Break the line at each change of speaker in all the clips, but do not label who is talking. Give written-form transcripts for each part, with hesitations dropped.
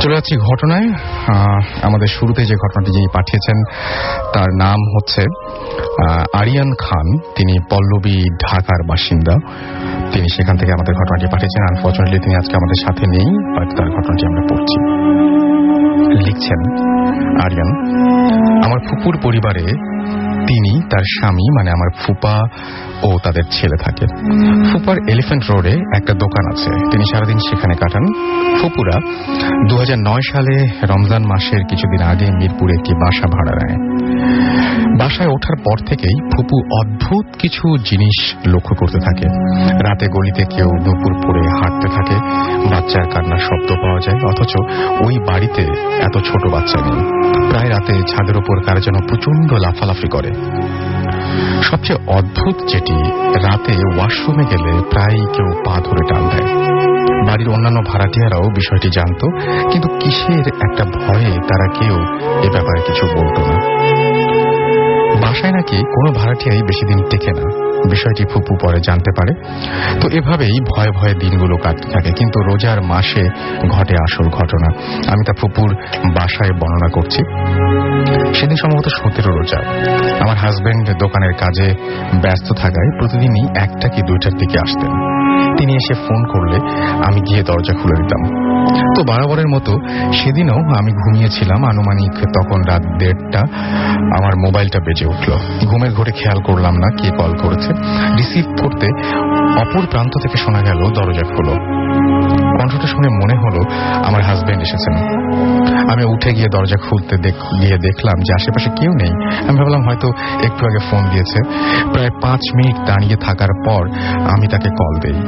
চলে যাচ্ছি ঘটনায়। আমাদের শুরুতে যে ঘটনাটি যিনি পাঠিয়েছেন তার নাম হচ্ছে আরিয়ান খান। তিনি পল্লবী, ঢাকার বাসিন্দা। তিনি সেখান থেকে আমাদের ঘটনাটি পাঠিয়েছেন। আনফরচুনেটলি তিনি আজকে আমাদের সাথে নেই, বাট তার ঘটনাটি আমরা পড়ছি। লিখছেন আরিয়ান, আমার ফুপুর পরিবারে তিনি, তার স্বামী মানে আমার ফুপা ও তাদের ছেলে থাকে। ফুপার এলিফ্যান্ট রোডে একটা দোকান আছে, তিনি সারাদিন সেখানে কাটান। ফুপুরা 2009 সালে রমজান মাসের কিছুদিন আগে মিরপুরে একটি বাসা ভাড়া নেয়। বাসায় ওঠার পর থেকেই ফুপু অদ্ভুত কিছু জিনিস লক্ষ্য করতে থাকে। রাতে গলিতে কেউ নুপুর পরে হাঁটতে থাকে, বাচ্চার কান্নার শব্দ পাওয়া যায়, অথচ ওই বাড়িতে এত ছোট বাচ্চা নেই। প্রায় রাতে ছাদের ওপর কারা যেন প্রচন্ড লাফালাফি করে। সবচেয়ে অদ্ভুত যেটি, রাতে ওয়াশরুমে গেলে প্রায় কেউ পা ধরে টান দেয়। বাড়ির অন্যান্য ভাড়াটিয়ারাও বিষয়টি জানত, কিন্তু কিসের একটা ভয়ে তারা কেউ এ ব্যাপারে কিছু বলত না। বাসায় নাকি কোনো ভাড়াটিয়াই বেশি দিন টেকে না, বিষয়টি ফুপু পরে জানতে পারে। তো এভাবেই ভয়ে ভয়ে দিনগুলো কাটতে থাকে। কিন্তু রোজার মাসে ঘটে আসল ঘটনা। আমি তা ফুপুর বাসায় বর্ণনা করছি। সেদিন সম্ভবত 17 রোজা। আমার হাজবেন্ড দোকানের কাজে ব্যস্ত থাকায় প্রতিদিনই 1টা কি 2টার দিকে আসতেন। তিনি এসে ফোন করলে আমি গিয়ে দরজা খুলে দিতাম। তো বরাবরের মতো সেদিনও আমি ঘুমিয়েছিলাম। আনুমানিক তখন রাত 1:30। আমার মোবাইলটা বেজে উঠল। ঘুমের ঘোরে খেয়াল করলাম না কে কল করেছে। রিসিভ করতে অপর প্রান্ত থেকে শোনা গেল, দরজা খোলো। কণ্ঠটা শুনে মনে হলো আমার হাজবেন্ড এসেছেন। আমি উঠে গিয়ে দরজা খুলতে গিয়ে দেখলাম যে আশেপাশে কেউ নেই। আমি ভাবলাম হয়তো একটু আগে ফোন দিয়েছে। প্রায় 5 মিনিট দাঁড়িয়ে থাকার পর আমি তাকে কল দেই।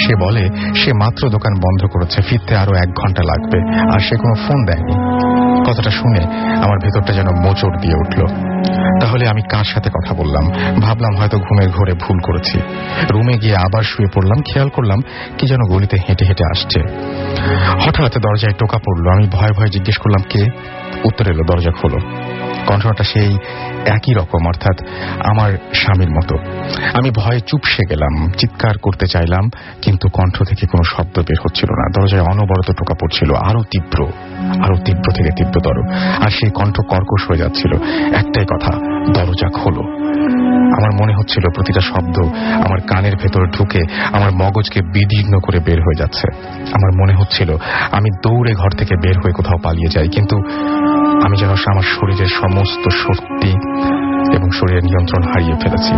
সে বলে সে মাত্র দোকান বন্ধ করেছে, ফিরতে আরো 1 ঘন্টা লাগবে, আর সে কোনো ফোন দেয়নি। কথাটা শুনে আমার ভেতরটা যেন মোচড় দিয়ে উঠল। তাহলে আমি কার সাথে কথা বললাম? ভাবলাম হয়তো ঘুমের ঘোরে ভুল করেছি। রুমে গিয়ে আবার শুয়ে পড়লাম। খেয়াল করলাম কি যেন গলিতে হেঁটে হেঁটে আসছে। হঠাৎ দরজায় টোকা পড়লো। আমি ভয়ে ভয়ে জিজ্ঞেস করলাম কে? উত্তর এলো, দরজা খোলো। কণ্ঠটা সেই একই রকম, অর্থাৎ আমার স্বামীর মতো। আমি ভয়ে চুপসে গেলাম। চিৎকার করতে চাইলাম, কিন্তু কণ্ঠ থেকে কোনো শব্দ বের হচ্ছিল না। দরজায় অনবরত টোকা পড়ছিল, আরো তীব্র থেকে তীব্রতর। আর সেই কণ্ঠ কর্কশ হয়ে যাচ্ছিল। একটাই কথা, দরজা খোলো। আমার মনে হচ্ছিল প্রতিটা শব্দ আমার কানের ভেতর ঢুকে আমার মগজকে বিদীর্ণ করে বের হয়ে যাচ্ছে। আমার মনে হচ্ছিল আমি দৌড়ে ঘর থেকে বের হয়ে কোথাও পালিয়ে যাই, কিন্তু আমি যেন আমার শরীরের সমস্ত শক্তি এবং শরীরের নিয়ন্ত্রণ হারিয়ে ফেলেছি।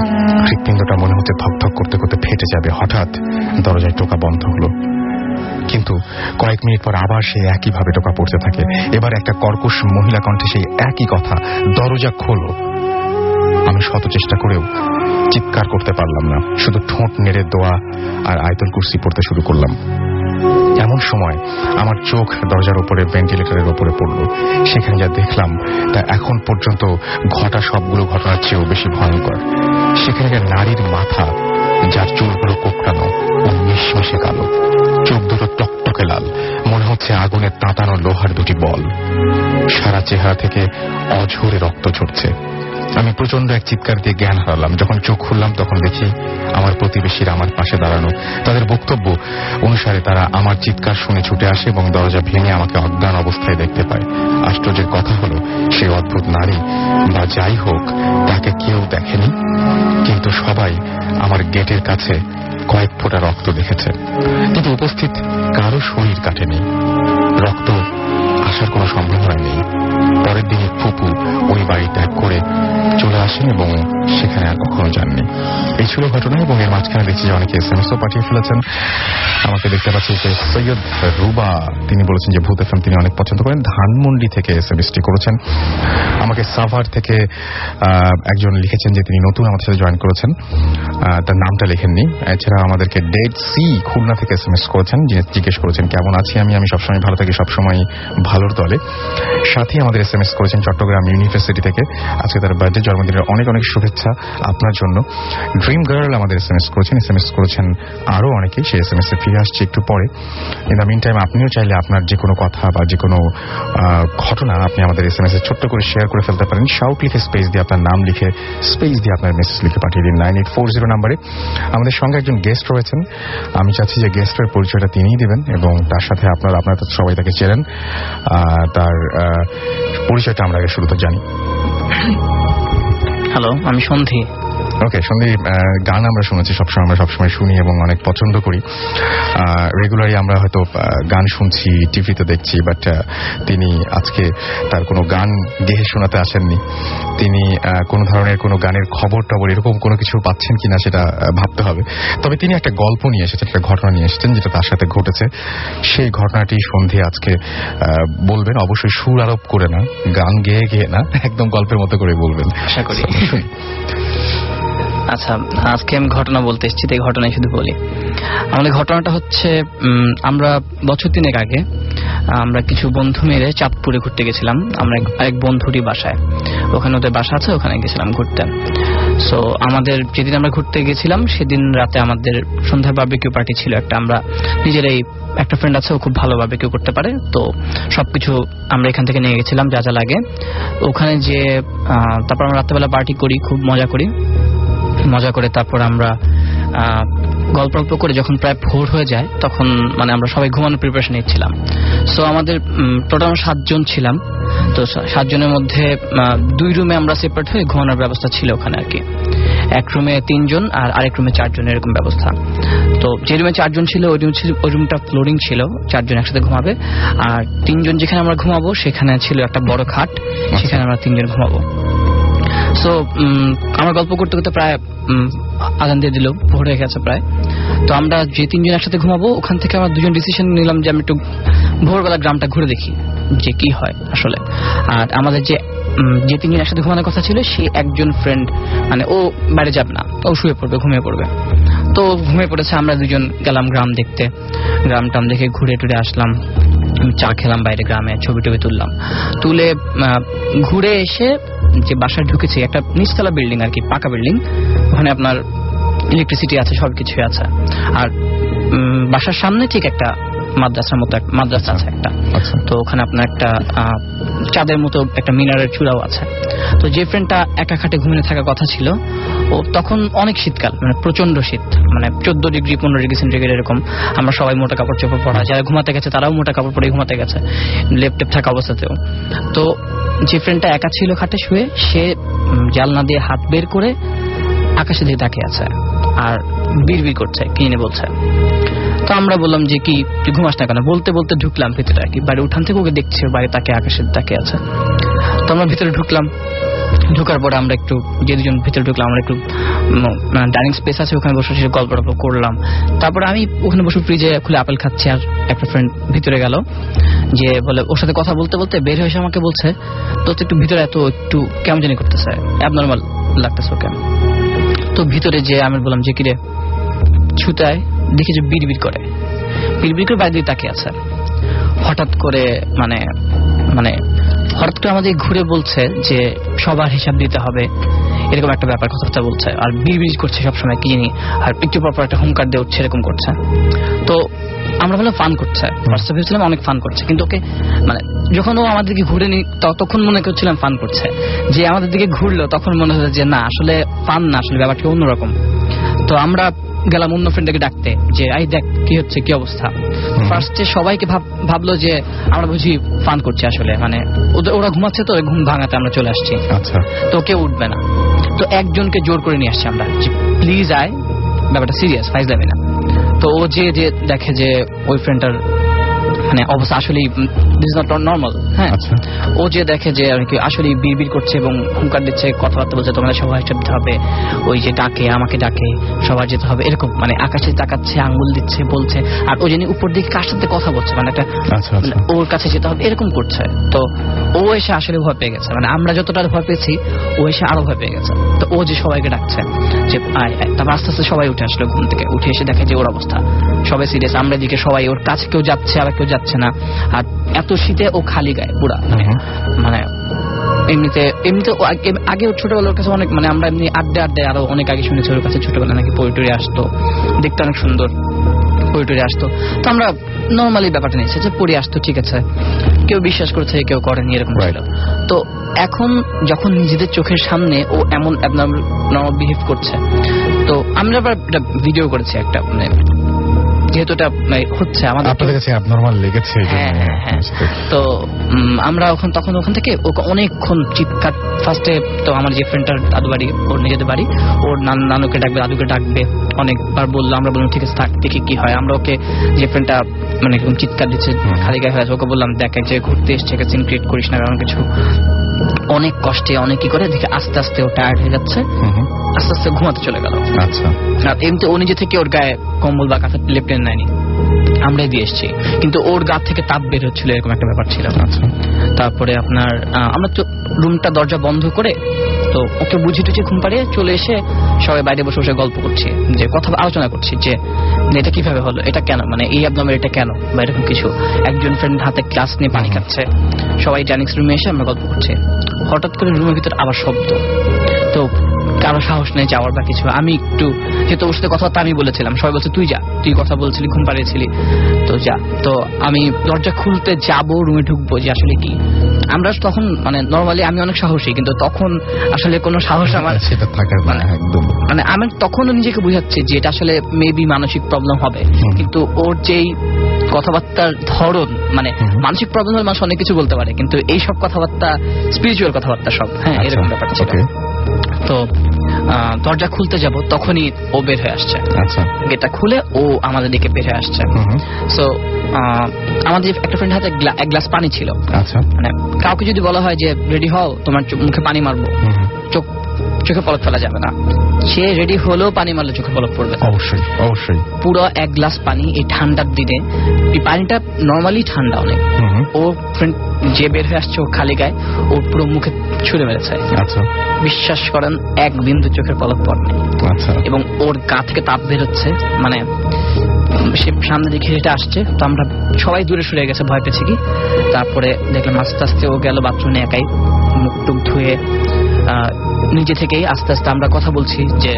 হৃৎপিণ্ডটা মনে হচ্ছে ধকধক করতে করতে ফেটে যাবে। হঠাৎ দরজায় টোকা বন্ধ হলো, কিন্তু কয়েক মিনিট পর আবার সেই একইভাবে টোকা পড়তে থাকে। এবার একটা কর্কশ মহিলা কণ্ঠে সেই একই কথা, দরজা খোলো। আমি শত চেষ্টা করেও চিৎকার করতে পারলাম না, শুধু ঠোঁট নেড়ে দোয়া আর আয়াতুল কুরসি পড়তে শুরু করলাম। এমন সময় আমার চোখ দরজার উপরে ভেন্টিলেটরের উপরে পড়ল। সেখানে যা দেখলাম তা এখন পর্যন্ত ঘটা সবগুলো ঘটনার চেয়েও বেশি ভয়ঙ্কর। সেখানে একটা নারীর মাথা, যার চুলগুলো কোঁকড়ানো ও মিশমিশে কালো, চোখ দুটো টকটকে লাল, মনে হচ্ছে আগুনের তাতানো লোহার 2টি বল। সারা চেহারা থেকে অঝরে রক্ত ঝরছে। আমি প্রচন্ড এক চিৎকার দিয়ে জ্ঞান হারালাম। যখন চোখ খুললাম তখন দেখি আমার প্রতিবেশীরা আমার পাশে দাঁড়ানো। তাদের বক্তব্য অনুসারে তারা আমার চিৎকার শুনে ছুটে আসে এবং দরজা ভেঙে আমাকে অজ্ঞান অবস্থায় দেখতে পায়। আশ্চর্যের কথা হলো সেই অদ্ভুত নারী বা যাই হোক তাকে কেউ দেখেনি, কিন্তু সবাই আমার গেটের কাছে কয়েক ফোঁটা রক্ত দেখেছে, কিন্তু উপস্থিত কারো শরীর কাটেনি। রক্ত আসার কোনো সম্ভাবনা নেই। পরের দিনে ফুপু ওই বাড়ি ত্যাগ করে চলে আসেন এবং সেখানে আর কখনো যাননি। এই ছিল ঘটনা। এবং এর মাঝখানে দেখছি যে অনেকে SMS ও পাঠিয়ে ফেলেছেন। আমাকে দেখতে পাচ্ছি যে সৈয়দ রুবা, তিনি বলেছেন যে ভূত FM তিনি অনেক পছন্দ করেন। ধানমন্ডি থেকে SMSটি করেছেন। আমাকে সাভার থেকে একজন লিখেছেন যে তিনি নতুন আমাদের সাথে জয়েন করেছেন, তার নামটা লেখেননি। এছাড়া আমাদেরকে ডেড সি খুলনা থেকে SMS করেছেন, যিনি জিজ্ঞেস করেছেন কেমন আছি আমি। সবসময় ভালো থাকি, সবসময় ভালো আলোর দলে। সাথে আমাদের SMS করেছেন চট্টগ্রাম ইউনিভার্সিটি থেকে, আজকে তার বার্থডে, জন্মদিনের অনেক অনেক শুভেচ্ছা আপনার জন্য। ড্রিম গার্ল আমাদের SMS করেছেন আরো অনেকে, সেই SMS এ ফিরে আসছে একটু পরে। ইন দ্য মিন টাইম আপনিও চাইলে আপনার যে কোনো কথা বা যে কোনো ঘটনা আপনি আমাদের SMS এ ছোট্ট করে শেয়ার করে ফেলতে পারেন। শাউট লিখে স্পেস দিয়ে আপনার নাম লিখে স্পেস দিয়ে আপনার মেসেজ লিখে পাঠিয়ে দিন 9840 নাম্বারে। আমাদের সঙ্গে একজন গেস্ট রয়েছেন, আমি চাচ্ছি যে গেস্টের পরিচয়টা তিনিই দেবেন এবং তার সাথে আপনারা সবাই তাকে চেনেন, তার পরিচয়টা আমরা আগে শুরুতে জানি।
হ্যালো, আমি সন্ধি।
ওকে সন্ধি, গান আমরা শুনেছি আমরা সবসময় শুনি এবং অনেক পছন্দ করি। রেগুলারই আমরা হয়তো গান শুনছি, টিভিতে দেখছি, বাট তিনি আজকে তার কোনো গান গেয়ে শোনাতে আসেননি। তিনি কোনো ধরনের কোনো গানের খবর টবর এরকম কোনো কিছু পাচ্ছেন কিনা সেটা ভাবতে হবে। তবে তিনি একটা গল্প নিয়ে এসেছেন, একটা ঘটনা নিয়ে এসেছেন যেটা তার সাথে ঘটেছে। সেই ঘটনাটি সন্ধি আজকে বলবেন, অবশ্যই সুর আরোপ করে না, গান গেয়ে না, একদম গল্পের মতো করে বলবেন,
আশা করি। আচ্ছা, আজকে আমি ঘটনা বলতে এসেছি, এই ঘটনায় শুধু বলি। আমাদের ঘটনাটা হচ্ছে, আমরা বছর 3 আগে আমরা কিছু বন্ধু মিলে চাঁদপুরে ঘুরতে গেছিলাম। আমরা এক বন্ধুরই বাসায়, ওখানে ওদের বাসা আছে, ওখানে গেছিলাম ঘুরতে। সো আমাদের যেদিন আমরা ঘুরতে গেছিলাম সেদিন রাতে আমাদের সন্ধ্যার বারবিকিউ পার্টি ছিল একটা। আমরা নিজেরাই, একটা ফ্রেন্ড আছে, ও খুব ভালো বারবিকিউ করতে পারে, তো সবকিছু আমরা এখান থেকে নিয়ে গেছিলাম যা যা লাগে। ওখানে যে তারপর আমরা রাত্রেবেলা পার্টি করি, খুব মজা করে তারপর আমরা গল্প করে যখন প্রায় ভোর হয়ে যায় তখন মানে আমরা সবাই ঘুমানোর প্রিপারেশন নিচ্ছিলাম। সো আমাদের টোটাল 7 জন ছিলাম। তো 7 জনের মধ্যে 2 রুমে আমরা সেপারেট হয়ে ঘুমানোর ব্যবস্থা ছিল ওখানে আর কি। এক রুমে 3 জন আর আরেক রুমে 4 জন, এরকম ব্যবস্থা। তো যে রুমে 4 জন ছিল ওই রুমটা ফ্লোরিং ছিল, 4 জন একসাথে ঘুমাবে। আর 3 জন যেখানে আমরা ঘুমাবো সেখানে ছিল একটা বড় খাট, সেখানে আমরা 3 জন ঘুমাবো। সো আমরা গল্প করতে করতে প্রায় আজান দিয়ে দিল, ভোর হয়ে গেছে প্রায়। তো আমরা যে 3 জন একসাথে ঘুমাবো ওখান থেকে আমরা 2 জন ডিসিশন নিলাম যে আমি একটু ভোরবেলা গ্রামটা ঘুরে দেখি যে কি হয় আসলে। আর আমাদের যে 3 জন একসাথে ঘুমানোর কথা ছিল সে একজন ফ্রেন্ড, মানে ও বাইরে যাবে না, ও ঘুমিয়ে পড়বে। তো ঘুমিয়ে পড়েছে। আমরা 2 জন গেলাম গ্রাম দেখতে, গ্রাম টাম দেখে ঘুরে টুরে আসলাম, চা খেলাম বাইরে গ্রামে, ছবি টবি তুলে ঘুরে এসে যে বাসায় ঢুকেছি, একটা নিচতলা বিল্ডিং আর কি, পাকা বিল্ডিং, ওখানে আপনার ইলেকট্রিসিটি আছে, সবকিছু আছে। আর বাসার সামনে ঠিক একটা মাদ্রাসা আছে একটা। তো ওখানে আপনার একটা চাঁদের মতো একটা মিনারের চূড়াও আছে। তো যে ফ্রেন্ডটা একা খাটে ঘুমিয়ে থাকার কথা ছিল, ও তখন অনেক শীতকাল, মানে প্রচন্ড শীত, মানে 14 ডিগ্রি 15 ডিগ্রি সেন্টিগ্রেড এরকম। আমরা সবাই মোটা কাপড় চোপড় পরা, যারা ঘুমাতে গেছে তারাও মোটা কাপড় পরে ঘুমাতে গেছে, লেপটেপ থাকা অবস্থাতেও। তো যে ফ্রেন্ডটা একা ছিল খাটে শুয়ে, সে জানলা দিয়ে হাত বের করে আকাশে দিকে তাকিয়ে আছে আর বিড়বিড় করছে, কি নিয়ে বলছে। তো আমরা বললাম যে কি তুই ঘুমাস না কেন, বলতে বলতে ঢুকলাম ভিতরে আর কি। বাড়ি উঠান থেকে ওকে দেখছি বাড়ি তাকে আকাশের তাকিয়ে আছে। তো আমরা ভিতরে ঢুকলাম, ঢোকার পরে আমরা একটু যে 2 জন ভিতরে ঢুকলাম, আমরা একটু ডাইনিং স্পেস আছে ওখানে বসে গল্প করলাম। তারপরে আমি ওখানে বসে ফ্রিজে খুলে আপেল খাচ্ছি, আর একটা ফ্রেন্ড ভিতরে গেল, যে বলে ওর সাথে কথা বলতে বলতে বের হয়ে এসে আমাকে বলছে তো একটু ভিতরে এত একটু কেমন জানি করতেছে, অ্যাবনর্মাল লাগতেছে ওকে। তো ভিতরে যে আমি বললাম যে কিরে, ছুতায় দেখি যে বিড়বিড় করে বাইরে দিয়ে তাকিয়ে আছে। হঠাৎ করে আমাদের ঘুরে বলছে যে সবার হিসাব দিতে হবে, এরকম একটা ব্যাপার কথা বলছে। আর বিড়বিড় করছে সবসময় কি জানি, আর একটু পর একটা হুঙ্কার দিয়ে উঠছে, এরকম করছে। তো আমরা বললাম ফান করছে, ফার্স্টে ভেবেছিলাম অনেক ফান করছে, কিন্তু ওকে মানে যখন ও আমাদের দিকে ঘুরে নি তখন মনে করছিলাম ফান করছে। যে আমাদের দিকে ঘুরলো তখন মনে হলো যে না, আসলে ফান না, আসলে ব্যাপারটা অন্যরকম। তো আমরা গেলাম অন্য ফ্রেন্ডকে ডাকতে যে আই দেখ কি হচ্ছে, কি অবস্থা। ফার্স্টে সবাইকে ভাবলো যে আমরা বুঝি ফান করছি, আসলে মানে ওরা ঘুমাচ্ছে, তো ঘুম ভাঙাতে আমরা চলে আসছি। তো কেউ উঠবে না, তো একজনকে জোর করে নিয়ে আসছি আমরা যে প্লিজ আয়, ব্যাপারটা সিরিয়াস, ফাইজলামি না। তো ও যে দেখে যে ওই ফ্রেন্ডটার মানে অবস্থা আসলে দিস নট নর্মাল। হ্যাঁ, ও যে দেখে যে আর কি আসলে বিড়বিড় করছে এবং হুঙ্কার দিচ্ছে, কথাবার্তা বলছে, তোমাদের সবাই হিসাব দিতে হবে, ওই যে ডাকে আমাকে ডাকে সবার যেতে হবে, এরকম মানে আকাশে তাকাচ্ছে, আঙ্গুল দিচ্ছে, বলছে। আর ও জানি উপর দিকে কার সাথে কথা বলছে, মানে একটা ওর কাছে যেতে হবে এরকম করছে। তো ও এসে আসলে ভয় পেয়ে গেছে, মানে আমরা যতটা ভয় পেয়েছি ও এসে আরো ভয় পেয়ে গেছে। তো ও যে সবাইকে ডাকছে যে আয় আয়, তারপর আস্তে আস্তে সবাই উঠে আসলো ঘুম থেকে, উঠে এসে দেখে যে ওর অবস্থা সবাই সিরিয়াস, আমরা এদিকে সবাই ওর কাছে কেউ যাচ্ছে আর কেউ যাচ্ছে না। আর এত শীতে ও খালি গায়ে পুরা, মানে এমনিতে আগে ওর ছোটবেলার কাছে অনেক, মানে আমরা এমনি আড্ডায় আরো অনেক আগে শুনেছি ওর কাছে ছোটবেলা নাকি পোয়েটরি আসতো, দেখতে অনেক সুন্দর পোয়েটরি আসতো। তো আমরা নর্মালি ব্যাপারটা নিয়েছি যে পড়ে আসতো, ঠিক আছে, কেউ বিশ্বাস করছে কেউ করেনি, এরকম ছিল। তো এখন যখন নিজেদের চোখের সামনে ও এমন অ্যাবনর্মাল বিহেভ করছে, তো আমরা আবার এটা ভিডিও করেছি একটা, মানে যেহেতু এটা হচ্ছে আমাদের
আপনাদের কাছে অ্যাবনরমাল লেগেছে।
হ্যাঁ, তো আমরা তখন ওখান থেকে ওকে অনেকক্ষণ চিৎকার, ফার্স্টে তো আমার যে ফ্রেন্ডটার দাদু বাড়ি, ওর নিজেদের বাড়ি, ওর নানুকে ডাকবে, দাদুকে ডাকবে, অনেকবার বললো, আমরা বললাম ঠিক আছে থাক, দেখি কি হয়। আমরা ওকে, যে ফ্রেন্ডটা মানে একদম চিৎকার দিচ্ছে খালি গায়ে হয়ে আছে, ওকে বললাম দেখ যে ঘুরতে এসছে, সিন ক্রিয়েট করিস না, কারণ কিছু অনেক কষ্টে অনেক কি করে দেখে আস্তে আস্তে ও টায়ার্ড হয়ে যাচ্ছে, আস্তে আস্তে ঘুমাতে চলে গেল।
আচ্ছা,
আর এমনি ও নিজে থেকে ওর গায়ে কম্বল বা কাঁথা লেপটেন নেয়নি, আমরাই দিয়ে এসছি, কিন্তু ওর গা থেকে তাপ বের হচ্ছিল, এরকম একটা ব্যাপার ছিল। তারপরে আপনার আমরা রুমটা দরজা বন্ধ করে, তো ওকে বুঝিয়ে টুঝিয়ে ঘুম পাড়িয়ে চলে এসে সবাই বাইরে বসে বসে গল্প করছি, যে কথা আলোচনা করছি যে এটা কিভাবে হলো, এটা কেন, মানে এই অ্যাবনর্মাল এটা কেন, বা এরকম কিছু। একজন ফ্রেন্ড হাতে গ্লাস নিয়ে পানি খাচ্ছে, সবাই ডাইনিং রুমে এসে আমরা গল্প করছি। হঠাৎ করে রুমের ভিতর আবার শব্দ, তো কারো সাহস নেই যাওয়ার বা কিছু। আমি একটু, যেহেতু ওর সাথে কথাবার্তা আমি বলেছিলাম, সবাই বলছে তুই যা, তুই কথা বলছিলি, ঘুম পাড়িয়েছিলি, তো যা। তো আমি দরজা খুলতে যাবো, রুমে ঢুকবো, যে আসলে কি। আমরা তখন মানে নর্মালি আমি অনেক সাহসী, কিন্তু তখন আসলে কোনো সাহস আমার
সেটা থাকার না, একদম
মানে আমি তখনও নিজেকে বুঝাচ্ছি যে এটা আসলে মেবি মানসিক প্রবলেম হবে, কিন্তু ওর যেই কথাবার্তার ধরন, মানে মানসিক প্রবলেম হলে মানুষ অনেক কিছু বলতে পারে, কিন্তু এই সব কথাবার্তা স্পিরিচুয়াল কথাবার্তা সব, হ্যাঁ, এরকম ব্যাপার ছিল। তো দরজা খুলতে যাব, তখনই ও বের হয়ে আসছে।
আচ্ছা,
গেটটা খুলে ও আমাদের দিকে বের হয়ে আসছে। সো আমাদের একটা ফ্রেন্ড হাতে এক গ্লাস পানি ছিল।
আচ্ছা,
মানে কাউকে যদি বলা হয় যে রেডি হও, তোমার মুখে পানি মারবো, চোখে পলক ফেলা যাবে না, সে রেডি হলেও পানি মারলে চোখে পলক পড়বে।
অবশ্যই অবশ্যই।
পুরো এক গ্লাস পানি এই ঠান্ডার দিনে, এই পানিটা নর্মালি ঠান্ডা অনেক, ও ফ্রেন্ড যে বের হয়ে আসছে ও খালি গায়ে, ওর পুরো মুখে ছুঁড়ে মেরেছে।
আচ্ছা,
বিশ্বাস করেন এক বিন্দু চোখের পলক পড়েনি।
আচ্ছা,
এবং ওর গা থেকে তাপ বের হচ্ছে, মানে সে সামনে দিকে হেঁটে আসছে, তো আমরা সবাই দূরে সরে গেছে, ভয় পেয়েছি কি। তারপরে দেখলাম আস্তে আস্তে ও গেল বাথরুমে একাই, মুখ টুক ধুয়ে নিজে থেকেই আস্তে আস্তে আমরা কথা বলছি যে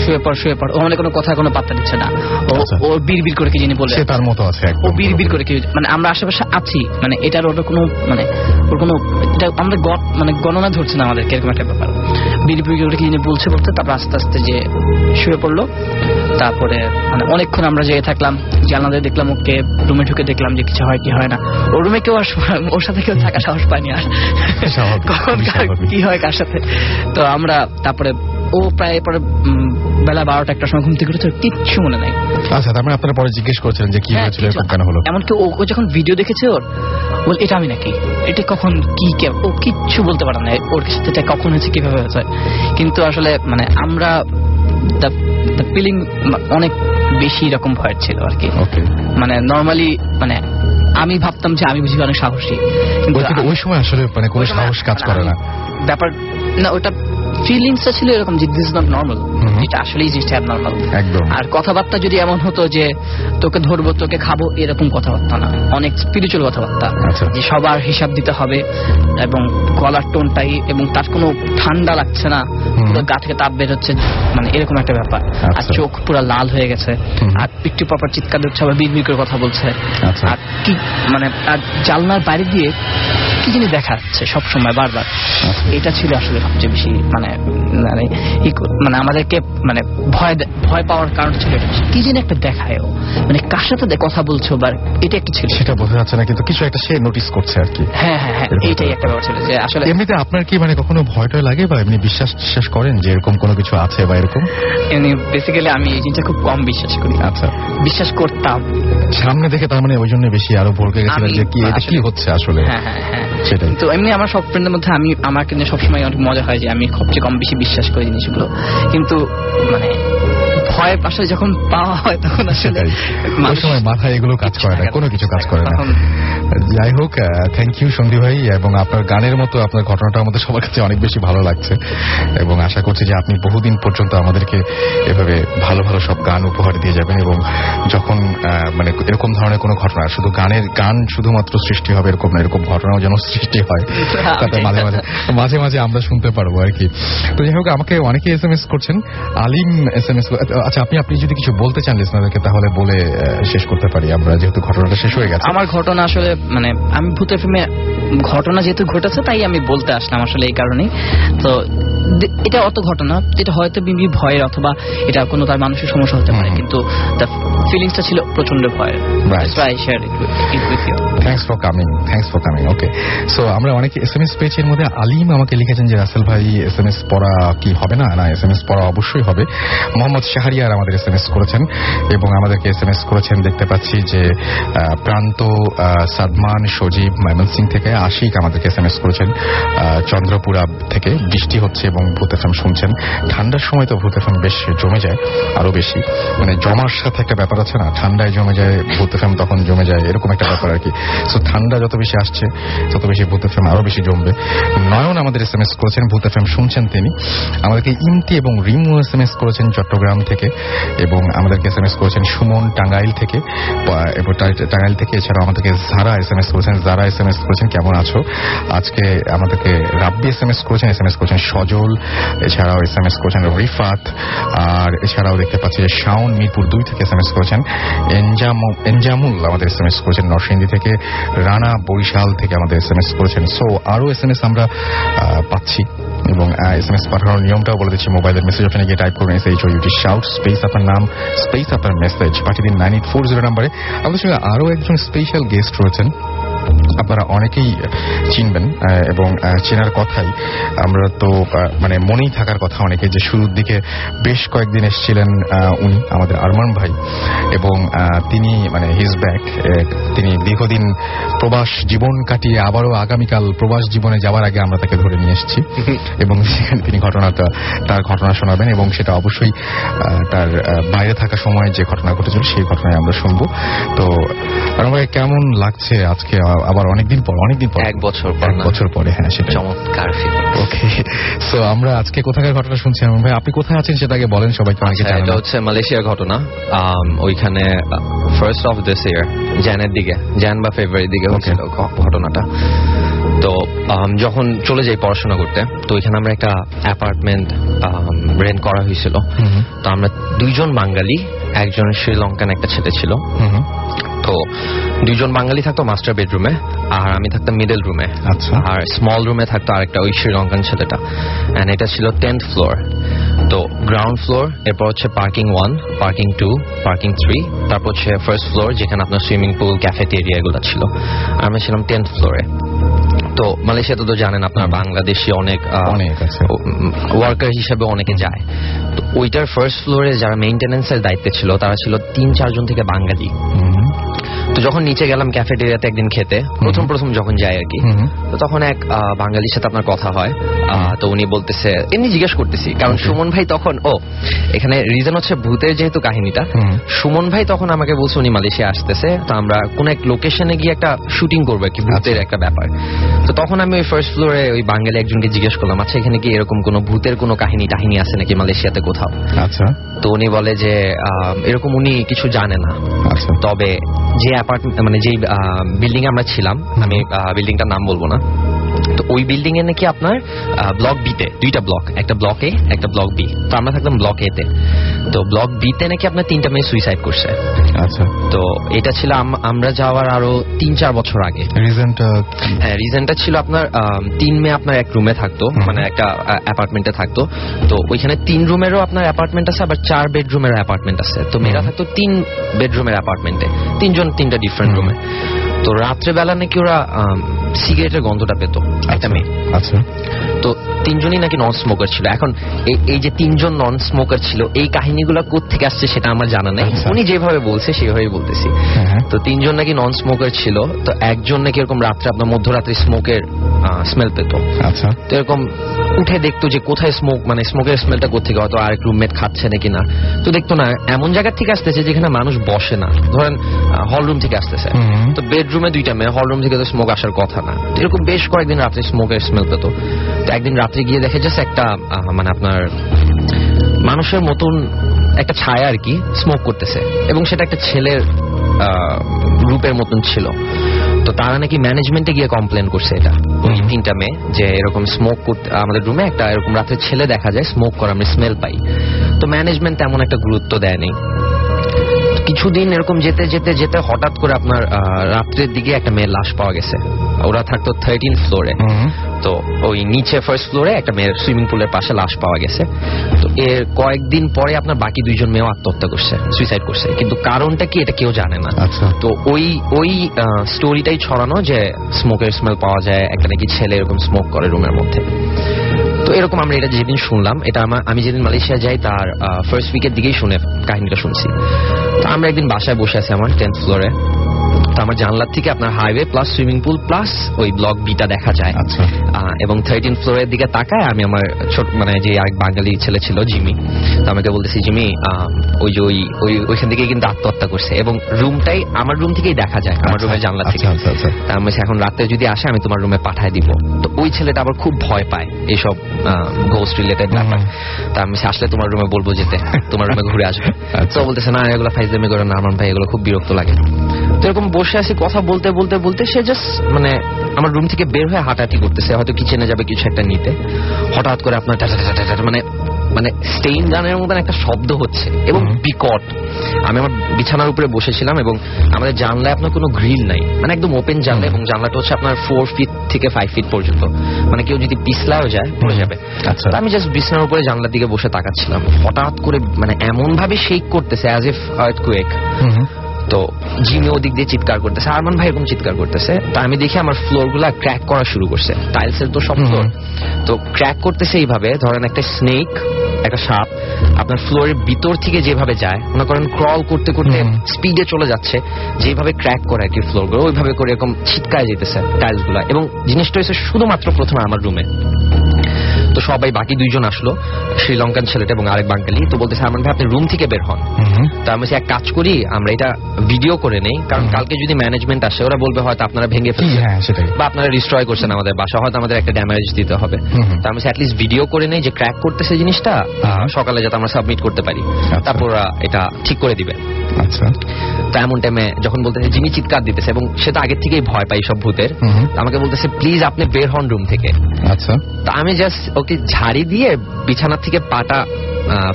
শুয়ে পড়। ও মানে কোনো কথা কোনো পাত্তা দিচ্ছে না, ও বিড়বিড় করে কি জানি বলে,
সে তার মতো আছে,
ও বিড়বিড় করে কি, মানে আমরা আশেপাশে আছি, মানে এটার ওটা কোনো, মানে ওর কোনো, এটা আমাদের মানে গণনা ধরছে না আমাদের, এরকম একটা ব্যাপার। বিড়বিড় করে কি জানি বলতে, তারপর আস্তে আস্তে যে শুয়ে পড়লো। তারপরে মানে অনেকক্ষণ আমরা জেগে থাকলাম, জানালা দেখলাম ওকে, রুমে ঢুকে দেখলাম যে কিছু হয় কি হয় না। ওর রুমে কেউ ওর সাথে কেউ থাকা সাহস পায়নি, আর কখন কি হয় কার সাথে। তো আমরা তারপরে ও প্রায় পরে বেলা 12টা একটা সময় ঘুম থেকে উঠে কিচ্ছু মনে নাই।
আচ্ছা, তারপরে আপনারা পরে জিজ্ঞেস করছিলেন যে কি হয়েছিল, কেন হলো।
এমনকি ও যখন ভিডিও দেখেছে ওর, বল এটা আমি নাকি, এটা কখন কি, ও কিচ্ছু বলতে পারে না ওর সাথে এটা কখন হয়েছে, কিভাবে হয়েছে। কিন্তু আসলে মানে আমরা ফিলিং অনেক বেশি রকম ভয়ের ছিল আর কি। মানে নর্মালি মানে আমি ভাবতাম যে আমি বুঝি অনেক সাহসী, কিন্তু
ওই সময় আসলে মানে কোনো সাহস কাজ করে না
ব্যাপার না, ওটা ফিলিংসটা ছিল এরকম যে দিস ইজ নট নর্মাল, যেটা আসলেই জিনিসটা অ্যাবনর্মাল একদম। আর কথাবার্তা যদি এমন হতো যে তোকে ধরবো, তোকে খাবো, এরকম কথাবার্তা না, অনেক স্পিরিচুয়াল কথাবার্তা, যে সবার হিসাব দিতে হবে, এবং গলার টোনটাই, এবং তার কোনো ঠান্ডা লাগছে না, পুরো গা থেকে তাপ বের হচ্ছে, মানে এরকম একটা ব্যাপার। আর চোখ পুরো লাল হয়ে গেছে, আর একটু পরপর চিৎকার দিচ্ছে, আবার বিড়বিড় করে কথা বলছে, আর কি মানে আর জানলার বাইরে দিয়ে কি জিনিস দেখা যাচ্ছে সবসময় বারবার। এটা ছিল আসলে সবচেয়ে বেশি মানে মানে আমাদেরকে মানে ভয় পাওয়ার কারণ ছিল কি যেন একটা দেখায়, মানে কার সাথে কথা বলছো, বা এটা একটা ছিল,
সেটা বোঝা যাচ্ছে না, কিন্তু কিছু একটা সে নোটিস করছে আর কি।
হ্যাঁ, এইটাই একটা ব্যাপার ছিল যে আসলে।
এমনিতে আপনার কি মানে কখনো ভয়টা লাগে, বা এমনি বিশ্বাস করেন যে এরকম কোনো কিছু আছে বা এরকম?
বেসিক্যালি আমি এই জিনিসটা খুব কম বিশ্বাস করি।
আচ্ছা,
বিশ্বাস করতাম
সামনে দেখে, তার মানে ওই জন্য বেশি আরো ভরকে গেছিল যে কি এটা কি হচ্ছে আসলে।
হ্যাঁ, সেটাই। তো এমনি আমার সব ফ্রেন্ডের মধ্যে আমাকে নিয়ে সবসময় অনেক মজা হয় যে আমি সবচেয়ে কম বেশি বিশ্বাস করি জিনিসগুলো, কিন্তু মানে ভয় আসলে যখন পাওয়া হয় তখন আসলে
ওই সময় মাথায় এগুলো কাজ করে না, কোনো কিছু কাজ করে না। যাই হোক, থ্যাংক ইউ সন্দীপ ভাই, এবং আপনার গানের মতো আপনার ঘটনাটা আমাদের সবার কাছে অনেক বেশি ভালো লাগছে, এবং আশা করছি যে আপনি বহুদিন পর্যন্ত আমাদেরকে এভাবে ভালো ভালো সব গান উপহার দিয়ে যাবেন, এবং যখন মানে এরকম ধরনের কোনো ঘটনা, শুধু গান শুধুমাত্র সৃষ্টি হবে এরকম না, এরকম ঘটনাও যেন সৃষ্টি হয়, তাতে মাঝে মাঝে আমরা শুনতে পারবো আর কি। তো যাই হোক, আমাকে অনেকে SMS করছেন। আলিম SMS, আচ্ছা আপনি যদি কিছু বলতে চান লিসনারদেরকে তাহলে বলে শেষ করতে পারি আমরা, যেহেতু ঘটনাটা শেষ হয়ে গেছে।
আমার ঘটনা আসলে মানে আমি ভূত এফএমে ঘটনা যেহেতু ঘটেছে তাই আমি বলতে আসলাম আসলে এই কারণেই। তো এটা অত ঘটনা, এটা হয়তো বিবি ভয়ের অথবা এটা কোনো তার মানসিক সমস্যা হতে পারে, কিন্তু তার ফিলিংসটা ছিল প্রচন্ড ভয়ের।
Thanks for coming. Okay, so আমরা অনেকে SMS পেয়েছি। এর মধ্যে আলিম আমাকে লিখেছেন যে রাসেল ভাই SMS পড়া কি হবে না? না, SMS পড়া অবশ্যই হবে। মোহাম্মদ শাহরিয়ার আমাদের SMS করেছেন, এবং আমাদেরকে SMS করেছেন দেখতে পাচ্ছি যে প্রান্ত, সাদমান, সজীব ময়মনসিং থেকে, আশিক আমাদেরকে SMS করেছেন চন্দ্রপুরা থেকে। বৃষ্টি হচ্ছে এবং ভূত এফএম শুনছেন। ঠান্ডার সময় তো ভূত এফএম বেশ জমে যায়, আরো বেশি, মানে জমার সাথে একটা ব্যাপার আছে না, ঠান্ডায় জমে যায় ভূত এফএম, তখন জমে যায়, এরকম একটা ব্যাপার আর কি। সো ঠান্ডা যত বেশি আসছে তত বেশি ভূত এফএম আরো বেশি জমবে। নয়ন আমাদের SMS করেছেন, ভূত এফএম শুনছেন তিনি। আমাদেরকে ইমতি এবং রিমু SMS করেছেন চট্টগ্রাম থেকে, এবং আমাদেরকে SMS করেছেন সুমন টাঙ্গাইল থেকে, এছাড়াও আমাদেরকে যারা SMS করেছেন, কেমন আছো আজকে। আমাদেরকে রাব্বি SMS করেছেন সজল, এছাড়াও SMS করেছেন রিফাত, আর এছাড়াও দেখতে পাচ্ছি যে শাওন মিরপুর 2 থেকে SMS করেছেন। এনজামুল আমাদের SMS করেছেন নরসিংদী থেকে। রানা বরিশাল থেকে আমাদের SMS করেছেন। সো আরো SMS আমরা পাচ্ছি, এবং SMS পাঠানোর নিয়মটাও বলে দিচ্ছি। মোবাইলের মেসেজ অপশনে গিয়ে টাইপ করুন SHOUT শাউট স্পেস আপনার নাম স্পেস আপনার মেসেজ, পাঠিয়ে দিন 9840 নাম্বারে। আমাদের সঙ্গে আরো একজন স্পেশাল গেস্ট রয়েছেন, আপনারা অনেকেই চিনবেন, এবং চেনার কথাই আমরা তো মানে মনেই থাকার কথা অনেকে, যে শুরুর দিকে বেশ কয়েকদিন এসেছিলেন উনি আমাদের আরমান ভাই, এবং তিনি মানে হিজ ব্যাক, তিনি দীর্ঘদিন প্রবাস জীবন কাটিয়ে আবারও আগামীকাল প্রবাস জীবনে যাওয়ার আগে আমরা তাকে ধরে নিয়ে এসেছি, এবং সেখানে তিনি তার ঘটনা শোনাবেন, এবং সেটা অবশ্যই তার বাইরে থাকার সময় যে ঘটনা ঘটেছিল সেই ঘটনায় আমরা শুনবো। তো আরমান ভাই, কেমন লাগছে আজকে আবার অনেকদিন পর
1 বছর
পরে? হ্যাঁ, সেটা
চমৎকার।
ওকে, সো আমরা আজকে কোথাকার ঘটনা শুনছি আরমান ভাই? আপনি কোথায় আছেন সেটা আগে বলেন সবাইকে। অনেকে জানেন না।
এটা হচ্ছে মালয়েশিয়ার ঘটনা। ওইখানে ফার্স্ট অফ দিস ইয়ার, জান বা ফেব্রুয়ারির দিকে হচ্ছিল ঘটনাটা। তো যখন চলে যাই পড়াশোনা করতে, তো ওইখানে আমরা একটা অ্যাপার্টমেন্ট রেন্ট করা হয়েছিল। তো আমরা 2 জন বাঙালি, একজন শ্রীলঙ্কান একটা ছেলে ছিল। তো 2 জন বাঙালি থাকতো মাস্টার বেডরুমে, আর আমি থাকতাম মিডল রুমে, আর স্মল রুমে থাকতো আরেকটা ওই শ্রীলঙ্কান ছেলেটা। এন্ড এটা ছিল 10th ফ্লোর। তো গ্রাউন্ড ফ্লোর, এরপর হচ্ছে পার্কিং 1, পার্কিং 2, পার্কিং 3, তারপর হচ্ছে ফার্স্ট ফ্লোর যেখানে আপনার সুইমিং পুল, ক্যাফেটেরিয়া এগুলো ছিল। আর আমরা ছিলাম 10th ফ্লোরে। তো মালয়েশিয়াতে তো জানেন আপনার বাংলাদেশি অনেক ওয়ার্কার হিসেবে অনেকে যায়। তো ওইটার ফার্স্ট ফ্লোরে যারা মেইনটেনেন্সের দায়িত্বে ছিল তারা ছিল 3-4 জন থেকে বাঙালি। তো যখন নিচে গেলাম ক্যাফেটেরিয়াতে একদিন খেতে, প্রথম যখন যাই আর কি, তো তখন এক বাঙালির সাথে আপনার কথা হয়। তো উনি বলতেছে, এমনি জিজ্ঞেস করতেছি, কারণ সুমন ভাই তখন, এখানে রিজন হচ্ছে ভূতের যেহেতু কাহিনীটা, সুমন ভাই তখন আমাকে বলছে উনি মালয়েশিয়া আসতেছে, তো আমরা কোন এক লোকেশনে গিয়ে একটা শুটিং করবো কি ভূতের একটা ব্যাপার। তো তখন আমি ওই ফার্স্ট ফ্লোরে ওই বাঙালি একজনকে জিজ্ঞেস করলাম, আচ্ছা এখানে কি এরকম কোন ভূতের কোন কাহিনী আছে নাকি মালয়েশিয়াতে কোথাও? আচ্ছা। তো উনি বলে যে এরকম উনি কিছু জানে না, তবে যে অ্যাপার্টমেন্ট মানে যে বিল্ডিং এ আমরা ছিলাম, আমি বিল্ডিংটার নাম বলবো না, তো ওই বিল্ডিং এ নাকি আপনার ব্লক বিতে 2টা ব্লক, একটা ব্লক এ একটা ব্লক বি। তো আমরা থাকতাম ব্লক এ তে। তো ব্লক বিতে নাকি আপনার 3টা মেয়ে সুইসাইড করছে। আচ্ছা। তো এটা ছিল আমরা যাওয়ার আরো 3-4 বছর আগে। রিজনটা ছিল আপনার 3 মেয়ে আপনার এক রুমে থাকতো, মানে একটা অ্যাপার্টমেন্টে থাকতো। তো ওইখানে 3 রুমেরও আপনার অ্যাপার্টমেন্ট আছে, আবার 4 বেডরুমের অ্যাপার্টমেন্ট আছে। তো মেয়েরা থাকতো 3 বেডরুমের অ্যাপার্টমেন্টে, 3 জন 3টা ডিফারেন্ট রুমে। তো রাত্রেবেলা নাকি ওরা সিগারেটের গন্ধটা পেত একটা মেয়ে। আচ্ছা। তো 3 জনই নাকি নন স্মোকার ছিল। এখন এই যে 3 জন নন স্মোকার ছিল, এই কাহিনীগুলো কোত্থেকে আসছে সেটা আমার জানা নাই, উনি যেভাবে বলছে সেভাবেই বলতেছি। তো 3 জন নাকি নন স্মোকার ছিল। তো একজন নাকি এরকম রাত্রে আপনার মধ্যরাত্রি স্মোকের স্মেল পেত। আচ্ছা। তো এরকম উঠে দেখতো যে কোথায় স্মোক, মানে স্মোকের স্মেলটা কোথেকে, হয়তো আরেক রুমমেট খাচ্ছে নাকি না। তো দেখতো না এমন জায়গা থেকে আসতেছে যেখানে মানুষ বসে না, ধরেন হল রুম থেকে আসতেছে। তো বেডরুমে 2টা মেয়ে, হল রুম থেকে তো স্মোক আসার কথা না। এরকম বেশ কয়েকদিন রাত্রে স্মোকের স্মেল পেতো। তো একদিন রাত্রে গিয়ে দেখে জাস্ট একটা মানে আপনার মানুষের মতন একটা ছায়া আর কি স্মোক করতেছে, এবং সেটা একটা ছেলের রূপের মতন ছিল। তো তারা নাকি ম্যানেজমেন্টে গিয়ে কমপ্লেন করছে এটা, ওই 3টা মেয়ে, যে এরকম স্মোক করতে আমাদের রুমে একটা এরকম রাতে ছেলে দেখা যায় স্মোক করে, আমরা স্মেল পাই। তো ম্যানেজমেন্ট তেমন একটা গুরুত্ব দেয়নি। কিছুদিন এরকম যেতে যেতে যেতে হঠাৎ করে আপনার রাত্রের দিকে একটা মেয়ের লাশ পাওয়া গেছে। ওরা থাকতো 13th ফ্লোরে। তো ওই নিচে ফার্স্ট ফ্লোরে একটা মেয়ের সুইমিং পুলের পাশে লাশ পাওয়া গেছে। তো এর কয়েকদিন পরে আপনার বাকি 2জন মেয়েও আত্মহত্যা করছে, সুইসাইড করছে, কিন্তু কারণটা কি এটা কেউ জানে না। তো ওই স্টোরিটাই ছড়ানো যে স্মোকের স্মেল পাওয়া যায়, একটা নাকি ছেলে এরকম স্মোক করে রুমের মধ্যে। তো এরকম আমরা এটা যেদিন শুনলাম, এটা আমি যেদিন মালয়েশিয়া যাই তার ফার্স্ট উইকের দিকেই শুনে কাহিনীটা শুনছি। তো আমরা একদিন বাসায় বসে আছি আমার 10th ফ্লোরে। তো আমার জানলার থেকে আপনার highway plus swimming pool plus ওই ব্লক বিটা দেখা যায়। এবং 13th ফ্লোরের দিকে তাকায় আমি আমার ছোট মানে যে আরেক বাঙালি ছেলে ছিল জিমি, তো আমাকে বলতেছি জিমি ওই যে ওইখান থেকে কিন্তু আত্মহত্যা করছে, এবং রুমটাই আমার রুম থেকেই দেখা যায়, আমার রুমের জানলা থেকে। তা আমি এখন রাতে যদি আসে আমি তোমার রুমে পাঠায় দিব। তো ওই ছেলেটা আবার খুব ভয় পায় এইসব ঘোস্ট রিলেটেড ব্যাপার। তা আমি আসলে তোমার রুমে বলবো যেতে, তোমার রুমে ঘুরে আসবে। তো বলতেছে না এগুলো ফাইজলামি করে না আমার ভাই, এগুলো খুব বিরক্ত লাগে। তো এরকম বসে আছি কথা বলতে বলতে বলতে সে জাস্ট মানে আমার রুম থেকে বের হয়ে হাঁটাহাঁটি করতেছে, হয়তো কিচেনে যাবে কিছু একটা নিতে। হঠাৎ করে আপনার মানে স্টেইন গানের মতন একটা শব্দ হচ্ছে এবং বিকট। আমি আমার বিছানার উপরে বসেছিলাম এবং আমাদের জানলায় আপনার কোনো গ্রিল নাই, মানে একদম ওপেন জানলা, এবং জানলাটা হচ্ছে আপনার 4 ফিট থেকে 5 ফিট পর্যন্ত, মানে কেউ যদি পিছলাও যায় পড়ে যাবে। আমি জাস্ট বিছানার উপরে জানলার দিকে বসে তাকাচ্ছিলাম। হঠাৎ করে মানে এমন ভাবে শেক করতেছে অ্যাজ ইফ আর্থকুয়েক। তো জিমি ওদিক দিয়ে চিৎকার করতেছে, আরমান ভাই এরকম চিৎকার করতেছে। তো আমি দেখি আমার ফ্লোর গুলা ক্র্যাক করা শুরু করছে, টাইলসের তো সব ফ্লোর। তো ক্র্যাক করতেছে এইভাবে, ধরেন একটা স্নেক, একটা সাপ আপনার ফ্লোরের ভিতর থেকে যেভাবে যায়, মনে করেন ক্রল করতে করতে স্পিডে চলে যাচ্ছে, যেভাবে ক্র্যাক করে আর কি ফ্লোর গুলো, ওইভাবে করে এরকম ছিটকায় যেতেছে টাইলস গুলা। এবং জিনিসটা হচ্ছে শুধুমাত্র প্রথমে আমার রুমে। তো সবাই বাকি 2জন আসলো, শ্রীলঙ্কান ছেলেটা এবং আরেক বাঙালি। তো বলতেছে আরমান ভাই আপনি রুম থেকে বের হন। তো আমি এক কাজ করি, আমরা এটা ভিডিও করে নেই, কারণ কালকে যদি ম্যানেজমেন্ট আসে ওরা বলবে হয়তো আপনারা ভেঙে ফেলছেন বা আপনারা ডিস্ট্রয় করছেন আমাদের বাসা, হয়তো আমাদের একটা ড্যামেজ দিতে হবে। তো আমি অ্যাটলিস্ট ভিডিও করে নেই যে ক্র্যাক করতেছে জিনিসটা, সকালে যাতে আমরা সাবমিট করতে পারি, তারপর এটা ঠিক করে দিবে।
আচ্ছা।
তো এমন টাইমে যখন বলতেছে জিমি চিৎকার দিতেছে, এবং সে তো আগের থেকেই ভয় পাই সব ভূতের, আমাকে বলতেছে প্লিজ আপনি বের হন রুম থেকে।
আচ্ছা।
তো আমি জাস্ট ওকে ঝাড়ি দিয়ে বিছানা থেকে পাটা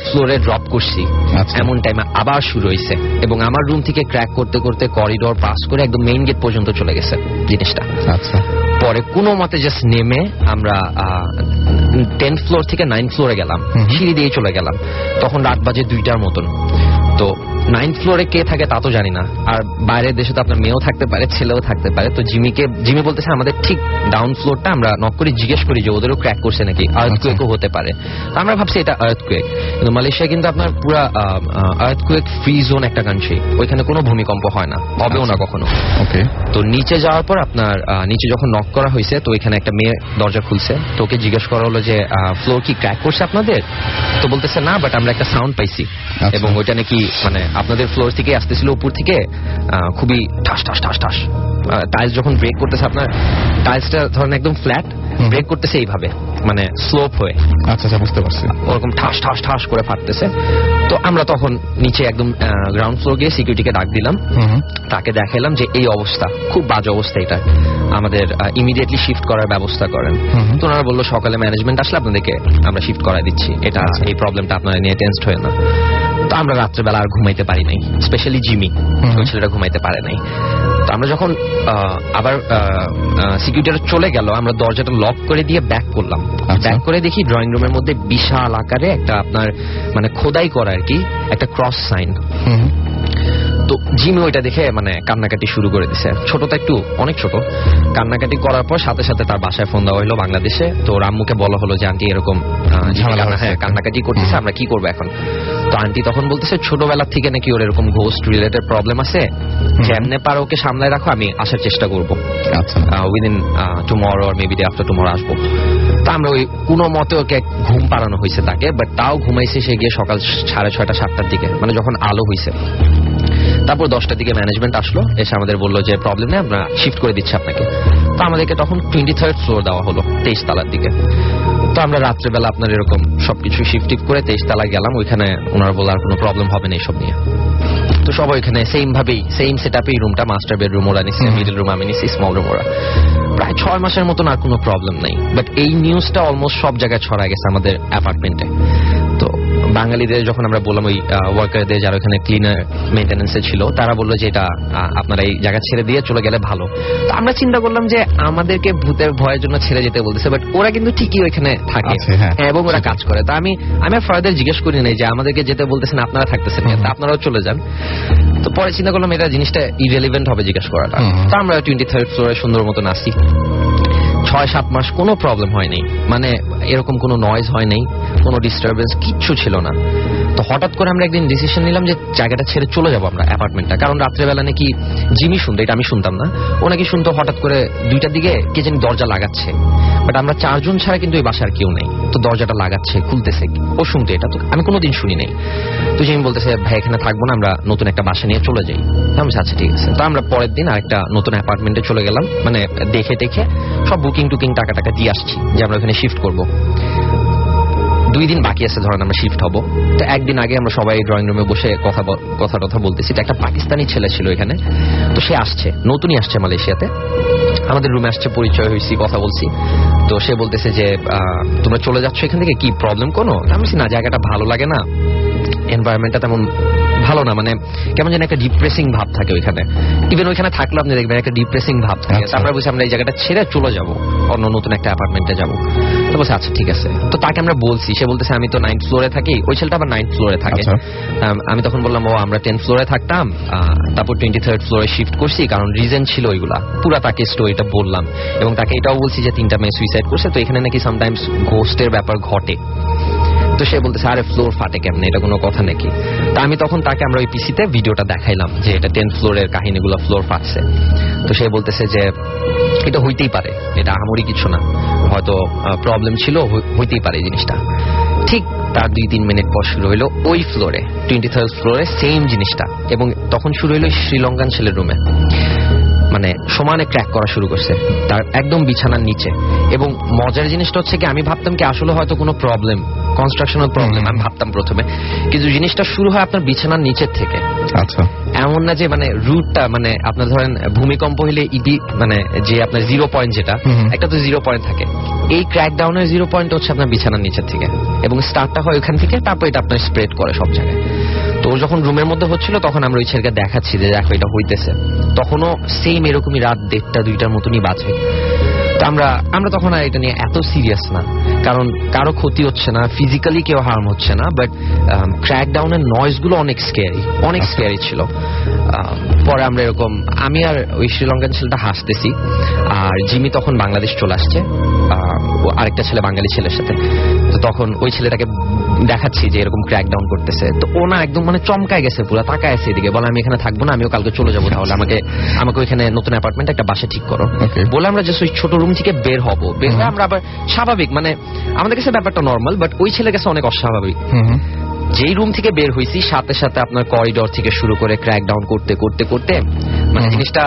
ফ্লোরে ড্রপ করছি। এমন টাইমে আবার শুরু হয়েছে, এবং আমার রুম থেকে ক্র্যাক করতে করতে করিডোর পাস করে একদম মেইন গেট পর্যন্ত চলে গেছে জিনিসটা।
আচ্ছা।
পরে কোনো মতে জাস্ট নেমে আমরা 10th ফ্লোর থেকে 9th ফ্লোরে গেলাম, সিঁড়ি দিয়ে চলে গেলাম। তখন রাত বাজে 2টার মতন। তো 9th ফ্লোরে কে থাকে তা তো জানি না, আর বাইরের দেশে তো আপনার মেয়েও থাকতে পারে ছেলেও থাকতে পারে। তো জিমি বলতেছে আমাদের ঠিক ডাউন ফ্লোরটা আমরা নক করে জিজ্ঞেস করি যে ওদেরও ক্র্যাক করছে নাকি, আর্থকুয়েকও হতে পারে। তো আমরা ভাবছি এটা আর্থকুয়েক, কিন্তু মালয়েশিয়া কিন্তু আপনার পুরো আর্থকুয়েক ফ্রি জোন একটা কান্ট্রি, ওইখানে কোনো ভূমিকম্প হয় না, হবেও না কখনো।
ওকে।
তো নিচে যাওয়ার পর আপনার নিচে যখন নক করা হয়েছে, তো ওইখানে একটা মেয়ে দরজা খুলছে। তো ওকে জিজ্ঞেস করা হলো যে ফ্লোর কি ক্র্যাক করছে আপনাদের? তো বলতেছে না, বাট আমরা একটা সাউন্ড পাইছি, এবং ওইটা নাকি মানে আপনাদের ফ্লোর থেকে আসতেছিল উপর থেকে খুবই ঠাস ঠাস ঠাস ঠাস। টাইলস যখন ব্রেক করতেছে, আপনার টাইলসটা ধরেন একদম ফ্ল্যাট, ব্রেক করতেছে এইভাবে মানে স্লোপ হয়ে।
আচ্ছা আচ্ছা, বুঝতে পারছি।
ওরকম ঠাস ঠাস ঠাস করে ফাটতেছে। তো আমরা তখন নিচে একদম গ্রাউন্ড ফ্লোর গিয়ে সিকিউরিটিকে ডাক দিলাম, তাকে দেখালাম যে এই অবস্থা, খুব বাজে অবস্থা, এটা আমাদের ইমিডিয়েটলি শিফট করার ব্যবস্থা করেন। তো ওনারা বললো সকালে ম্যানেজমেন্ট আসলে আপনাদেরকে আমরা শিফট করাই দিচ্ছি, এটা এই প্রবলেমটা আপনারা নিয়ে টেনসড হয়ে না। তো আমরা রাত্রেবেলা আর ঘুমাইতে পারি নাই, স্পেশালি জিমি, ওই ছেলেটা ঘুমাইতে পারে নাই। তো আমরা যখন আবার সিকিউরিটিরা চলে গেল, আমরা দরজাটা লক করে দিয়ে ব্যাক করলাম। ব্যাক করে দেখি ড্রয়িং রুমের মধ্যে বিশাল আকারে একটা আপনার মানে খোদাই করা আর কি একটা ক্রস সাইন। তো জিমি ওইটা দেখে মানে কান্নাকাটি শুরু করে দিছে। ছোট তো একটু, অনেক ছোট। কান্নাকাটি করার পর সাথে সাথে তার বাসায় ফোন দেওয়া হলো বাংলাদেশে। তো রাম্মুকে বলা হলো যে আন্টি এরকম কান্নাকাটি করতেছে, আমরা কি করবো এখন? তো আন্টি তখন বলতেছে ছোটবেলা থেকে নাকি ওর এরকম ঘোস্ট রিলেটেড প্রবলেম আছে, যেমনে পারো ওকে সামলায় রাখো, আমি আসার চেষ্টা করবো
আচ্ছা
উইদিন টুমরো আর মেবি ডে আফটার টুমরো আসবো। তো আমরা ওই কোনো মতে ওকে ঘুম পাড়ানো হয়েছে তাকে, বাট তাও ঘুমাইছে সে গিয়ে সকাল 6:30 7টার দিকে, মানে যখন আলো হয়েছে। তারপর 10টার দিকে ম্যানেজমেন্ট আসলো, এসে আমাদের বললো যে প্রবলেম নেই, আমরা শিফট করে দিচ্ছি আপনাকে। তো আমাদেরকে তখন 23rd ফ্লোর দেওয়া হলো, 23 তলার দিকে। তো আমরা রাত্রেবেলা আপনার এরকম সবকিছু শিফট করে 23 তলায় গেলাম। ওইখানে ওনারা বললো আর কোনো প্রবলেম হবে না এইসব নিয়ে। তো সবাই ওইখানে সেম ভাবেই সেম সেট আপেই রুমটা, মাস্টার বেডরুম ওরা নিচ্ছে, মিডল রুম আমি নিচ্ছি, স্মল রুম ওরা। প্রায় 6 মাসের মতন আর কোনো প্রবলেম নাই, বাট এই নিউজটা অলমোস্ট সব জায়গায় ছড়ায় গেছে আমাদের অ্যাপার্টমেন্টে। তো বাঙালিদের যখন আমরা বললাম, ওই ওয়ার্কারদের যারা ওখানে ক্লিনার মেইনটেনেন্সে ছিল, তারা বললো যে এটা আপনারা এই জায়গা ছেড়ে দিয়ে চলে গেলে ভালো। তো আমরা চিন্তা করলাম যে আমাদেরকে ভূতের ভয়ের জন্য ছেড়ে যেতে বলতেছে, বাট ওরা কিন্তু ঠিকই ওইখানে থাকে এবং ওরা কাজ করে। তো আমি ফার্দার জিজ্ঞেস করি নাই যে আমাদেরকে যেতে বলতেছেন আপনারা থাকতেছেন, আপনারাও চলে যান। তো পরে চিন্তা করলাম এটা জিনিসটা ইরেলিভেন্ট হবে জিজ্ঞেস করাটা। তো আমরা 23rd ফ্লোরে সুন্দর মতন আসি। 6-7 মাস কোনো প্রবলেম হয়নি, মানে এরকম কোনো নয়েজ হয় নাই, কোনো ডিস্টারবেন্স কিচ্ছু ছিল না। তো হঠাৎ করে আমরা একদিন ডিসিশন নিলাম যে জায়গাটা ছেড়ে চলে যাবো আমরা অ্যাপার্টমেন্টটা। কারণ রাত্রেবেলা নাকি জিমি শুনতো, এটা আমি শুনতাম না, ও নাকি শুনতো হঠাৎ করে 2টার দিকে কে জানি দরজা লাগাচ্ছে, বাট আমরা 4 জন ছাড়া কিন্তু এই বাসার কেউ নেই। তো দরজাটা লাগাচ্ছে, খুলতেছে, ও শুনতো, এটা তো আমি কোনোদিন শুনি নাই। তো জিমি বলতেছে ভাই এখানে থাকবো না, আমরা নতুন একটা বাসা নিয়ে চলে যাই। আমি আচ্ছা ঠিক আছে। তো আমরা পরের দিন আরেকটা নতুন অ্যাপার্টমেন্টে চলে গেলাম, মানে দেখে সব বুকিং টুকিং টাকা দিয়ে আসছি যে আমরা ওখানে শিফট করবো। 2 দিন বাকি আছে ধরেন আমরা শিফট হব। তো একদিন আগে আমরা সবাই ড্রয়িং রুমে বসে কথা বলতেছি। একটা পাকিস্তানি ছেলে ছিল এখানে, তো সে আসছে, নতুনই আসছে মালয়েশিয়াতে। আমাদের রুমে আসছে, পরিচয় হয়েছি, কথা বলছি। তো সে বলতেছে যে তোমরা চলে যাচ্ছ এখান থেকে, কি প্রবলেম কোনো? আমি বলছি না, জায়গাটা ভালো লাগে না, এনভায়রনমেন্টটা তেমন ভালো না, মানে কেমন যেন একটা ডিপ্রেসিং ভাব থাকে ওইখানে। ইভেন ওইখানে থাকলে আপনি দেখবেন একটা ডিপ্রেসিং ভাব থাকে। তারপরে বলছি আমরা এই জায়গাটা ছেড়ে চলে যাব, অন্য নতুন একটা অ্যাপার্টমেন্টে যাব। তো বলছে আচ্ছা ঠিক আছে। তো তাকে আমরা বলছি, সে বলতেছে আমি তো 9th ফ্লোরে থাকি, ওই ছেলেটা আবার 9th ফ্লোরে থাকে। আমি তখন বললাম ও আমরা 10th ফ্লোরে থাকতাম, তারপর 23rd ফ্লোরে শিফট করছি, কারণ রিজন ছিল ওইগুলা। পুরা তাকে স্টোরিটা বললাম এবং তাকে এটাও বলছি যে 3টা মেয়ে সুইসাইড করছে, তো এখানে নাকি সামটাইমস ঘোস্টের ব্যাপার ঘটে। তো সে বলতেছে আরে ফ্লোর ফাটে কেমনে, এটা কোনো কথা নাকি? তা আমি তখন তাকে আমরা ওই পিসিতে ভিডিওটা দেখাইলাম যে এটা 10th ফ্লোরের কাহিনীগুলো, ফ্লোর ফাটছে। তো সে বলতেছে যে এটা হইতেই পারে, এটা আহামরি কিছু না, হয়তো প্রবলেম ছিল, হইতেই পারে এই জিনিসটা। ঠিক তার 2-3 মিনিট পর শুরু হইলো ওই ফ্লোরে, 23rd ফ্লোরে সেম জিনিসটা, এবং তখন শুরু হইলো শ্রীলঙ্কান ছেলের রুমে। মানে সমানে ক্র্যাক করা শুরু করছে তার একদম বিছানার নিচে। এবং মজার জিনিসটা হচ্ছে কি, আমি ভাবতাম কি আসলে হয়তো কোনো প্রবলেম, কনস্ট্রাকশনাল প্রবলেম আমি ভাবতাম প্রথমে, কিন্তু জিনিসটা শুরু হয় আপনার বিছানার নিচের থেকে।
আচ্ছা,
এমন না যে মানে রুটটা, মানে আপনার ধরেন ভূমিকম্প হইলে মানে যে আপনার 0 পয়েন্ট, যেটা একটা তো 0 পয়েন্ট থাকে, এই ক্র্যাক ডাউনের 0 পয়েন্ট হচ্ছে আপনার বিছানার নিচের থেকে, এবং স্টার্টটা হয় ওইখান থেকে, তারপর এটা আপনার স্প্রেড করে সব জায়গায়। তো যখন রুমের মধ্যে হচ্ছিল তখন আমরা ওই ছেলেকে দেখাচ্ছি যে দেখো এটা হইতেছে, তখনও সেম এরকমই রাত 1:30 2টার মতনই বাজে। তো আমরা তখন আর এটা নিয়ে এত সিরিয়াস না, কারণ কারো ক্ষতি হচ্ছে না, ফিজিক্যালি কেউ হার্ম হচ্ছে না, বাট ক্র্যাক ডাউনের নয়েজগুলো অনেক স্কেয়ারি ছিল। পরে আমরা এরকম, আমি আর ওই শ্রীলঙ্কান ছেলেটা হাসতেছি, আর জিমি তখন বাংলাদেশ চলে আসছে আরেকটা ছেলে বাঙালি ছেলের সাথে। তো তখন ওই ছেলেটাকে দেখাচ্ছি যে এরকম ক্র্যাক ডাউন করতেছে। তো ও না একদম মানে চমকায় গেছে, পুরো তাকায় আছে এদিকে, বলে আমি এখানে থাকবো না, আমিও কালকে চলে যাবো, তাহলে আমাকে ওইখানে নতুন অ্যাপার্টমেন্ট একটা বাসা ঠিক করো। বলে আমরা জাস্ট ওই ছোট রুম থেকে বের হয়ে আমরা আবার স্বাভাবিক, মানে আমাদের কাছে ব্যাপারটা নর্মাল, বাট ওই ছেলের কাছে অনেক অস্বাভাবিক। যেই রুম থেকে বের হয়েছি সাথে সাথে আপনার করিডোর থেকে শুরু করে ক্র্যাক ডাউন করতে করতে করতে, মানে জিনিসটা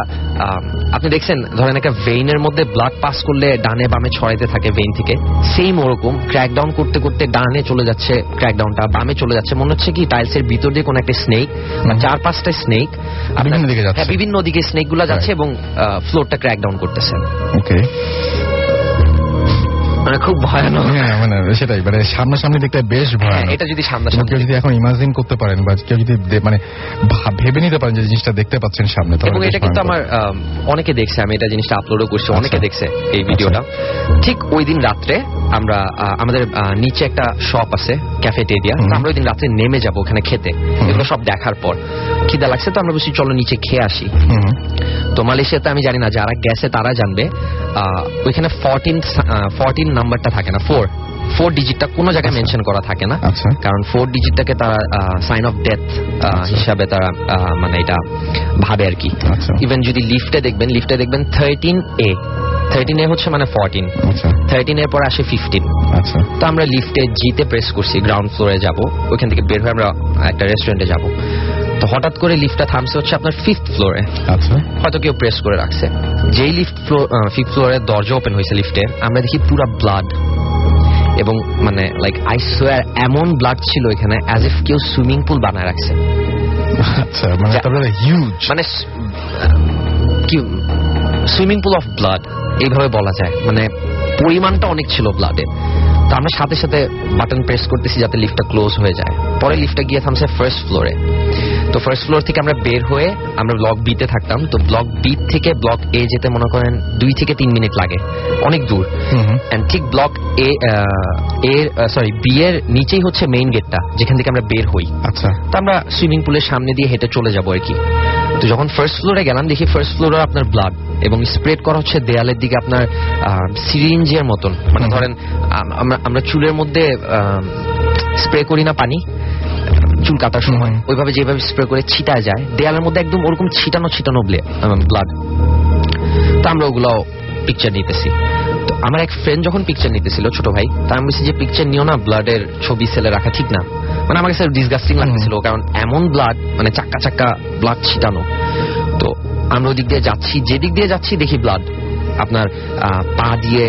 আপনি দেখছেন ধরেন একটা ভেইনের মধ্যে ব্লাড পাস করলে ডানে বামে ছড়াইতে থাকে ভেইন থেকে, সেম ওরকম ক্র্যাক ডাউন করতে করতে ডানে চলে যাচ্ছে ক্র্যাক ডাউনটা, বামে চলে যাচ্ছে, মনে হচ্ছে কি টাইলসের ভিতর দিয়ে কোন একটা স্নেক বা 4-5টা স্নেক বিভিন্ন দিকে স্নেক গুলা যাচ্ছে এবং ফ্লোরটা ক্র্যাক ডাউন করতেছে। মানে খুব ভয়ানক,
মানে সেটাই, মানে সামনাসামনি দেখতে বেশ ভয়ানক।
এটা যদি সামনাসামনি
কেউ যদি এখন ইমাজিন করতে পারেন বা কেউ যদি মানে ভেবে নিতে পারেন যে জিনিসটা দেখতে পাচ্ছেন সামনে,
এবং এটা কিন্তু আমার অনেকে দেখছে, আমি এটা জিনিসটা আপলোডও করছি, অনেকে দেখছে এই ভিডিওটা। ঠিক ওই দিন রাত্রে আমরা আমাদের নিচে একটা শপ আছে ক্যাফেটেরিয়া, আমরা ওই দিন রাত্রে নেমে যাবো ওখানে খেতে। এগুলো সব দেখার পর খিদা লাগছে, তো আমরা বলছি চলো নিচে খেয়ে আসি। তো মালয়েশিয়াতে আমি জানি না, যারা গেছে তারা জানবে, ওইখানে 14 নাম্বারটা থাকে না, 4 ডিজিটটা কোনো জায়গায় মেনশন করা থাকে না,
আচ্ছা।
কারণ 4 ডিজিটটাকে তারা সাইন অফ ডেথ হিসাবে তারা মানে এটা ভাবে আর কি।
আচ্ছা।
ইভেন যদি লিফটে দেখবেন 13A হচ্ছে মানে 14,
আচ্ছা
13 এর পর আসে 15।
আচ্ছা
তো আমরা লিফটে জিতে প্রেস করছি, গ্রাউন্ড ফ্লোরে যাব, ওইখান থেকে বের হয়ে আমরা একটা রেস্টুরেন্টে যাব। তো হঠাৎ করে লিফটটা থামছে হচ্ছে আপনার 5th ফ্লোরে।
আচ্ছা
হয়তো কেউ প্রেস করে রাখছে। যেই 5th ফ্লোরের দরজা ওপেন হয়েছে লিফটের, আমরা দেখি পুরো ব্লাড, এবং মানে লাইক আই সোয়ার এমন ব্লাড ছিল এখানে অ্যাজ ইফ কেউ সুইমিং পুল বানায় রাখছে।
আচ্ছা মানে তারপরে হিউজ,
মানে কি সুইমিং পুল অফ ব্লাড এইভাবে বলা যায়, মানে পরিমাণটা অনেক ছিল ব্লাডের। তো আমরা সাথে সাথে বাটন প্রেস করতেছি যাতে লিফটটা ক্লোজ হয়ে যায়। পরে লিফটটা গিয়ে থামছে 1st ফ্লোরে। তো 1st ফ্লোর থেকে আমরা বের হয়ে আমরা ব্লক বি তে থাকতাম। তো ব্লক বি থেকে ব্লক এ যেতে মনে করেন 2 থেকে 3 মিনিট লাগে, অনেক দূর। এন্ড ঠিক ব্লক বি এর নিচেই হচ্ছে মেইন গেটটা যেখান থেকে আমরা বের হই।
আচ্ছা
তো আমরা সুইমিং পুলের সামনে দিয়ে হেঁটে চলে যাবো আর কি। তো যখন 1st ফ্লোরে গেলাম দেখি 1st ফ্লোরে আপনার ব্লাড, এবং স্প্রেড করা হচ্ছে দেয়ালের দিকে আপনার সিরিঞ্জের মতন, মানে ধরেন আমরা চুলের মধ্যে স্প্রে করি না পানি চুল কাটার সময়, ওইভাবে যেভাবে স্প্রে করে ছিটায় যায় দেয়ালের মধ্যে, একদম ওরকম ছিটানো ব্লাড। তো আমরা ওগুলো পিকচার নিতেছি। তো আমার এক ফ্রেন্ড যখন পিকচার নিতেছিল, ছোট ভাই, তা আমি বলছি যে পিকচার নিও না, ব্লাডের ছবি সেলে রাখা ঠিক না। মানে আমার কাছে ডিসগাস্টিং লাগতেছিল, কারণ এমন ব্লাড, মানে চাক্কা চাক্কা ব্লাড ছিটানো। তো আমরা ওদিক দিয়ে যাচ্ছি, যেদিক দিয়ে যাচ্ছি দেখি ব্লাড, আপনার পা দিয়ে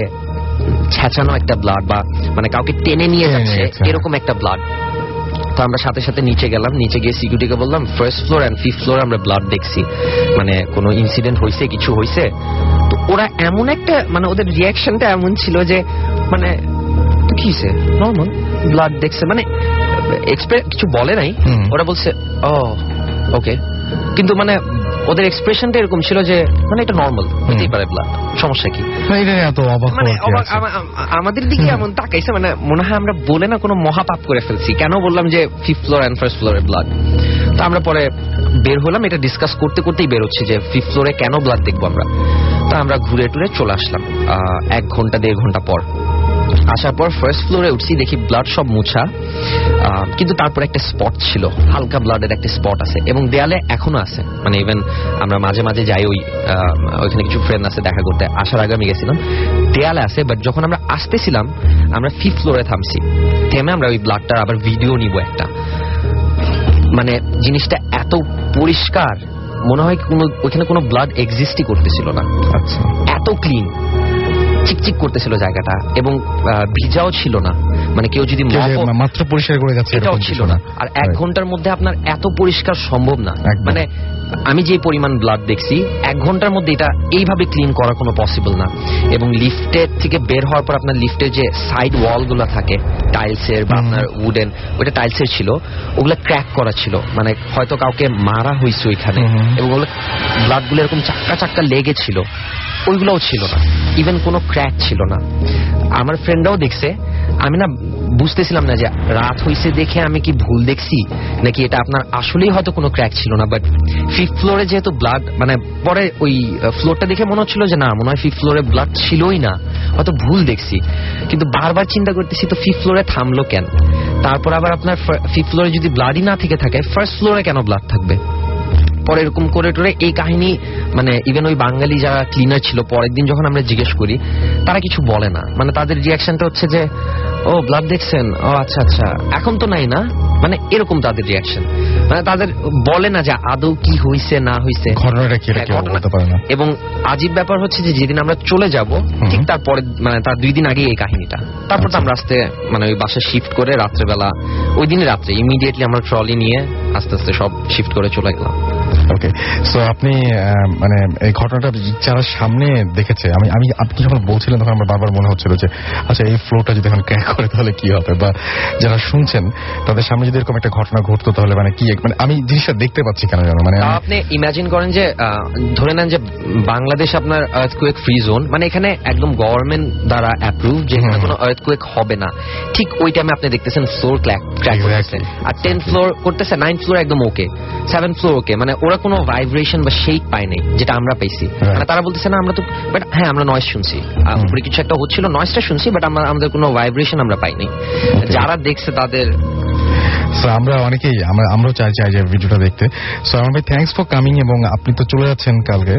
ছেঁচানো একটা ব্লাড, বা মানে কাউকে টেনে নিয়ে যাচ্ছে এরকম একটা ব্লাড। তো আমরা সাথে সাথে নিচে গেলাম, নিচে গিয়ে সিকিউরিটিকে বললাম 1st floor and 5th floor আমরা ব্লাড দেখছি, মানে কোনো ইনসিডেন্ট হয়েছে, কিছু হয়েছে। তো ওরা এমন একটা, মানে ওদের রিয়াকশনটা এমন ছিল যে মানে কি হয়েছে, নর্মাল ব্লাড দেখছে, মানে কিছু বলে নাই। ওরা বলছে ও ওকে, কিন্তু মানে ওদের এক্সপ্রেশনটা এরকম ছিল যে মানে এটা নর্মাল হতেই পারে ব্লাড, সমস্যা কি। মানে আমাদের দিকে এমন তাকাইছে, মানে মনে হয় আমরা বলে না কোনো মহাপাপ করে ফেলছি, কেন বললাম যে 5th ফ্লোর এন্ড 1st ফ্লোরে ব্লাড। তো আমরা পরে বের হলাম, এটা ডিসকাস করতে করতেই বের হচ্ছে যে 5th ফ্লোরে কেন ব্লাড দেখবো আমরা। তো আমরা ঘুরে টুরে চলে আসলাম 1 ঘন্টা 1.5 ঘন্টা পর। আসার পর 1st ফ্লোরে উঠছি, দেখি ব্লাড সব মুছা, কিন্তু তারপর একটা স্পট ছিল, হালকা ব্লাডের একটা স্পট আছে, এবং দেয়ালে এখনো আছে। মানে ইভেন আমরা মাঝে মাঝে যাই, ওইখানে কিছু ফ্রেন্ড আছে দেখা করতে, আসার আগে আমি গেছিলাম, দেয়ালে আছে। বাট যখন আমরা আসতেছিলাম, আমরা 5th ফ্লোরে থামছি, থেমে আমরা ওই ব্লাডটার আবার ভিডিও নিব একটা। মানে জিনিসটা এত পরিষ্কার, মনে হয় ওইখানে কোনো ব্লাড এক্সিস্টই করতেছিল না।
আচ্ছা
এত ক্লিন, চিকচিক করতেছিল জায়গাটা, এবং ভিজাও ছিল না, মানে কেউ যদি
মাত্র পরিষ্কার করে যাচ্ছে
এটাও ছিল না। আর 1 ঘন্টার মধ্যে আপনার এত পরিষ্কার সম্ভব না। মানে আমি যে পরিমাণ ব্লাড দেখছি 1 ঘন্টার মধ্যে এটা এইভাবে ক্লিন করা কোনো পসিবল না। এবং লিফটের থেকে বের হওয়ার পর আপনার লিফটের যে সাইড ওয়াল গুলা থাকে টাইলসের বা আপনার উডেন, ওইটা টাইলসের ছিল, ওগুলা ক্র্যাক করা ছিল, মানে হয়তো কাউকে মারা হয়েছে ওইখানে, এবং ওগুলো ব্লাড গুলো এরকম চাক্কা চাক্কা লেগেছিল, ওইগুলোও ছিল না, ইভেন কোনো ক্র্যাক ছিল না। আমার ফ্রেন্ডরাও দেখছে, আমি না বুঝতেছিলাম না যে রাত হইছে দেখে আমি কি ভুল দেখছি নাকি এটা আপনার আসলেই হয়তো কোনো ক্র্যাক ছিল না। বাট 5th ফ্লোরে যেহেতু ব্লাড, মানে পরে ওই ফ্লোরটা দেখে মনে হচ্ছিল যে না, মনে হয় 5th ফ্লোরে ব্লাড ছিলই না, হয়তো ভুল দেখছি। কিন্তু বারবার চিন্তা করতেছি তো 5th ফ্লোরে থামলো কেন, তারপর আবার আপনার 5th ফ্লোরে যদি ব্লাডই না থেকে থাকে 1st ফ্লোরে কেন ব্লাড থাকবে। পরে এরকম করে টোরে এই কাহিনী, মানে ইভেন ওই বাঙালি যারা ক্লিনার ছিল, পরের দিন যখন আমরা জিজ্ঞেস করি তারা কিছু বলে না, মানে তাদের রিয়াকশনটা হচ্ছে যে ও ব্লাড দেখছেন, ও আচ্ছা আচ্ছা এখন তো নাই না, মানে এরকম তাদের রিয়াকশন। মানে তাদের বলে না যে আদৌ কি হইছে না হইছে,
ঘটনাটা কি এটা কেউ বলতে পারে না।
এবং আজীব ব্যাপার হচ্ছে যে যেদিন আমরা চলে যাব ঠিক তারপরে, মানে তার 2 দিন আগে এই কাহিনীটা, তারপর তো আমরা আস্তে মানে ওই বাসা শিফট করে রাত্রেবেলা, ওই দিন রাত্রে ইমিডিয়েটলি আমরা ট্রলি নিয়ে আস্তে আস্তে সব শিফট করে চলে গেলাম।
ওকে, সো আপনি মানে এই ঘটনাটা যারা সামনে দেখেছে, আপনি যখন বলছিলেন তখন আমার বারবার মনে হচ্ছিল যে আচ্ছা এই ফ্লোটা যদি এখন ক্র্যাক করে তাহলে কি হবে, বা যারা শুনছেন তাদের সামনে যদি এরকম একটা ঘটনা ঘটতো তাহলে মানে কি, মানে আমি জিনিসটা দেখতে পাচ্ছি কেন জানো, মানে
আপনি ইমাজিন করেন যে ধরে নেন যে বাংলাদেশ আপনার আর্থকুয়েক ফ্রি জোন, মানে এখানে একদম গভর্নমেন্ট দ্বারা অ্যাপ্রুভ যে কোনো আর্থকুয়েক হবে না, ঠিক ওই টাইমে আপনি দেখতেছেন ফ্লোর ক্র্যাক করতেছে, আর 10th ফ্লোর করতেছে, 9th ফ্লোর একদম ওকে, 7th ফ্লোর ওকে, মানে ওরা কোনো ভাইব্রেশন বা শেক পাই নাই যেটা আমরা পেয়েছি। মানে তারা বলতেছে না আমরা তো, বাট হ্যাঁ আমরা নয়েজ শুনছি, উপরে কিছু একটা হচ্ছিল, নয়েজটা শুনছি, বাট আমাদের কোনো ভাইব্রেশন আমরা পাইনি। যারা দেখছে তাদের
আমরা অনেকেই আমরাও চাই যে ভিডিওটা দেখতে। সো আমার ভাই থ্যাঙ্কস ফর কামিং, এবং আপনি তো চলে যাচ্ছেন কালকে,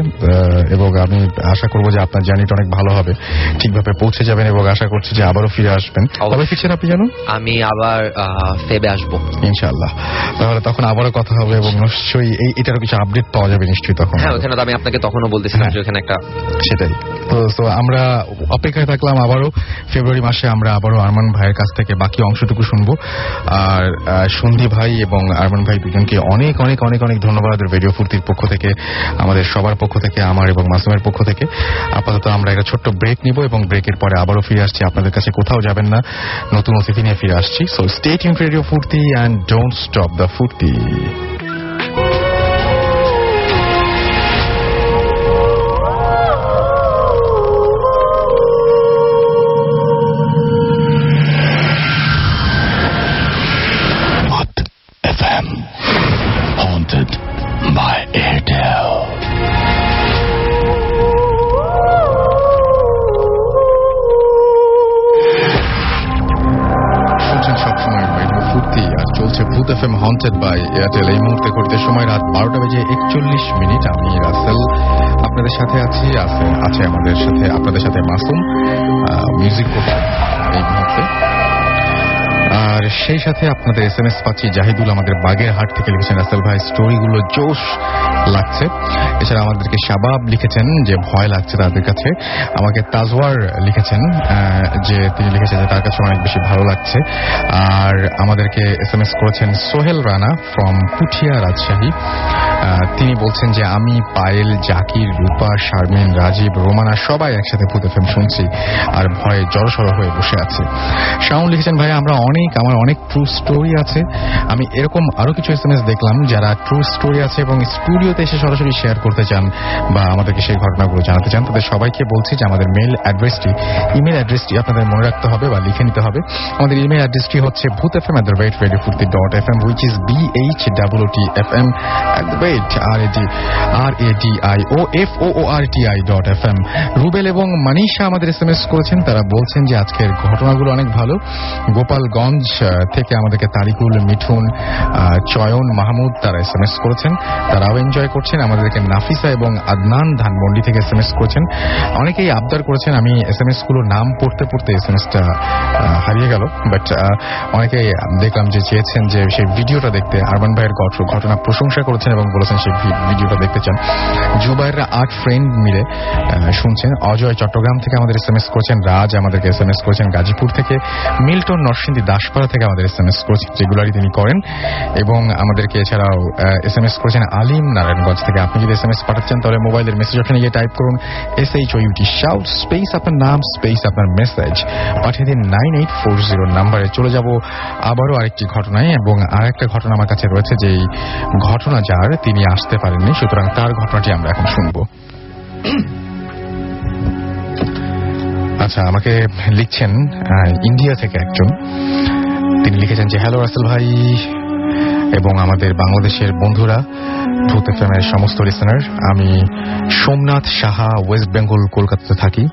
এবং আমি আশা করবো যে আপনার জার্নিটা অনেক ভালো হবে, ঠিকভাবে পৌঁছে যাবেন, এবং আশা করছি যে আবারও ফিরে আসবেন। কবে ফিরছেন আপনি জানুন?
আমি আবার ফেবে আসবো
ইনশাআল্লাহ। তাহলে তখন আবারও কথা হবে, এবং নিশ্চয়ই এটারও কিছু আপডেট পাওয়া যাবে নিশ্চয়ই তখন।
হ্যাঁ, ওখানে তো আমি আপনাকে তখনও বলতেছিলাম যে ওখানে একটা,
সেটাই তো আমরা অপেক্ষায় থাকলাম। আবারও ফেব্রুয়ারি মাসে আমরা আবারও আরমান ভাইয়ের কাছ থেকে বাকি অংশটুকু শুনবো। আর সন্ধি ভাই এবং আরমান ভাই দুজনকে অনেক অনেক অনেক অনেক ধন্যবাদ রেডিও ফুর্তির পক্ষ থেকে, আমাদের সবার পক্ষ থেকে, আমার এবং মাসুমের পক্ষ থেকে। আপাতত আমরা একটা ছোট্ট ব্রেক নিব, এবং ব্রেকের পরে আবারও ফিরে আসছি আপনাদের কাছে। কোথাও যাবেন না, নতুন অতিথি নিয়ে ফিরে আসছি। So stay tuned radio Foorti and don't stop the Foorti. Haunted by Airtel. এই মুহূর্তে ঘড়িতে সময় রাত 12:41। আমি রাসেল আপনাদের সাথে আছি, আছে আমাদের সাথে, আপনাদের সাথে মাসুম মিউজিক করছে এই মুহূর্তে। আর সেই সাথে আপনাদের SMS পাচ্ছি। জাহিদুল আমাদের বাগেরহাট থেকে লিখেছেন, রাসেল ভাই স্টোরিগুলো জোশ লাগছে। এছাড়া আমাদেরকে শাবাব লিখেছেন যে ভয় লাগছে তাদের কাছে। আমাকে তাজওয়ার লিখেছেন যে তিনি লিখেছেন যে তার কাছে অনেক বেশি ভালো লাগছে। আর আমাদেরকে SMS করেছেন সোহেল রানা ফ্রম পুঠিয়া, রাজশাহী। তিনি বলছেন যে আমি, পায়েল, জাকির, রূপা, শারমিন, রাজীব, রোমানা সবাই একসাথে ভূত এফএম শুনছি আর ভয়ে জড়সড় হয়ে বসে আছে। শাওন লিখেছেন, ভাই আমার অনেক ট্রু স্টোরি আছে। আমি এরকম আরো কিছু SMS দেখলাম যারা ট্রু স্টোরি আছে এবং স্টুডিওতে এসে সরাসরি শেয়ার করতে চান বা আমাদেরকে সেই ঘটনাগুলো জানাতে চান। তাদের সবাইকে বলছি যে আমাদের ইমেল অ্যাড্রেসটি আপনাদের মনে রাখতে হবে বা লিখে নিতে হবে। আমাদের ইমেল অ্যাড্রেসটি হচ্ছে bhutfm@radiofurti.fm, which is BHOOTFM RADIOFOORTI.fm। Rubel এবং মানিশা আমাদের SMS করেছেন। তারা বলছেন যে আজকের ঘটনাগুলো অনেক ভালো। গোপালগঞ্জ থেকে আমাদেরকে তারিকুল, মিঠুন, চয়ন, মাহমুদ তারা SMS করেছেন, তারাও এনজয় করছেন। আমাদেরকে নাফিসা এবং আদনান ধানমন্ডি থেকে SMS করেছেন। অনেকেই আবদার করেছেন, আমি SMS গুলো নাম পড়তে পড়তে SMSটা হারিয়ে গেল, বাট অনেকেই দেখলাম যে চেয়েছেন যে সেই ভিডিওটা দেখতে। আরমান ভাইয়ের ঘটনা প্রশংসা করেছেন এবং বলেছেন সেই ভিডিওটা দেখতে চান। জুবাইররা 8 ফ্রেন্ড মিলে শুনছেন। অজয় চট্টগ্রাম থেকে আমাদের SMS করেছেন। রাজ আমাদেরকে SMS করেছেন গাজীপুর থেকে। মিল্টন নরসিংদী দাসপাড়া থেকে আমাদের SMS করেছেন, রেগুলারই তিনি করেন। এবং আমাদেরকে এছাড়াও SMS করেছেন আলিম নারায়ণগঞ্জ থেকে। আপনি যদি SMS পাঠাচ্ছেন তাহলে মোবাইলের মেসেজ অপশনে গিয়ে টাইপ করুন SHOUT শাউট স্পেস আপনার নাম স্পেস আপনার মেসেজ, পাঠিয়ে দিন 9840 নাম্বারে। চলে যাব আবারও আরেকটি ঘটনায়, এবং আর একটা ঘটনা আমার কাছে রয়েছে যে ঘটনা যার তিনি আসতে পারেননি, সুতরাং তার ঘটনাটি আমরা এখন শুনবো। আচ্ছা, আমাকে লিখছেন ইন্ডিয়া থেকে একজন। তিনি লিখেছেন যে হ্যালো রাসেল ভাই এবং আমাদের বাংলাদেশের বন্ধুরা, ভূত এফএমের সমস্ত লিসেনার। আমি সোমনাথ সাহা, ওয়েস্ট বেঙ্গল, কলকাতাতে থাকি।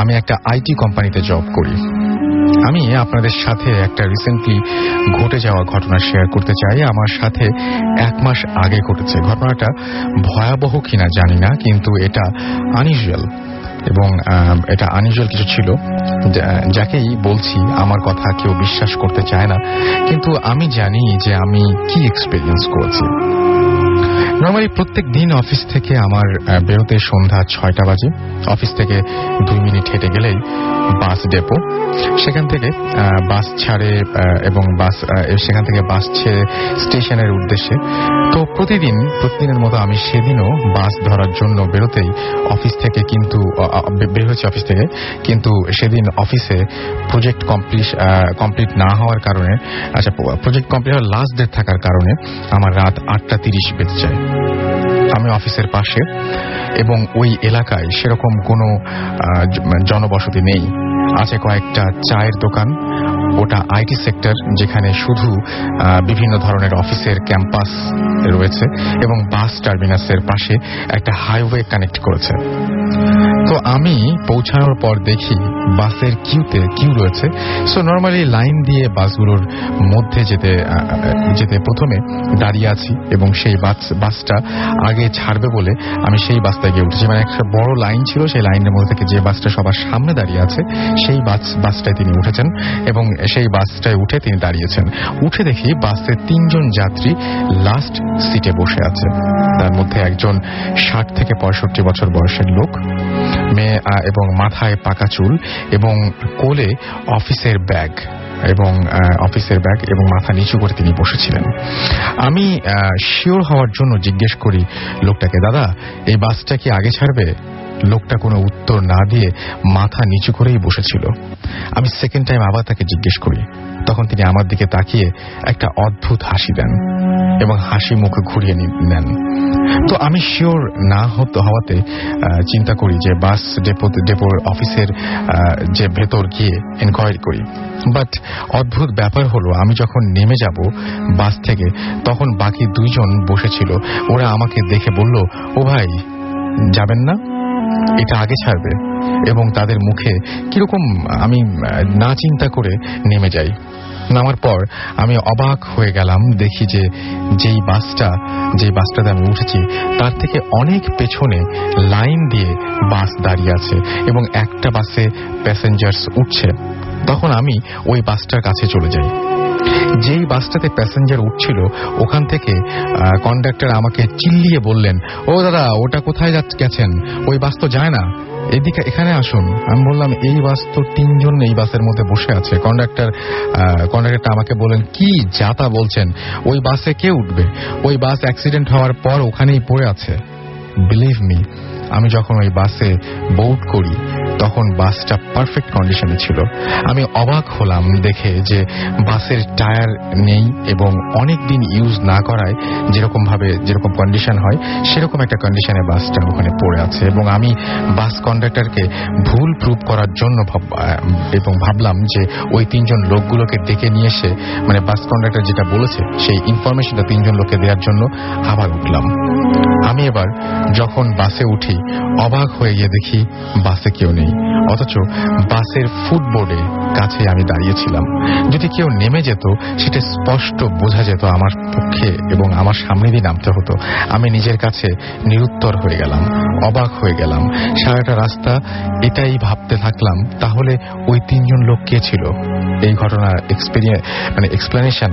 আমি একটা আইটি কোম্পানিতে জব করি। আমি আপনাদের সাথে একটা রিসেন্টলি ঘটে যাওয়া ঘটনা শেয়ার করতে চাই। আমার সাথে 1 মাস আগে ঘটেছে। ঘটনাটা ভয়াবহ কিনা জানি না, কিন্তু এটা আনইউজুয়াল, এবং এটা আনইউজুয়াল কিছু ছিল যাকেই বলছি আমার কথা কেউ বিশ্বাস করতে চায় না, কিন্তু আমি জানি যে আমি কি এক্সপেরিয়েন্স করেছি। নর্মালি প্রত্যেক দিন অফিস থেকে আমার বেরোতে সন্ধ্যা 6টা বাজে। অফিস থেকে 2 মিনিট হেঁটে গেলেই বাস ডেপো। সেখান থেকে বাস ছাড়ে এবং সেখান থেকে বাস ছেড়ে স্টেশনের উদ্দেশ্যে। তো প্রতিদিনের মতো আমি সেদিনও বাস ধরার জন্য বেরোতেই অফিস থেকে বের হয়েছে অফিস থেকে, কিন্তু সেদিন অফিসে প্রজেক্ট কমপ্লিট না হওয়ার কারণে, প্রজেক্ট কমপ্লিট হওয়ার লাস্ট ডেট থাকার কারণে আমার রাত 8:30 বেজে যায়। আমি অফিসের পাশে এবং ওই এলাকায় সেরকম কোনো জনবসতি নেই। আছে কয়েকটা চায়ের দোকান, ওটা আইটি সেক্টর, যেখানে শুধু বিভিন্ন ধরনের অফিসের ক্যাম্পাস রয়েছে এবং বাস টার্মিনাসের পাশে একটা হাইওয়ে কানেক্ট করেছে। তো আমি পৌঁছানোর পর দেখি বাসের কিউ রয়েছে। সো নর্মালি লাইন দিয়ে বাসগুলোর মধ্যে যেতে প্রথমে দাঁড়িয়ে আছি এবং সেই বাসটা আগে ছাড়বে বলে আমি সেই বাসটায় গিয়ে উঠেছি। মানে একটা বড় লাইন ছিল, সেই লাইনের মধ্যে থেকে যে বাসটা সবার সামনে দাঁড়িয়ে আছে সেই বাসটায় তিনি উঠেছেন এবং সেই বাসটায় উঠে তিনি দাঁড়িয়েছেন। উঠে দেখি বাসে 3 জন যাত্রী লাস্ট সিটে বসে আছে। তার মধ্যে একজন 60 থেকে 65 বছর বয়সের লোক, মেয়ে এবং মাথায় পাকা চুল এবং কোলে অফিসের ব্যাগ এবং মাথা নিচু করে তিনি বসেছিলেন। আমি শিওর হওয়ার জন্য জিজ্ঞেস করি লোকটাকে, দাদা এই বাসটা কি আগে ছাড়বে? লোকটা কোনো উত্তর না দিয়ে মাথা নিচু করেই বসেছিল। আমি সেকেন্ড টাইম আবার তাকে জিজ্ঞেস করি, তখন তিনি আমার দিকে তাকিয়ে একটা অদ্ভুত হাসি দেন এবং হাসি মুখে ঘুরিয়ে নেন। তো আমি শিওর না হওয়াতে চিন্তা করি যে বাস ডেপোর অফিসের যে ভেতর গিয়ে এনকোয়ারি করি। বাট অদ্ভুত ব্যাপার হলো, আমি যখন নেমে যাব বাস থেকে তখন বাকি 2 জন বসেছিল। ওরা আমাকে দেখে বলল, ও ভাই যাবেন না, এটা আগে ছাড়বে। এবং তাদের মুখে কিরকম আমি না চিন্তা করে নেমে যাই। নামার পর আমি অবাক হয়ে গেলাম, দেখি যে যেই বাসটাতে আমি উঠেছি তার থেকে অনেক পেছনে লাইন দিয়ে বাস দাঁড়িয়ে আছে এবং একটা বাসে প্যাসেঞ্জার্স উঠছে। তখন আমি ওই বাসটার কাছে চলে যাই। যেই বাসটাতে প্যাসেঞ্জার উঠছিল ওখান থেকে কন্ডাক্টর আমাকে চিল্লিয়ে বললেন, ও দাদা ওটা কোথায় গেছেন, ওই বাস তো যায় না, এদিকে এখানে আসুন। আমি বললাম, এই বাস তো 3 জন এই বাসের মধ্যে বসে আছে। কন্ডাক্টরটা আমাকে বলেন, কি যাতা বলছেন, ওই বাসে কে উঠবে? ওই বাস অ্যাক্সিডেন্ট হওয়ার পর ওখানেই পড়ে আছে। বিলিভ মি, আমি যখন ওই বাসে বোর্ড করি তখন বাসটা পারফেক্ট কন্ডিশনে ছিল। আমি অবাক হলাম দেখে যে বাসের টায়ার নেই এবং অনেক দিন ইউজ না করায় যেরকম কন্ডিশন হয় সেরকম একটা কন্ডিশনে বাসটা ওখানে পড়ে আছে। এবং আমি বাস কন্ডাক্টরকে ভুল প্রুভ করার জন্য ভাবলাম যে ওই 3 জন লোকগুলোকে ডেকে নিয়ে এসে, মানে বাস কন্ডাক্টর যেটা বলেছে সেই ইনফরমেশনটা 3 জন লোককে দেওয়ার জন্য আবার উঠলাম। আমি এবার যখন বাসে উঠি অবাক হয়ে গিয়ে দেখি বাসে কেউ নেই, অথচ বাসের ফুটবোর্ডে কাছে আমি দাঁড়িয়েছিলাম। যদি কেউ নেমে যেত সেটা স্পষ্ট বোঝা যেত আমার পক্ষে এবং আমার সামনে দিয়ে নামতে হতো। আমি নিজের কাছে নিরুত্তর হয়ে গেলাম, অবাক হয়ে গেলাম। সারাটা রাস্তা এটাই ভাবতে থাকলাম, তাহলে ওই 3 জন লোক কে ছিল? এই ঘটনার এক্সপ্লেনেশন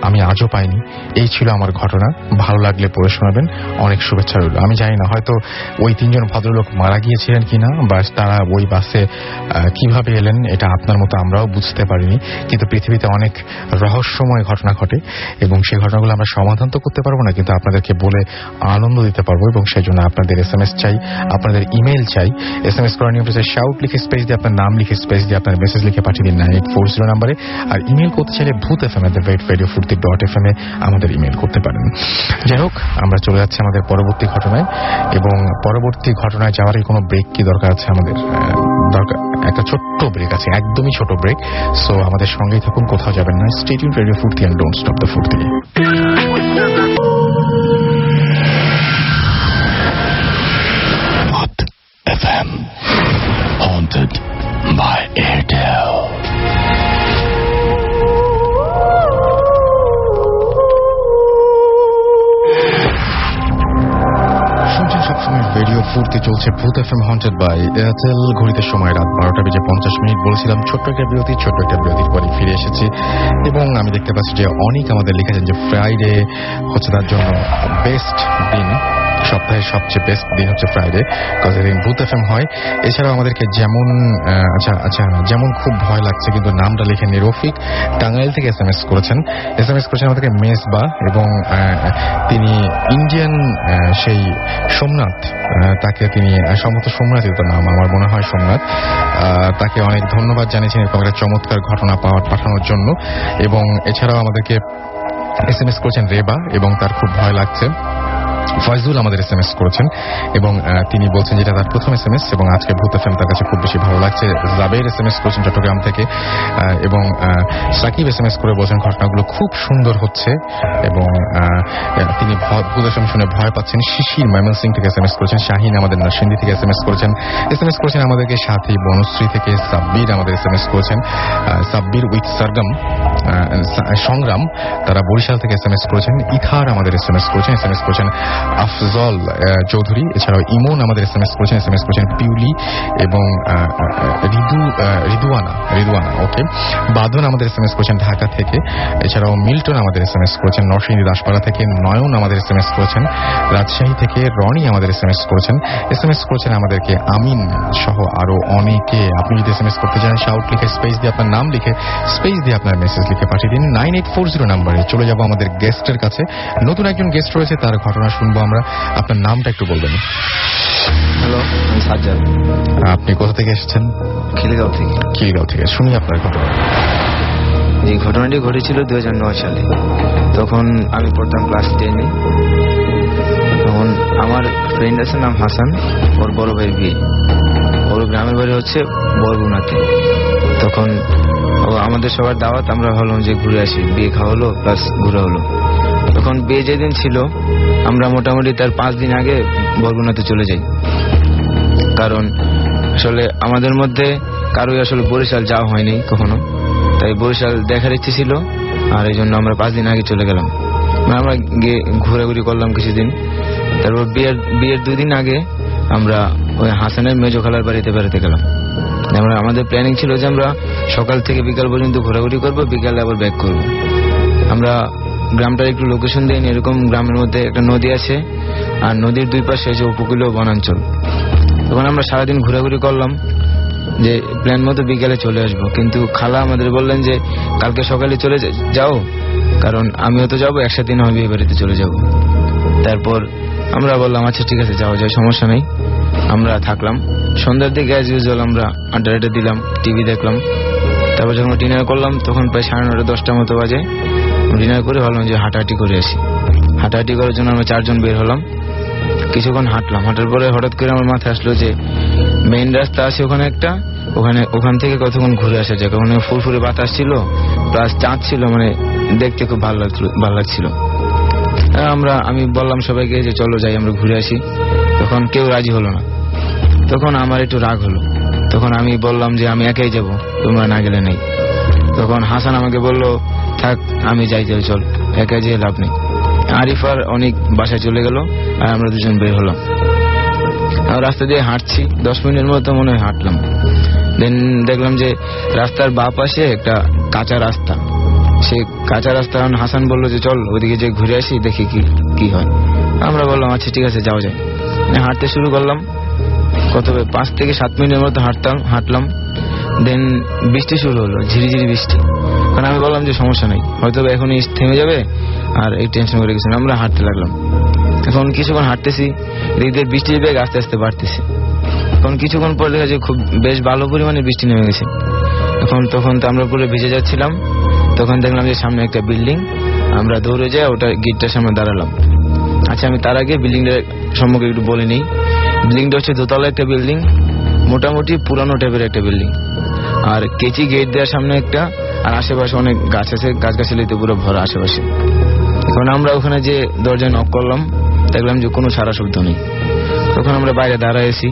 আমি আজও পাইনি। এই ছিল আমার ঘটনা। ভালো লাগলে পড়ে শোনাবেন। অনেক শুভেচ্ছা রইল। আমি জানি না হয়তো ওই 3 জন ভদ্রলোক মারা গিয়েছিলেন কিনা, বা তারা ওই বাসে কিভাবে এলেন এটা আপনার মতো আমরাও বুঝতে পারিনি। কিন্তু পৃথিবীতে অনেক রহস্যময় ঘটনা ঘটে এবং সেই ঘটনাগুলো আমরা সমাধান তো করতে পারবো না, কিন্তু আপনাদেরকে বলে আনন্দ দিতে পারবো। এবং সেই জন্য আপনাদের SMS চাই, আপনাদের ইমেল চাই। SMS করার নিয়ম হচ্ছে শাউট লিখে স্পেস দিয়ে আপনার নাম লিখে স্পেস দিয়ে আপনার মেসেজ লিখে পাঠিয়ে দিন 9840 নাম্বারে। আর ইমেল করতে চাইলে bhutfm@radiofurti.fm এ আমাদের ইমেল করতে পারেন। যাই হোক, আমরা চলে যাচ্ছি আমাদের পরবর্তী ঘটনায়। এবং পরবর্তী ঘটনায় যাওয়ার কোনো ব্রেক কি দরকার আছে? আমাদের দরকার একটা ছোট্ট ব্রেক আছে, একদমই ছোট ব্রেক। সো আমাদের সঙ্গেই থাকুন, কোথাও যাবেন না। স্টে টিউনড, রেডিও ফুর্তি এন্ড ডোন্ট স্টপ দ্য ফুর্তি। FM haunted by Airtel. Radio ফুর্তি চলছে ভূত FM হন্টেড বাই এয়ারটেল। ঘড়িতে সময় রাত 12:50 বলেছিলাম ছোট্ট একটা বিরতির পরে ফিরে এসেছি এবং আমি দেখতে পাচ্ছি যে অনেক আমাদের লিখেছেন যে ফ্রাইডে হচ্ছে তার জন্য বেস্ট দিন, সপ্তাহের সবচেয়ে বেস্ট দিন হচ্ছে ফ্রাইডে, কারণ এদিন ভূত FM হয়। এছাড়াও আমাদেরকে যেমন খুব ভয় লাগছে কিন্তু নামটা লিখে রফিক টাঙ্গাইল থেকে SMS করেছেন আমাদেরকে মেজবা, এবং তিনি ইন্ডিয়ান সেই সোমনাথ, তাকে তিনি সম্ভবত সোমনাথই তো নাম, আমার মনে হয় সোমনাথ, তাকে অনেক ধন্যবাদ জানিয়েছেন এরকম একটা চমৎকার ঘটনা পাঠানোর জন্য। এবং এছাড়াও আমাদেরকে SMS করেছেন রেবা এবং তার খুব ভয় লাগছে। ফয়জুল আমাদের SMS করেছেন এবং তিনি বলছেন যেটা তার প্রথম SMS এবং আজকে ভূত FM তার কাছে খুব বেশি ভালো লাগছে। জাবের SMS করেছেন চট্টগ্রাম থেকে এবং সাকিব SMS করে বলছেন ঘটনাগুলো খুব সুন্দর হচ্ছে এবং তিনি ভূত FM শুনে ভয় পাচ্ছেন। শিশির ময়মনসিং থেকে SMS করেছেন। শাহিন আমাদের নরসিংদী থেকে SMS করেছেন আমাদেরকে। সাথী বনশ্রী থেকে সাব্বির আমাদের SMS করেছেন। সাব্বির উইথ সারগাম সংগ্রাম তারা বরিশাল থেকে SMS করেছেন। ইথার আমাদের SMS করেছেন আফজল চৌধুরী। এছাড়াও ইমন আমাদের SMS করেছেন পিউলি এবং রিদুয়ানা ওকে। বাদন আমাদের SMS করেছেন ঢাকা থেকে। এছাড়াও মিল্টন আমাদের SMS করেছেন নরসিংদী দাসপাড়া থেকে। নয়ন আমাদের SMS করেছেন রাজশাহী থেকে। রনি আমাদের SMS করেছেন আমাদেরকে আমিন সহ আরো অনেকে। আপনি যদি SMS করতে চান শাউট লিখে স্পেস দিয়ে আপনার নাম লিখে স্পেস দিয়ে আপনার মেসেজ লিখে পাঠিয়ে দিন 9840 নাম্বারে। চলে যাব আমাদের গেস্টের কাছে। নতুন একজন গেস্ট রয়েছে, তার ঘটনা শুনবো আমরা। আপনার নামটা একটু বলবেন।
হ্যালো, আমি সাজ্জাদ।
আপনি কোথা থেকে এসেছেন? খিলগাঁও থেকে। শুনি আপনার ঘটনা।
এই ঘটনাটি ঘটেছিল 2009 সালে। তখন আমি পড়তাম ক্লাস 10-এ। তখন আমার ফ্রেন্ড আছে নাম হাসান, ওর বড় ভাইয়ের বিয়ে। ওর গ্রামের বাড়ি হচ্ছে বরগুনাতে। তখন আমাদের সবার দাওয়াত, আমরা ভাবলাম যে ঘুরে আসি, বিয়ে খাওয়া হলো প্লাস ঘুরে হলো। তখন বিয়ে যেদিন ছিল আমরা মোটামুটি তার 5 দিন আগে বরগুনাতে চলে যাই, কারণ আসলে আমাদের মধ্যে কারোই আসলে বরিশাল যাওয়া হয়নি কখনো, তাই বরিশাল দেখার ইচ্ছে ছিল। আর এই জন্য আমরা 5 দিন আগে চলে গেলাম। আমরা গিয়ে ঘোরাঘুরি করলাম কিছুদিন। তারপর বিয়ের 2 দিন আগে আমরা ওই হাসানের মেজো খালার বাড়িতে বেড়াতে গেলাম। আমাদের প্ল্যানিং ছিল যে আমরা সকাল থেকে বিকাল পর্যন্ত ঘোরাঘুরি করব, বিকালে আবার ব্যাক করব। আমরা গ্রামটার একটু লোকেশন দিই, এরকম গ্রামের মধ্যে একটা নদী আছে আর নদীর 2 পাশে আছে উপকূলীয় বনাঞ্চল। তখন আমরা সারাদিন ঘোরাঘুরি করলাম যে প্ল্যান মতো বিকালে চলে আসবো, কিন্তু খালা আমাদের বললেন যে কালকে সকালে চলে যাও, কারণ আমিও তো যাবো, একসাথে না বিয়ে বাড়িতে চলে যাব। তারপর আমরা বললাম আচ্ছা ঠিক আছে যাওয়া যায়, সমস্যা নেই। আমরা থাকলাম। সন্ধ্যার দিকে অ্যাজ ইউজুয়াল আমরা আড্ডা দিলাম, টিভি দেখলাম। তারপর যখন ডিনার করলাম তখন প্রায় 9:30-10টা মতো বাজে। ডিনার করে ভাবলাম যে হাঁটাহাঁটি করে আসি। হাঁটাহাঁটি করার জন্য আমরা 4 জন বের হলাম। কিছুক্ষণ হাঁটলাম। হাঁটার পরে হঠাৎ করে আমার মাথায় আসলো যে মেইন রাস্তা আছে ওখানে একটা, ওখান থেকে কতক্ষণ ঘুরে আসা যায়। ওখানে ফুরফুরে বাতাস ছিল প্লাস চাঁদ ছিল, মানে দেখতে খুব ভালো লাগছিল। আমি বললাম সবাইকে যে চলো যাই, আমরা ঘুরে আসি। তখন কেউ রাজি হলো না। তখন আমার একটু রাগ হলো। তখন আমি বললাম যে আমি একাই যাব, তোমরা না গেলে নেই। তখন হাসান আমাকে বলল থাক আমি যাই, চল, একাই যেয়ে লাভ নেই। আরিফার অনেক বাসায় চলে গেল আর আমরা 2 জন বের হলাম। রাস্তা দিয়ে হাঁটছি, 10 মিনিটের মতো মনে হয় হাঁটলাম। দেন দেখলাম যে রাস্তার বাঁ পাশে একটা কাঁচা রাস্তা। সে কাঁচা রাস্তা হাসান বললো যে চল ওদিকে যে ঘুরে আসি, দেখি কি হয়। আমরা বললাম আচ্ছা ঠিক আছে যাওয়া যায়। হাঁটতে শুরু করলাম। কত 5 থেকে 7 মিনিটের মতো হাঁটলাম। দেন বৃষ্টি শুরু হলো, ঝিরিঝিরি বৃষ্টি। কারণ আমি বললাম যে সমস্যা নেই, হয়তো এখনই থেমে যাবে, আর এই টেনশন করে গেছিলাম। আমরা হাঁটতে লাগলাম। এখন কিছুক্ষণ হাঁটতেছি, এদিকে বৃষ্টির বেগ আস্তে আস্তে বাড়তেছে। এখন কিছুক্ষণ পর দেখা যায় খুব বেশ ভালো পরিমাণে বৃষ্টি নেমে গেছে। তখন তো আমরা পুরো ভিজে যাচ্ছিলাম। তখন দেখলাম যে সামনে একটা বিল্ডিং। আমরা দৌড়ে যাই ওটা গেটটার সামনে দাঁড়ালাম। আচ্ছা আমি তার আগে বিল্ডিংটার সম্পর্কে একটু বলে নিই। বিল্ডিংটা হচ্ছে দোতলা একটা বিল্ডিং, মোটামুটি পুরানো টাইপের একটা বিল্ডিং। আর কেচি গেট দেওয়ার সামনে একটা, আর আশেপাশে অনেক গাছ আছে, গাছগাছালিতে পুরো ভরা আশেপাশে। এখন আমরা ওখানে যে দরজায় নক করলাম, দেখলাম যে কোনো সারা শব্দ নেই। তখন আমরা বাইরে দাঁড়াইছি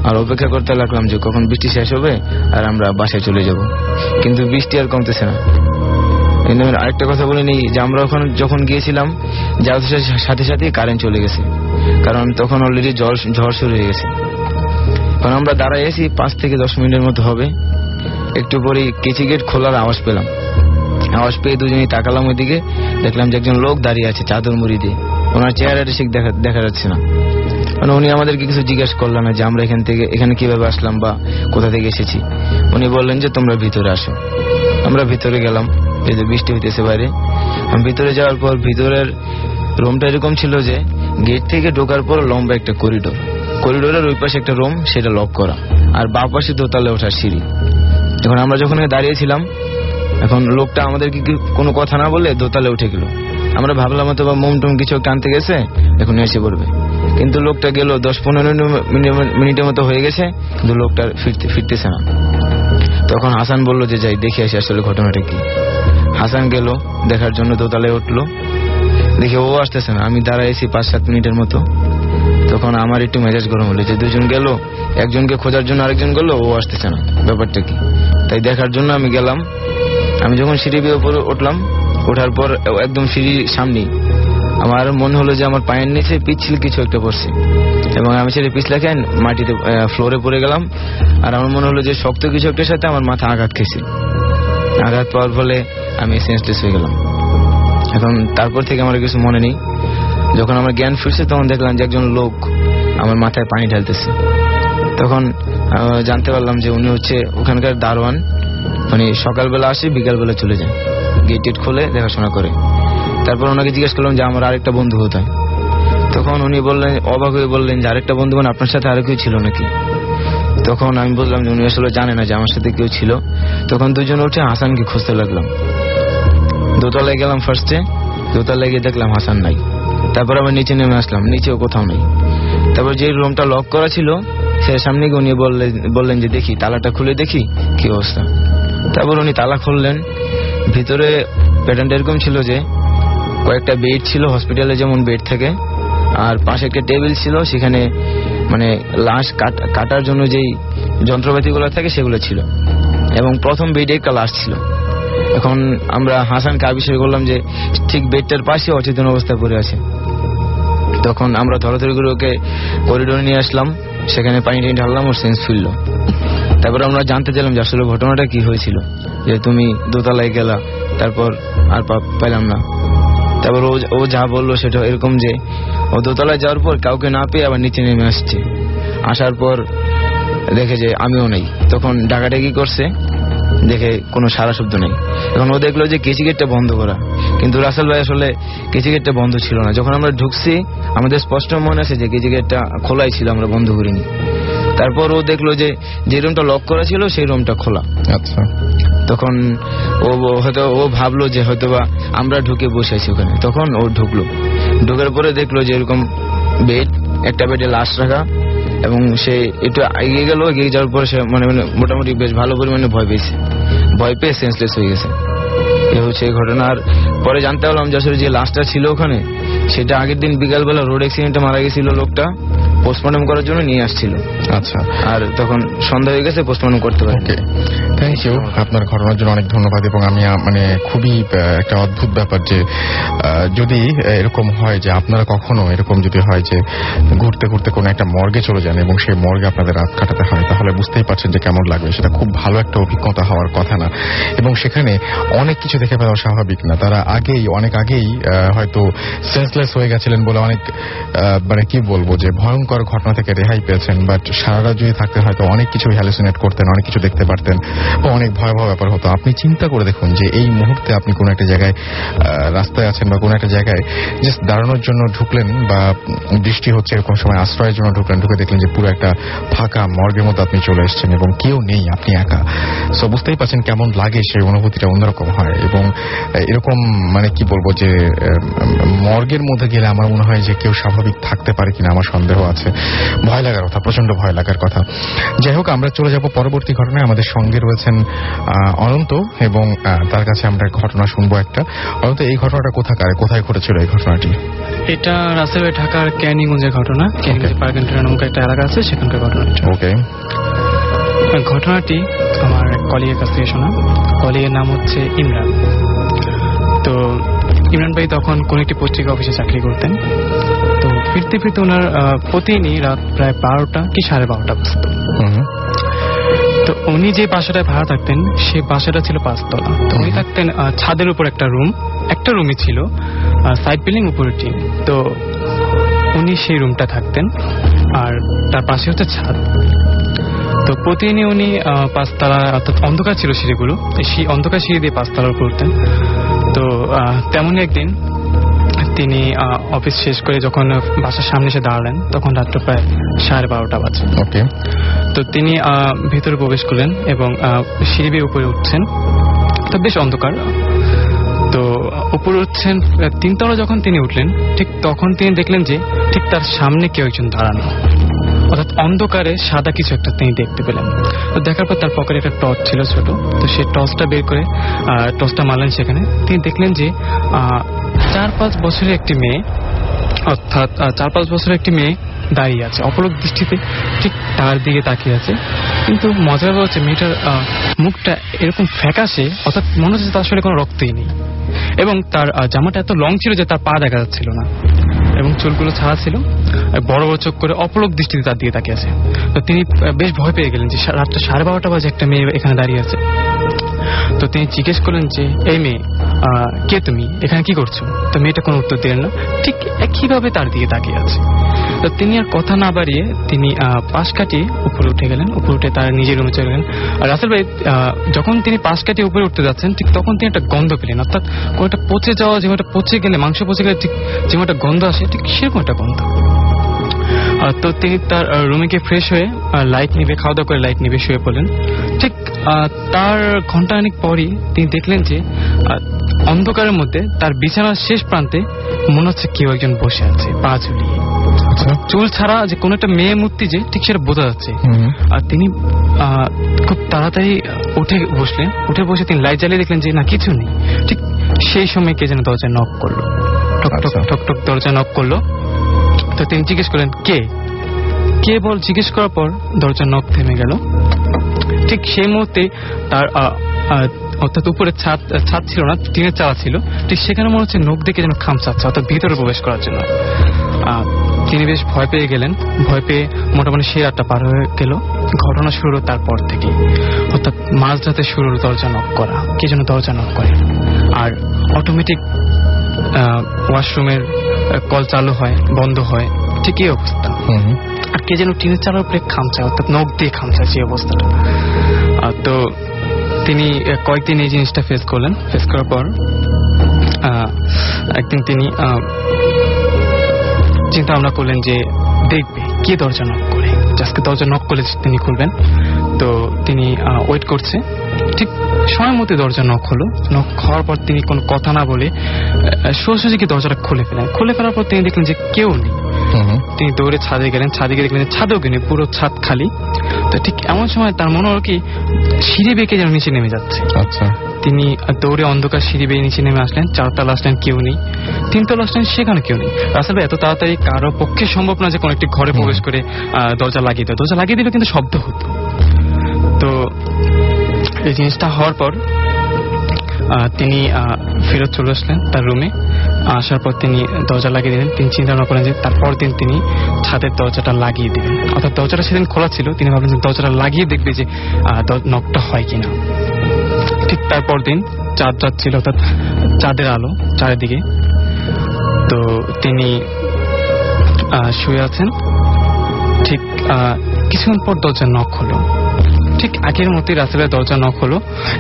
আর অপেক্ষা করতে লাগলাম যে কখন বৃষ্টি শেষ হবে আর আমরা বাসায় চলে যাব। কিন্তু বৃষ্টি আর কমতেছে না। আরেকটা কথা বলে নিই যে আমরা ওখানে যখন গিয়েছিলাম যাওয়ার সাথে সাথে কারেন্ট চলে গেছে, কারণ তখন অলরেডি ঝড় শুরু হয়ে গেছে। কারণ আমরা দাঁড়াইছি 5 থেকে 10 মিনিটের মতো হবে। একটু পরে কেচি গেট খোলার আওয়াজ পেলাম। আওয়াজ পেয়ে 2 জনই তাকালাম ওইদিকে, দেখলাম যে একজন লোক দাঁড়িয়ে আছে চাদর মুড়ি দিয়ে। ওনার চেহারাটা ঠিক দেখা যাচ্ছে না। মানে উনি আমাদেরকে কিছু জিজ্ঞাসা করলেন না যে আমরা এখানে কিভাবে আসলাম বা কোথা থেকে এসেছি। উনি বললেন যে তোমরা ভিতরে আসো। আমরা ভিতরে গেলাম। এই যে বৃষ্টি হইতেছে বাইরে। ভিতরে যাওয়ার পর ভিতরের রুমটা এরকম ছিল যে গেট থেকে ঢোকার পর লম্বা একটা করিডোরের ওই পাশে একটা রুম, সেটা লক করা, আর বাঁ পাশে দোতলায় ওঠার সিঁড়ি। এখন আমরা যখন দাঁড়িয়েছিলাম, এখন লোকটা আমাদেরকে কোনো কথা না বলে দোতলায় উঠে গেল। আমরা ভাবলাম হয়তো বা মোম টোম কিছু একটা আনতে গেছে, এখন এসে পড়বে। কিন্তু লোকটা গেল 10-15 মিনিটের মতো হয়ে গেছে, কিন্তু লোকটা ফিরতেছে না। তখন হাসান বলল যে যাই দেখে আসি আসলে ঘটনাটা কি। হাসান গেল দেখার জন্য, দোতলায় উঠলো, দেখে ও আসতেছে না। আমি দাঁড়াইছি 5-7 মিনিটের মতো। তখন আমার একটু মেজাজ গরম হলো যে দুজন গেল, একজনকে খোঁজার জন্য আরেকজন গেল, ও আসতেছে না, ব্যাপারটা কি। তাই দেখার জন্য আমি গেলাম। আমি যখন সিঁড়ি বেয়ে উপরে উঠলাম, ওঠার পর একদম সিঁড়ির সামনেই আমার মনে হলো যে আমার পায়ের নিচে পিচ্ছিল কিছু একটা পড়ছে, এবং আমি সেটা পিছলা খেয়ে মাটিতে ফ্লোরে পড়ে গেলাম। আর আমার মনে হলো যে শক্ত কিছু একটার সাথে আমার মাথা আঘাত খেয়েছে। আঘাত পাওয়ার ফলে আমি সেন্সলেস হয়ে গেলাম। এখন তারপর থেকে আমার কিছু মনে নেই। যখন আমার জ্ঞান ফিরছে তখন দেখলাম যে একজন লোক আমার মাথায় পানি ঢালতেছে। তখন জানতে পারলাম যে উনি হচ্ছে ওখানকার দারোয়ান, মানে সকালবেলা আসে বিকালবেলা চলে যায়, গেট টেট খোলে, দেখাশোনা করে। তারপর ওনাকে জিজ্ঞেস করলাম যে আমার আরেকটা বন্ধু কোথায়। তখন উনি বললেন, অবাক হয়ে বললেন যে আরেকটা বন্ধু মানে আপনার সাথে আরো কেউ ছিল নাকি। তখন আমি বললাম যে উনি আসলে জানে না যে আমার সাথে কেউ ছিল। তখন দুজন উঠে হাসানকে খুঁজতে লাগলাম। দোতলায় গেলাম ফার্স্টে, দোতলায় গিয়ে দেখলাম হাসান নাই। তারপর আবার নিচে নেমে আসলাম, নিচেও কোথাও নেই। তারপর যে রুমটা লক করা ছিল সে সামনে গিয়ে উনি বললেন যে দেখি তালাটা খুলে দেখি কি অবস্থা। তারপর উনি তালা খুললেন। ভিতরে প্যাটার্নটা এরকম ছিল যে কয়েকটা বেড ছিল, হসপিটালে যেমন বেড থাকে, আর পাশে একটা টেবিল ছিল, সেখানে মানে লাশ কাটার জন্য যেই যন্ত্রপাতিগুলো থাকে সেগুলো ছিল, এবং প্রথম বেডে একটা লাশ ছিল। এখন আমরা হাসানকে আবিষ্কার করলাম যে ঠিক বেডটার পাশে অচেতন অবস্থায় পড়ে আছে। তখন আমরা ধরাধরি করে ওকে করিডোরে নিয়ে আসলাম, সেখানে পানি টানি ঢাললাম, ওর সেন্স ফিরল। তারপর আমরা জানতে চাইলাম যে আসলে ঘটনাটা কি হয়েছিল, যে তুমি দোতলায় গেলা, তারপর আর পেলাম না। তারপর ও যা বললো সেটা এরকম যে ও দোতলায় যাওয়ার পর কাউকে না পেয়ে আবার নিচে নেমে আসছে, আসার পর দেখে যে আমিও নেই। তখন ডাকাডাকি করছে, দেখে কোনো সারা শব্দ নেই। এখন ও দেখলো যে কেসি গেটটা বন্ধ করা, কিন্তু রাসেল ভাই আসলে কেসি গেটটা বন্ধ ছিল না। যখন আমরা ঢুকছি আমাদের স্পষ্ট মনে আছে যে কেসি গেটটা খোলাই ছিল, আমরা বন্ধ করিনি। তারপর ও দেখলো যে রুমটা লক করা ছিল সেই রুমটা খোলা।
আচ্ছা,
তখন ও ভাবলো যে হয়তোবা আমরা ঢুকে বসে আছি ওখানে। তখন ও ঢুকার পরে দেখলো যে এরকম বেড, একটা বেডে লাশ রাখা, এবং সে একটু এগিয়ে গেল। এগিয়ে যাওয়ার পরে সে মানে মোটামুটি বেশ ভালো পরিমাণে ভয় পেয়ে সেন্সলেস হয়ে গেছে। এ হচ্ছে এই ঘটনার পরে জানতে পারলাম যে আসলে যে লাশটা ছিল ওখানে সেটা আগের দিন বিকালবেলা রোড অ্যাক্সিডেন্টে মারা গেছিল লোকটা, পোস্টমর্টম করার জন্য নিয়ে আসছিল।
আচ্ছা,
আর তখন সন্ধ্যা হয়ে গেছে, পোস্টমর্টম করতে পারি।
ওকে, থ্যাংক ইউ। আপনার ঘটনার জন্য অনেক ধন্যবাদ। এবং আমি মানে খুবই একটা অদ্ভুত ব্যাপার যে যদি এরকম হয় যে আপনারা কখনো এরকম যদি হয় যে ঘুরতে ঘুরতে কোনো একটা মর্গে চলে যান এবং সেই মর্গে আপনাদের রাত কাটাতে হয়, তাহলে বুঝতেই পারছেন যে কেমন লাগবে। সেটা খুব ভালো একটা অভিজ্ঞতা হওয়ার কথা না, এবং সেখানে অনেক কিছু দেখে ফেলা স্বাভাবিক না। তারা অনেক আগেই হয়তো সেন্সলেস হয়ে গেছিলেন বলে অনেক মানে কি বলবো যে ভয়ঙ্কর ঘটনা থেকে রেহাই পেয়েছেন, বাট সারা রাত যদি থাকতে হয়তো অনেক কিছু হ্যালুসিনেট করতেন, অনেক কিছু দেখতে পারতেন, অনেক ভয়াবহ ব্যাপার হতো। আপনি চিন্তা করে দেখুন যে এই মুহূর্তে আপনি কোনো একটা জায়গায় রাস্তায় আছেন বা কোনো একটা জায়গায় জাস্ট দাঁড়ানোর জন্য ঢুকলেন, বা বৃষ্টি হচ্ছে এরকম সময় আশ্রয়ের জন্য ঢুকলেন, ঢুকে দেখলেন যে পুরো একটা ফাঁকা মর্গের মধ্যে আপনি চলে এসেছেন এবং কেউ নেই, আপনি একা। সো বুঝতেই পারছেন কেমন লাগে, সেই অনুভূতিটা অন্যরকম হয়। এবং এরকম মানে কি বলবো যে মর্গের মধ্যে গেলে আমার মনে হয় যে কেউ স্বাভাবিক থাকতে পারে কিনা আমার সন্দেহ আছে। ভয় লাগার কথা, প্রচন্ড ভয় লাগার কথা। যাই হোক, আমরা চলে যাব পরবর্তী ঘটনায়। আমাদের সঙ্গে রয়েছেন অনন্ত, এবং তার কাছে আমরা ঘটনা শুনবো একটা। অনন্ত, এই ঘটনাটা কোথায় ঘটেছিল এই ঘটনাটি?
এটা রাসেল ভাই ঢাকার ক্যানিগঞ্জের ঘটনা। ক্যানিগঞ্জ পার্ক এন্ট্রি নামক একটা এলাকা আছে, সেখানকার ঘটনা।
ওকে,
ঘটনাটি আমার এক কলিগের কাছ থেকে শোনা। কলিগের নাম হচ্ছে ইমরান। তো ইমরান ভাই তখন কোন একটি পত্রিকা অফিসে চাকরি করতেন। তো ফিরতে ফিরতে ওনার প্রতিদিনই রাত প্রায় 12টা কি 12:30 বাজত। তো উনি যে বাসাটায় ভাড়া থাকতেন সেই বাসাটা ছিল 5 তলা। তো উনি থাকতেন ছাদের উপর একটা রুমই ছিল, সাইড বিল্ডিং উপরে টিন। তো উনি সেই রুমটা থাকতেন, আর তার পাশে হচ্ছে ছাদ। তো প্রতিদিনই উনি 5 তলা, অর্থাৎ অন্ধকার ছিল সিঁড়িগুলো, সেই অন্ধকার সিঁড়ি দিয়ে 5 তলার উপর উঠতেন। তো তেমনই একদিন তিনি অফিস শেষ করে যখন বাসার সামনে এসে দাঁড়ালেন, তখন রাত্র প্রায় 12:30 বাজে।
ওকে,
তো তিনি ভেতরে প্রবেশ করলেন এবং সিঁড়ি বেয়ে উপরে উঠছেন। তো বেশ অন্ধকার। তো
উপরে উঠছেন, 3 তলা যখন তিনি উঠলেন ঠিক তখন তিনি দেখলেন যে ঠিক তার সামনে কেউ একজন দাঁড়ানো, অর্থাৎ অন্ধকারে সাদা কিছু একটা তিনি দেখতে পেলেন। তো দেখার পর তার পকেটে একটা টর্চ ছিল ছোট, তো সেই টর্চটা বের করে টর্চটা মারলেন সেখানে। তিনি দেখলেন যে 4-5 বছরের একটি মেয়ে, অর্থাৎ 4-5 বছরের একটি মেয়ে দাঁড়িয়ে আছে অপলক দৃষ্টিতে ঠিক তার দিকে তাকিয়ে আছে। কিন্তু মজার ব্যাপার হচ্ছে মেয়েটার মুখটা এরকম ফ্যাকাশে, অর্থাৎ মনে হচ্ছে তার আসলে কোনো রক্তই নেই, এবং তার জামাটা এত লং ছিল যে তার পা দেখা যাচ্ছিল না, এবং চুলগুলো ছাড়া ছিল, বড় বড় চোখ করে অপলক দৃষ্টিতে তার দিকে তাকিয়ে আছে। তো তিনি বেশ ভয় পেয়ে গেলেন যে রাতটা 12:30 বাজে একটা মেয়ে এখানে দাঁড়িয়ে আছে। তো তিনি জিজ্ঞেস করলেন যে এই মেয়ে, কে তুমি, এখানে কি করছো? তো মেয়েটা কোনো উত্তর দিলেন না, ঠিক একইভাবে তার দিকে তাকিয়ে আছে। তো তিনি আর কথা না বাড়িয়ে তিনি পাশ কাটিয়ে উপরে উঠে গেলেন। উপরে উঠে তার নিজের রুমে চলে গেলেন। আর রাসেল ভাই, যখন তিনি পাশ কাটিয়ে উপরে উঠতে যাচ্ছেন ঠিক তখন তিনি একটা গন্ধ পেলেন, অর্থাৎ কোনো একটা পচে যাওয়া, যেমনটা পচে গেলে, মাংস পচে গেলে ঠিক যেমন একটা গন্ধ আসে, ঠিক সেরকম একটা গন্ধ। তো তিনি তার রুমে গিয়ে ফ্রেশ হয়ে লাইট নিবে, খাওয়া দাওয়া করে লাইট নিবে শুয়ে পড়লেন। ঠিক তার ঘন্টাখানিক পরই তিনি দেখলেন যে অন্ধকারের মধ্যে তার বিছানার শেষ প্রান্তে মনে হচ্ছে কেউ একজন বসে আছে পা ঝুলিয়ে, চুল ছাড়া, যে কোন একটা মেয়ে মূর্তি, যে ঠিক সেটা বোঝা যাচ্ছে। আর তিনি খুব তাড়াতাড়ি উঠে বসলেন। উঠে বসে তিনি লাইট জ্বালিয়ে দেখলেন যে না, কিছু নেই। ঠিক সেই সময় কে যেন দরজায় নক করলো, ঠক ঠক ঠক ঠক দরজা নক করলো। তো তিনি জিজ্ঞেস করলেন কে কে বল। জিজ্ঞেস করার পর দরজা নক থেমে গেল। ঠিক সেই মুহূর্তে তার অর্থাৎ উপরে ছাদ ছিল না, টিনের চালা ছিল, ঠিক সেখানে মনে হচ্ছে নখ দেখে যেন খামচাচ্ছে, অর্থাৎ ভিতরে প্রবেশ করার জন্য। তিনি বেশ ভয় পেয়ে গেলেন। ভয় পেয়ে মোটামুটি সেই রাতটা পার হয়ে গেল। ঘটনা শুরু হলো তারপর থেকে, অর্থাৎ মাঝরাতে শুরু হলো দরজা নক করা, কে যেন দরজা নক করে, আর অটোমেটিক ওয়াশরুমের কল চালু হয়, বন্ধ হয়, ঠিক এই অবস্থা। আর কে যেন টিনের চালার উপরে খামচায়, অর্থাৎ নখ দিয়ে খামচায়, সেই অবস্থাটা। তো তিনি কয়েকদিন এই জিনিসটা ফেস করলেন। ফেস করার পর একদিন তিনি চিন্তা ভাবনা করলেন যে দেখবে কে দরজা নক করে, আজকে দরজা নক করলে তিনি খুলবেন। তো তিনি ওয়েট করছে। ঠিক সময় মতো দরজা নক হলো। নক হওয়ার পর তিনি কোনো কথা না বলে সোজাসুজি দরজাটা খুলে ফেলেন। খুলে ফেলার পর তিনি দেখলেন যে কেউ নেই। তিনি দৌড়ে ছাদে গেলেন। ছাদে গিয়ে দেখলেন ছাদেও কেউ নেই, পুরো ছাদ খালি। তো ঠিক এমন সময় তার মনে হলো কি সিঁড়ি বেঁকে যেন নিচে নেমে যাচ্ছে।
আচ্ছা,
তিনি দৌড়ে অন্ধকার সিঁড়ি বেয়ে নিচে নেমে আসলেন। 4 তলা আসলেন, কেউ নেই। 3 তলা আসলেন, সেখানে কেউ নেই। আসলে এত তাড়াতাড়ি কারো পক্ষে সম্ভব না যে কোনো একটি ঘরে প্রবেশ করে দরজা লাগিয়ে দেয়। দরজা লাগিয়ে দিলে কিন্তু শব্দ হতো। তো এই জিনিসটা হওয়ার পর তিনি ফেরত চলে আসলেন তার রুমে। আসার পর তিনি দরজা লাগিয়ে দিলেন। তিনি চিন্তা ভাবনা করেন যে তারপর দিন তিনি ছাদের দরজাটা লাগিয়ে দিবেন, অর্থাৎ দরজাটা সেদিন খোলা ছিল। তিনি ভাবলেন যে দরজাটা লাগিয়ে দেখবে যে নকটা হয় কিনা। ঠিক তারপর দিন চাঁদ ছিল, অর্থাৎ চাঁদের আলো চারিদিকে। তো তিনি শুয়ে আছেন। ঠিক কিছুক্ষণ পর দরজা নক হলো। ঠিক আগের মতোই রাসেলের দরজা নক হলো।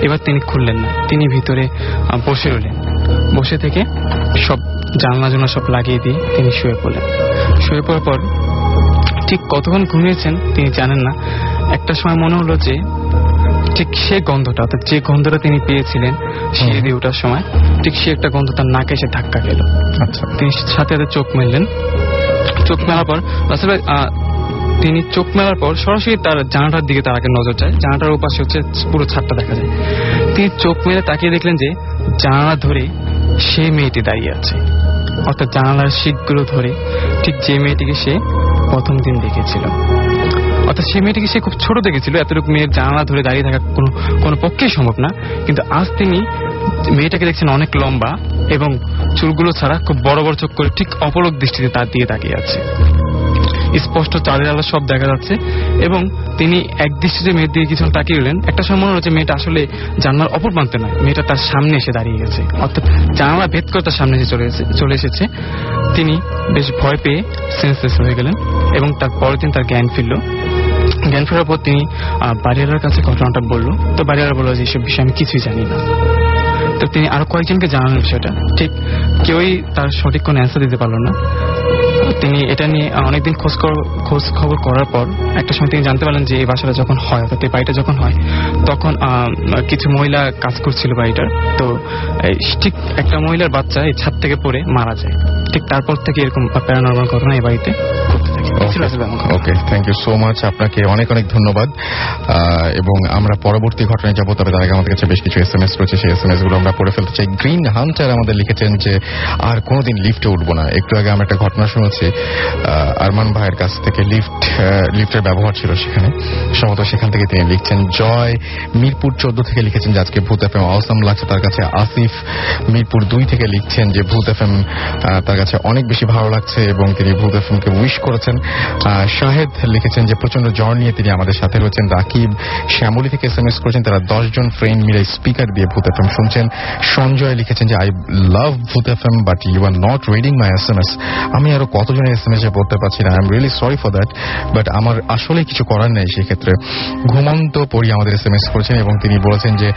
এবার তিনি খুললেন না, তিনি ভিতরে বসে রইলেন। বসে থেকে সব জানলা জানলা সব লাগিয়ে দিয়ে তিনি শুয়ে পড়লেন। শুয়ে পড়ার পর ঠিক কতক্ষণ ঘুমিয়েছেন তিনি জানেন না। একটা সময় মনে হলো যে ঠিক সে গন্ধটা, অর্থাৎ যে গন্ধটা তিনি পেয়েছিলেন সিঁড়ি দিয়ে ওঠার সময়, ঠিক সে একটা গন্ধ তার নাকে এসে ধাক্কা গেল।
আচ্ছা,
তিনি সাথে সাথে চোখ মেললেন। চোখ মেলার পর আসলে তিনি চোখ মেলার পর সরাসরি তার জানাটার দিকে তার আগে নজর যায়। জানাটার ওপাশে হচ্ছে পুরো ছাদটা দেখা যায়। তিনি চোখ মেলে তাকিয়ে দেখলেন যে জানালা ধরে সেই মেয়েটি দাঁড়িয়ে আছে, অর্থাৎ জানালার শিকগুলো ধরে ঠিক যে মেয়েটিকে সে প্রথম দিন দেখেছিল। অর্থাৎ সেই মেয়েটিকে সে খুব ছোট দেখেছিল। এতটুকু মেয়ের জানালা ধরে দাঁড়িয়ে থাকা কোনো পক্ষেই সম্ভব না। কিন্তু আজ তিনি মেয়েটাকে দেখছেন অনেক লম্বা এবং চুলগুলো ছাড়া খুব বড় বড় চোখ করে ঠিক অপলক দৃষ্টিতে তার দিকে তাকিয়ে আছে। স্পষ্ট চাঁদের আলো সব দেখা যাচ্ছে এবং তিনি এক দৃষ্টিতে মেয়ের দিকে কিছুক্ষণ তাকিয়ে রইলেন। একটা সময় মনে হচ্ছে মেয়েটা আসলে জানালার অপর প্রান্তে নয়, মেয়েটা তার সামনে এসে দাঁড়িয়ে গেছে, অর্থাৎ জানালা ভেদ করে তার সামনে এসে চলে এসেছে। তিনি বেশ ভয় পেয়ে সেন্সলেস হয়ে গেলেন এবং তার পরের দিন তার জ্ঞান ফিরল। জ্ঞান ফেরার পর তিনি বাড়িওয়ালার কাছে ঘটনাটা বললো। তো বাড়িওয়ালা বললো যে এইসব বিষয়ে আমি কিছুই জানি না। তো তিনি আরো কয়েকজনকে জানালেন বিষয়টা। ঠিক কেউই তার সঠিক কোনো অ্যান্সার দিতে পারলো না। তিনি এটা নিয়ে অনেকদিন খোঁজ খবর করার পর একটা সময় তিনি জানতে পারলেন যে এই বাসাটা যখন হয়, অর্থাৎ এই বাড়িটা যখন হয়, তখন কিছু মহিলা কাজ করছিল বাড়িটার। তো ঠিক একটা মহিলার বাচ্চা এই ছাদ থেকে পড়ে মারা যায়। ঠিক তারপর থেকে এরকম প্যারানরমাল ঘটনা এই বাড়িতে ঘটতে থাকে।
ওকে, থ্যাংক ইউ সো মাচ, আপনাকে অনেক অনেক ধন্যবাদ। এবং আমরা পরবর্তী ঘটনায় যাবো, তবে তার আগে আমাদের কাছে বেশ কিছু SMS রয়েছে, সেই SMS গুলো আমরা পড়ে ফেলতে চাই। গ্রিন হান্টার আমাদের লিখেছেন যে আর কোনোদিন লিফটে উঠবো না। একটু আগে আমরা একটা ঘটনা শুনেছি আরমান ভাইয়ের কাছ থেকে, লিফটের ব্যবহার ছিল সেখানে, সম্ভবত সেখান থেকে তিনি লিখছেন। জয় মিরপুর 14 থেকে লিখেছেন যে আজকে ভূত FM অসাম লাগছে তার কাছে। আসিফ মিরপুর 2 থেকে লিখছেন যে ভূত FM তার কাছে অনেক বেশি ভালো লাগছে এবং তিনি ভূত FM কে উইশ করেছেন। শাহেদ লিখেছেন যে প্রচন্ড জ্বর নিয়ে তিনি আমাদের সাথে রয়েছেন। রাকিব শ্যামলী থেকে SMS করেছেন, তারা 10 জন ফ্রেন্ড মিলে স্পিকার দিয়ে ভূত FM শুনছেন। সঞ্জয় লিখেছেন যে আই লাভ ভূত FM but you are not reading my SMS। আমি আরো কতজনের SMS এ পড়তে পারছি না, I am really sorry for that, but আমার আসলে কিছু করার নেই সেক্ষেত্রে। ঘুমন্ত পড়ি আমাদের SMS করেছেন এবং তিনি বলেছেন যে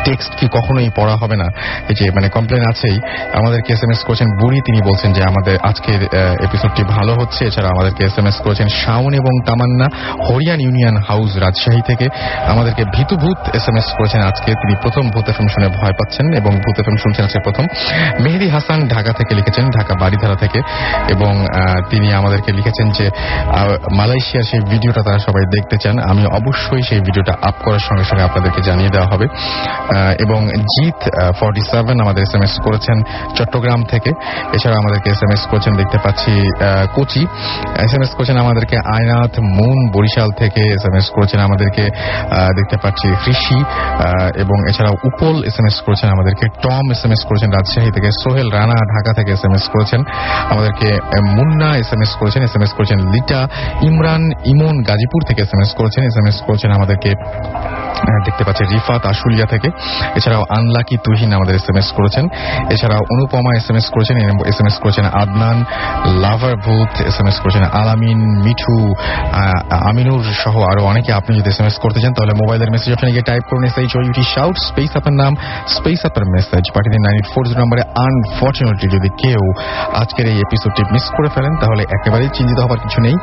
টেক্সট কি কখনোই পড়া হবে না, এই যে মানে কমপ্লেন আছেই। আমাদেরকে SMS করেছেন বুড়ি, তিনি বলছেন যে আমাদের আজকের এপিসোডটি ভালো হচ্ছে। এছাড়া আমাদেরকে SMS করেছেন শাওন এবং তামান্না হরিয়ান ইউনিয়ন হাউস রাজশাহী থেকে। আমাদেরকে ভীতুভূত SMS করেছেন আজকে, তিনি প্রথম ভূত FM শুনে ভয় পাচ্ছেন এবং ভূত FM শুনছেন আজকে প্রথম। মেহেদি হাসান ঢাকা থেকে লিখেছেন, ঢাকা বাড়িধারা থেকে, এবং তিনি আমাদেরকে লিখেছেন যে মালয়েশিয়ার সেই ভিডিওটা তারা সবাই দেখতে চান। আমি অবশ্যই সেই ভিডিওটা আপ করার সঙ্গে সঙ্গে আপনাদেরকে জানিয়ে দেওয়া হবে। এবং জিৎ 47 আমাদের SMS করেছেন চট্টগ্রাম থেকে। এছাড়া আমাদেরকে SMS করেছেন দেখতে পাচ্ছি কোচি, SMS করেছেন আমাদেরকে আয়নাথ মুন বরিশাল থেকে, SMS করেছেন আমাদেরকে দেখতে পাচ্ছি ঋষি, এবং এছাড়া উপল SMS করেছেন আমাদেরকে। টম SMS করেছেন রাজশাহী থেকে। সোহেল রানা ঢাকা থেকে SMS করেছেন আমাদেরকে। মুন্না SMS করেছেন, SMS করেছেন লিটা। ইমরান ইমন গাজীপুর থেকে SMS করেছেন, SMS করেছেন আমাদেরকে দেখতে পাচ্ছি রিফাত আশুলিয়া থেকে। এছাড়াও আনলাকি তুহিন আমাদের SMS করেছেন। এছাড়াও অনুপমা SMS করেছেন, SMS করেছেন আদনান লাভার ভূত, SMS করেছেন আলামিন, মিঠু, আমিনুর সহ আরো অনেকে। আপনি যদি SMS করতে চান তাহলে মোবাইলের মেসেজ অপশনে গিয়ে টাইপ করুন SHOUT শাউট স্পেস আপনার নাম স্পেস আপনার মেসেজ পাঠিয়ে দিন 9840 নম্বরে। আনফরচুনেটলি যদি কেউ আজকের এই এপিসোডটি মিস করে ফেলেন তাহলে একেবারেই চিন্তিত হওয়ার কিছু নেই।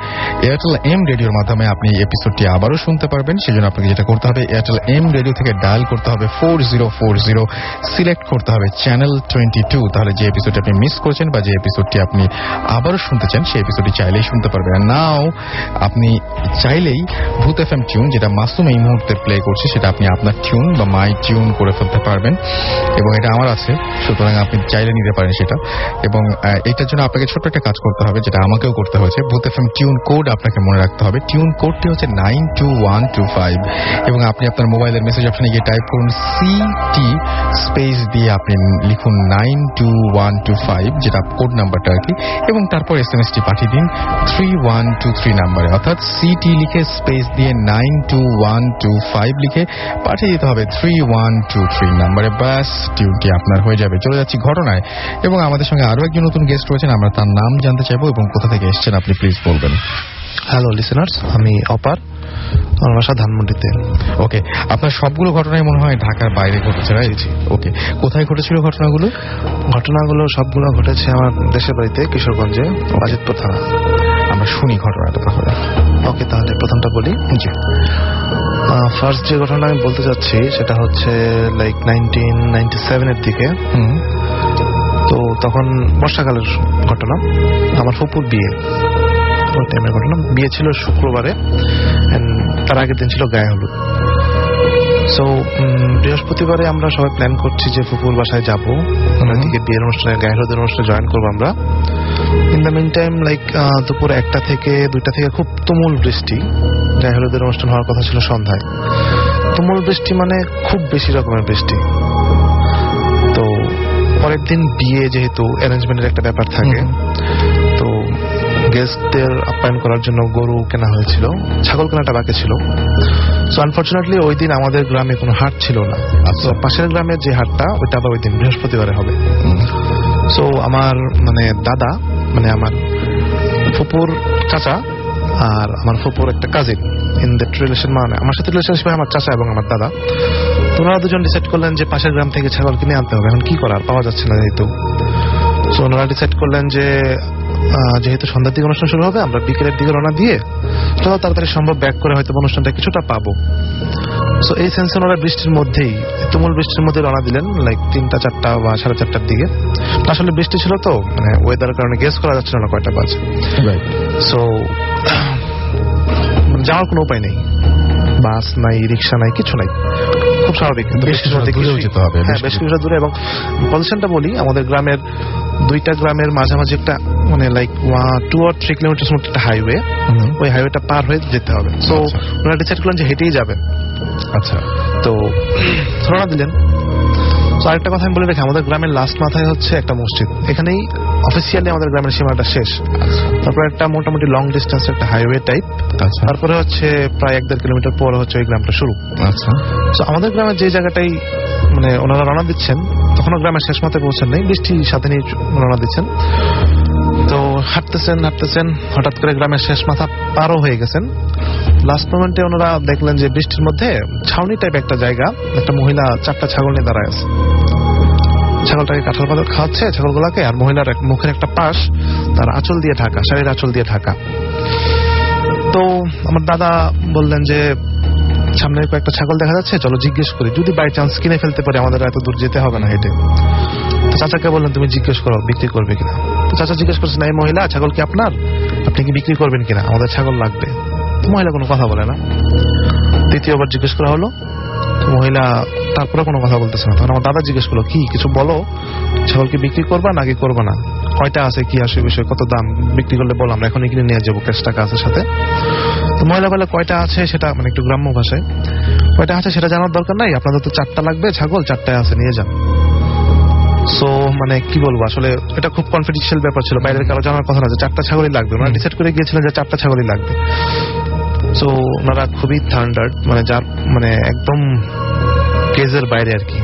এয়ারটেল এম রেডিওর মাধ্যমে আপনি এপিসোডটি আবারও শুনতে পারবেন। সেজন্য আপনাকে যেটা করতে হবে, এয়ারটেল এম রেডিও থেকে ডায়াল করতে হবে 4040, সিলেক্ট করতে হবে চ্যানেল 22। তাহলে যে এপিসোডটি আপনি মিস করেছেন বা যে এপিসোডটি আপনি আবারও শুনতে চান সেই এপিসোডটি চাইলেই শুনতে পারবেন। আর নাও আপনি চাইলেই ভূত FM টিউন, যেটা মাসুম এই মুহূর্তে প্লে করছে, সেটা আপনি আপনার টিউন বা মাই টিউন করে ফেলতে পারবেন এবং এটা আমার আছে, সুতরাং আপনি চাইলে নিতে পারেন সেটা। এবং এটার জন্য আপনাকে ছোট্ট একটা কাজ করতে হবে, যেটা আমাকেও করতে হয়েছে। ভূত FM টিউন কোড আপনাকে মনে রাখতে হবে। টিউন কোডটি হচ্ছে 92125 এবং আপনি আপনার মোবাইলের মেসেজ অপশনে গিয়ে টাইপ করুন CT স্পেস দিয়ে আপনি লিখুন 92125, যেটা কোড নাম্বারটা আর কি, এবং তারপর SMS-টি পাঠিয়ে দিন 3123 নাম্বারে, অর্থাৎ CT লিখে স্পেস দিয়ে 92125 লিখে পাঠিয়ে দিতে হবে 3123 নাম্বারে। ব্যাস, টিউনটি আপনার হয়ে যাবে। চলে যাচ্ছি ঘটনায়, এবং আমাদের সঙ্গে আরো একজন নতুন গেস্ট রয়েছেন। আমরা তার নাম জানতে চাইবো এবং কোথা থেকে এসেছেন আপনি প্লিজ বলবেন।
হ্যালো লিসেনার্স, আমি অপার, আমার বাসা ধানমন্ডিতে।
ওকে, আপনার সবগুলো ঘটনাই মনে হয় ঢাকার বাইরে ঘটেছে, রাইট? ওকে, কোথায় ঘটেছিল ঘটনাগুলো?
ঘটনাগুলো সবগুলো ঘটেছে আমার দেশের বাড়িতে কিশোরগঞ্জে, বাজিতপুর থানা।
আমরা শুনি ঘটনাটা তাহলে।
ওকে, তাহলে প্রথমটা বলি।
জি।
ফার্স্ট যে ঘটনা আমি বলতে চাচ্ছি সেটা হচ্ছে লাইক 1997-এর দিকে। তো তখন বর্ষাকালের ঘটনা। আমার ফুপুর বিয়ে, ওই টাইমের ঘটনা। বিয়ে ছিল শুক্রবারে, তার আগের দিন ছিল গায়ে হলুদ। সো বৃহস্পতিবারে আমরা সবাই প্ল্যান করছি যে ফুপুর বাসায় যাবো, ওনাদিকে বিয়ের অনুষ্ঠানে গায়ে হলুদের অনুষ্ঠানে জয়েন করবো আমরা। In the meantime like দুপুর 1টা থেকে 2টা থেকে খুব তুমুল বৃষ্টি। গায়ে হলুদের অনুষ্ঠান হওয়ার কথা ছিল সন্ধ্যায়। তুমুল বৃষ্টি মানে খুব বেশি রকমের বৃষ্টি। তো পরের দিন বিয়ে, যেহেতু অ্যারেঞ্জমেন্টের একটা ব্যাপার থাকে, তো গেস্টদের আপ্যায়ন করার জন্য গরু কেনা হয়েছিল, ছাগল কেনাটা বাকি ছিল। সো আনফরচুনেটলি ওই দিন আমাদের গ্রামে কোনো হাট ছিল না। তো পাশের গ্রামের যে হাটটা, ওইটা আবার ওই দিন বৃহস্পতিবারে হবে। সো আমার দাদা, আমার ফুপুর চাচা আর আমার ফুপুর একটা কাজিন, ইন দ্যাট রিলেশন, আমার সাথে রিলেশনশিপ আমার চাচা এবং আমার দাদা। ওনারা দুজন ডিসাইড করলেন যে পাশের গ্রাম থেকে ছাগল কিনে আনতে হবে। এখন কি করার, পাওয়া যাচ্ছে না যেহেতু। সো ওনারা ডিসাইড করলেন যে যেহেতু সন্ধ্যার দিকে অনুষ্ঠান শুরু হবে, আমরা বিকেলের দিকে রওনা দিয়ে যত তাড়াতাড়ি সম্ভব ব্যাক করে হয়তো অনুষ্ঠানটা কিছুটা পাবো। সো এই সেন্সে ওনারা বৃষ্টির মধ্যেই, তুমুল বৃষ্টির মধ্যে রওনা দিলেন, লাইক 3টা 4টা বা 4:30টার দিকে। আসলে বৃষ্টি ছিল তো, মানে ওয়েদারের কারণে গেস করা যাচ্ছিল না কয়টা বাজে। সো যাওয়ার কোনো উপায় নেই, বাস নাই, রিক্সা নাই, কিছু নাই, খুব স্বাভাবিক। বৃষ্টির মধ্যে যেতে হবে, হ্যাঁ বেশ কিছুটা দূরে। এবং পজিশনটা বলি, আমাদের গ্রামের 2টা গ্রামের মাঝামাঝি একটা মানে লাইক 2 or 3 কিলোমিটার মতো একটা হাইওয়ে, ওই হাইওয়েটা পার হয়ে যেতে হবে। সো ওনারা ডিসাইড করলেন যে হেঁটেই যাবেন।
আচ্ছা,
তো রওনা দিলেন। তো আরেকটা কথা আমি বলে রাখি, আমাদের গ্রামের লাস্ট মাথায় হচ্ছে একটা মসজিদ, এখানেই অফিসিয়ালি আমাদের গ্রামের সীমাটা শেষ। তারপরে একটা মোটামুটি লং ডিস্টেন্স একটা হাইওয়ে টাইপ, তারপরে হচ্ছে প্রায় 1-1.5 কিলোমিটার পরে হচ্ছে ওই গ্রামটা শুরু।
আচ্ছা,
তো আমাদের গ্রামের যে জায়গাটাই মানে ওনারা রওনা দিচ্ছেন, তখনও গ্রামের শেষ মাথায় পৌঁছেন নাই, বৃষ্টির সাথে নিয়ে রওনা দিচ্ছেন। তো হাঁটতেছেন, হঠাৎ করে গ্রামের শেষ মাথা পারও হয়ে গেছেন। লাস্ট মোমেন্টে ওনারা দেখলেন যে বৃষ্টির মধ্যে ছাউনি টাইপ একটা জায়গা, একটা মহিলা 4টা ছাগল নিয়ে দাঁড়ায় আছে। ছাগলটাকে কাঁঠাল পাতা খাওয়াচ্ছে ছাগলগুলাকে, আর মহিলার মুখের একটা পাশ তার আঁচল দিয়ে ঢাকা, শাড়ির আঁচল দিয়ে ঢাকা। তো আমার দাদা বললেন যে সামনে কয়েকটা ছাগল দেখা যাচ্ছে, চলো জিজ্ঞেস করি, যদি বাই চান্স কিনে ফেলতে পারে, আমাদের এত দূর যেতে হবে না হেঁটে। তো চাচাকে বললেন তুমি জিজ্ঞেস করো বিক্রি করবে কিনা। তো চাচা জিজ্ঞেস করছেন, এই মহিলা ছাগল কি আপনার, আপনি কি বিক্রি করবেন কিনা, আমাদের ছাগল লাগবে। তো মহিলা কোনো কথা বলে না। দ্বিতীয়বার জিজ্ঞেস করা হলো, মহিলা তারপরে কোনো কথা বলতেছে না। তখন আমার দাদা জিজ্ঞেস করলো, কি কিছু বলো, ছাগল কি বিক্রি করবা নাকি করবা না, কয়টা আছে, কি আসে বিষয়, কত দাম, বিক্রি করলে বলো, আমরা এখনই কিনে নিয়ে যাবো, ক্যাশ টাকা আছে সাথে। তো মহিলা বলে কয়টা আছে সেটা, মানে একটু গ্রাম্য ভাষায়, কয়টা আছে সেটা জানার দরকার নাই, আপনাদের তো 4টা লাগবে ছাগল, 4টায় আছে, নিয়ে যান। সো মানে কি বলবো, আসলে এটা খুব কনফিডেন্সিয়াল ব্যাপার ছিল, বাইরের কারো জানার কথা না যে 4টা ছাগলই লাগবে। ওনারা ডিসাইড করে গিয়েছিলেন যে 4টা ছাগলই লাগবে। সো ওনারা খুবই থান্ডার্ড, মানে যার মানে একদম কেজের বাইরে আর কি।